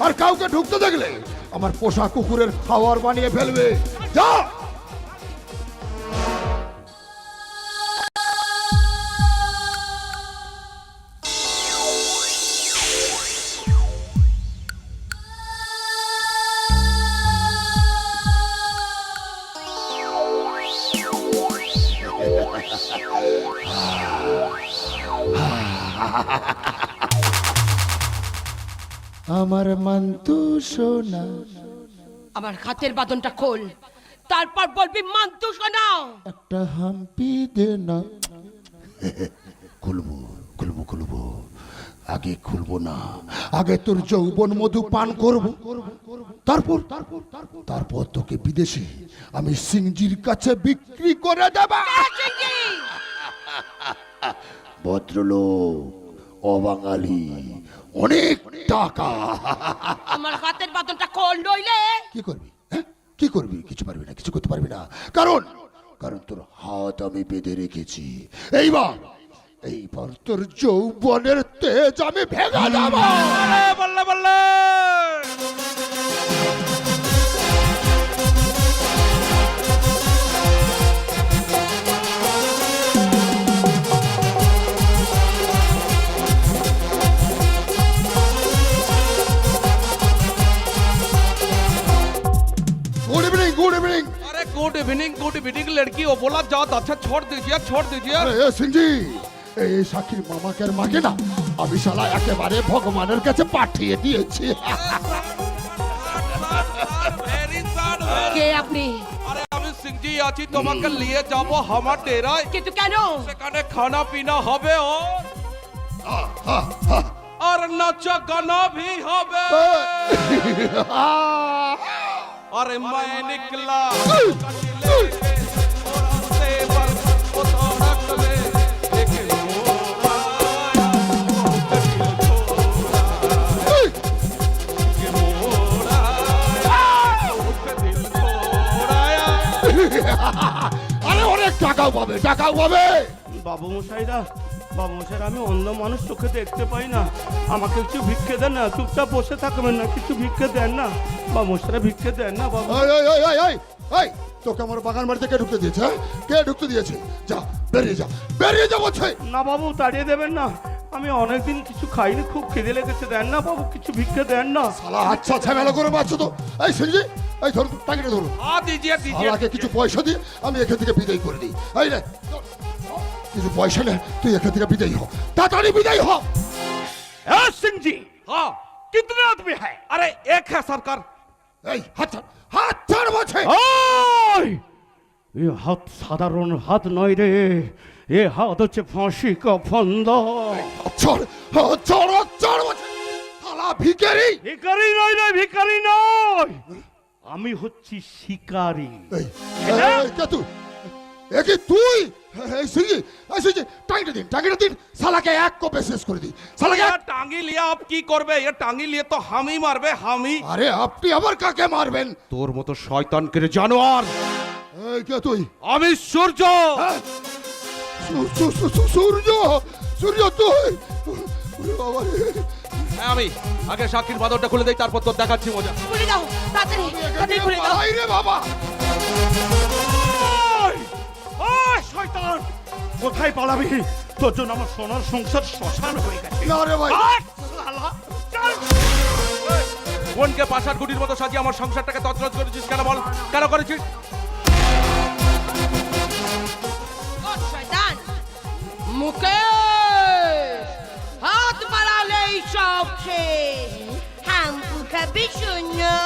আর কাউকে ঢুকতে দেখলে আমার পোষা কুকুরের খাবার বানিয়ে ফেলবে। যা। আমার মান্তু সোনা, আমার হাতের বাঁধনটা খোল, তারপর বলবি মান্তু শোনা। একটা হাম্পি দে না। খুলবো খুলবো খুলবো, আগে খুলবো না, আগে তোর যৌবন মধু পান করব, তারপর তোকে বিদেশে আমি সিংজির কাছে বিক্রি করে দেব। ভদ্রলোক, অবাঙালি, অনেক টাকা। আমার হাতের বাঁধনটা খোল, নইলে কি করবি? হ্যাঁ, কি করবি? কিছু পারবি না, কিছু করতে পারবি না। কারণ তোর হাত আমি বেঁধে রেখেছি। এইবার তোর যৌবনের তেজ আমি ভেঙে দেব। বললে বললে गुड इवनिंग लड़की वो बोला जाओ अच्छा छोड़ दीजिए আরে সিংজি, এই সাক্ষীর মামাকে আর মাকে না আমি শালা একেবারে ভগবানের কাছে পাঠিয়ে দিয়েছি। কে আপনি? আরে আমি সিংজি আছি, তোমাকে নিয়ে যাব আমার ডেরায়। কিন্তু কেন? সেখানে খানা পিনা হবে और नाचा गाना भी হবে। अरे मैं निकला আরে অনেক টাকাও পাবে, টাকাও পাবে। বাবু মশাইরা, আমি অন্য মানুষ চোখে দেখতে পাই না, আমাকে একটু ভিক্ষে দেন না। চুপচাপ বসে থাকবেন না, কিছু ভিক্ষে দেন না বাবু মশাইরা, ভিক্ষে দেন না বাবু। এই তোকে আমার বাগান বাড়িতে কে ঢুকতে দিয়েছে? কে ঢুকতে দিয়েছে? যা, বেরিয়ে যা বলছে। না বাবু, তাড়িয়ে দেবেন না, আমি অনেকদিন কিছু খাইনি, খুব খিদে লেগেছে। দেন না বাবু, কিছু ভিক্ষে দেন না। শালা আচ্ছা ঝামেলা করে বাঁচছো তো। এই সিংজি, এই ধরুন টাকাটা ধরুন। दीजिए আমাকে কিছু পয়সা দিয়ে আমি এখান থেকে বিদায় করে দিই। এই রে, কিছু পয়সা নে, তুই এখান থেকে বিদায় হ, তাড়াতাড়ি বিদায় হ। सिंह जी हाँ कितने आदमी है? अरे एक है सरकार। এই হাত ছাড় বলছে। এই হাত সাধারণ হাত নয় রে, এ হাত হচ্ছে ফাঁসি কা ফান্দা। চড় বলছে। শালা ভিখারি। ভিখারি নয় রে, ভিখারি নয়, আমি হচ্ছি শিকারি। এই কে তুই? এ কি তুই? এই সিংজি, টাঙ্গিটা দিন, শালাকে এক কোপে শেষ করে দিই। শালাকে टांगी लिया आप की করবে? ये टांगी लिए तो हम ही मारबे, हम ही। আরে আপনি আবার কাকে মারবেন? তোর মতো শয়তানকে জানোয়ার। এই কে তুই? আমি সূর্য। হ্যাঁ? সূর্য তুই? ওরে বাবা রে। হ্যাঁ আমি। আগে সাক্ষীর বাদরটা খুলে দেই, তারপর তোর দেখাচ্ছি মজা। খুলে দাও, তাড়াতাড়ি খুলে দাও। পালাই রে বাবা। শয়তান, কোথায় পালাবি? তোর জন্য আমার সোনার সংসার শ্মশান হয়ে গেছে। না রে ভাই, বোনকে পাশার গুটির মতো সাজিয়ে আমার সংসারটাকে তছনছ করেছিস কেন বল? কেন করেছিস? ও শয়তান মুকে হাত বাড়ালেই সব শেষ। হাম্পু খাবি শোনো?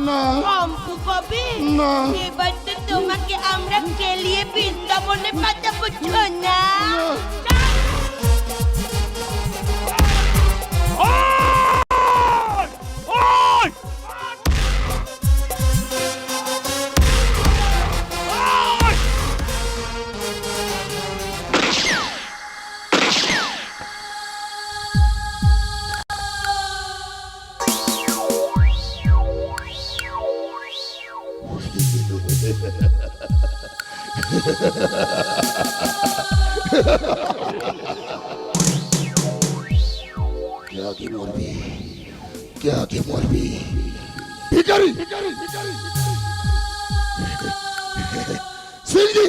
না। হাম্পু খাবি? না। এবার তো তোমাকে আমরা খেলিয়ে বৃন্দাবনে পাঠাবো না। কে আগে মরবি? কে আগে মরবি? ভিখারি সিংজি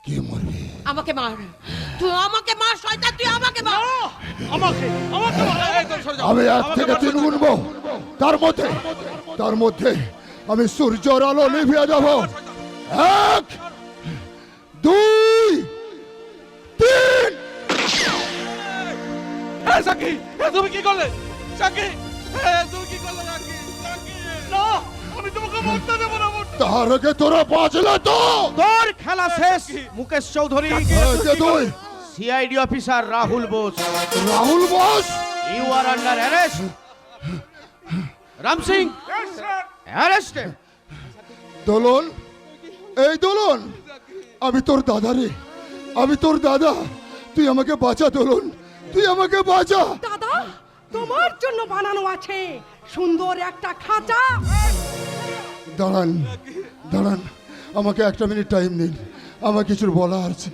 কে মরবি? আমাকে মার, তুই আমাকে মার শয়তান, তুই আমাকে মার। আমাকে এই তোর সরে যাও। আমি এক আমাকে থেকে মার, তিন সরে যাও। গুনবো, তার মধ্যে আমি সূর্যের আলো নিভিয়ে দেব। 1 2 3 এই সাকি, এই তুমি কি করলে? সাকি, এই তুমি কি করলে সাকি? সাকি, না, আমি তোমাকে মরতে দেব না, তার আগে তোরা বাঁচলে তো। তোর খেলা শেষ মুকেশ চৌধুরী। কে তুই? CID officer Rahul Bose. Rahul Bose? You are under arrest. Ram Singh arrest. Dolon, এই দোলন, আমি তোর দাদা রে, আমি তোর দাদা। তুই আমাকে বাঁচা দোলন, তুই আমাকে বাঁচা। দাদা, তোমার জন্য বানানো আছে সুন্দর একটা খাঁচা। দাঁড়ান দাঁড়ান, আমাকে 1 মিনিট টাইম দিন, আমার কিছুর বলা আছে।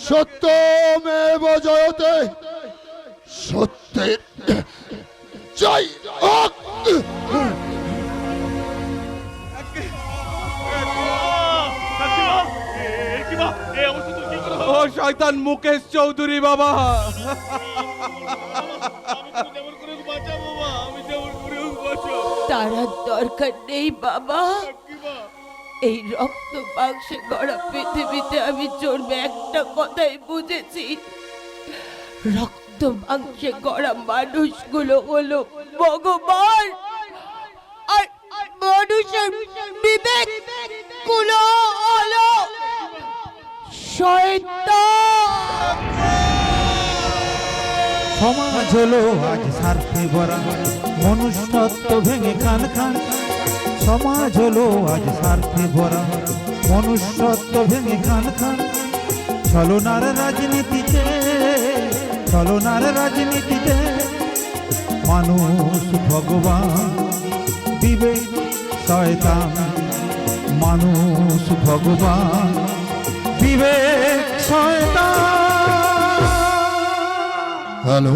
সত্যমেব জয়তে, সত্যের জয় হোক। ও শয়তান মুকেশ চৌধুরী বাবা। তার দরকার নেই বাবা। এই রক্ত মাংসে গড়া পৃথিবীতে আমি চলবে একটা কথাই বুঝেছি, রক্ত মাংসে গড়া মানুষগুলো হলো ভগবান, আর মানুষের বিবেক গুলো হলো শয়তান। সমাজ হলো আজ স্বার্থে ভরা, মনুষ্যত্ব ভেঙে খান খান। সমাজ হলো আজ স্বার্থে ভরা, মনুষ্যত্ব ভেঙে খান খান। ছলনার রাজনীতিতে, ছলনার রাজনীতিতে মানুষ ভগবান, বিবেক শয়তান। মানুষ ভগবান, বিবেক শয়তান। হ্যালো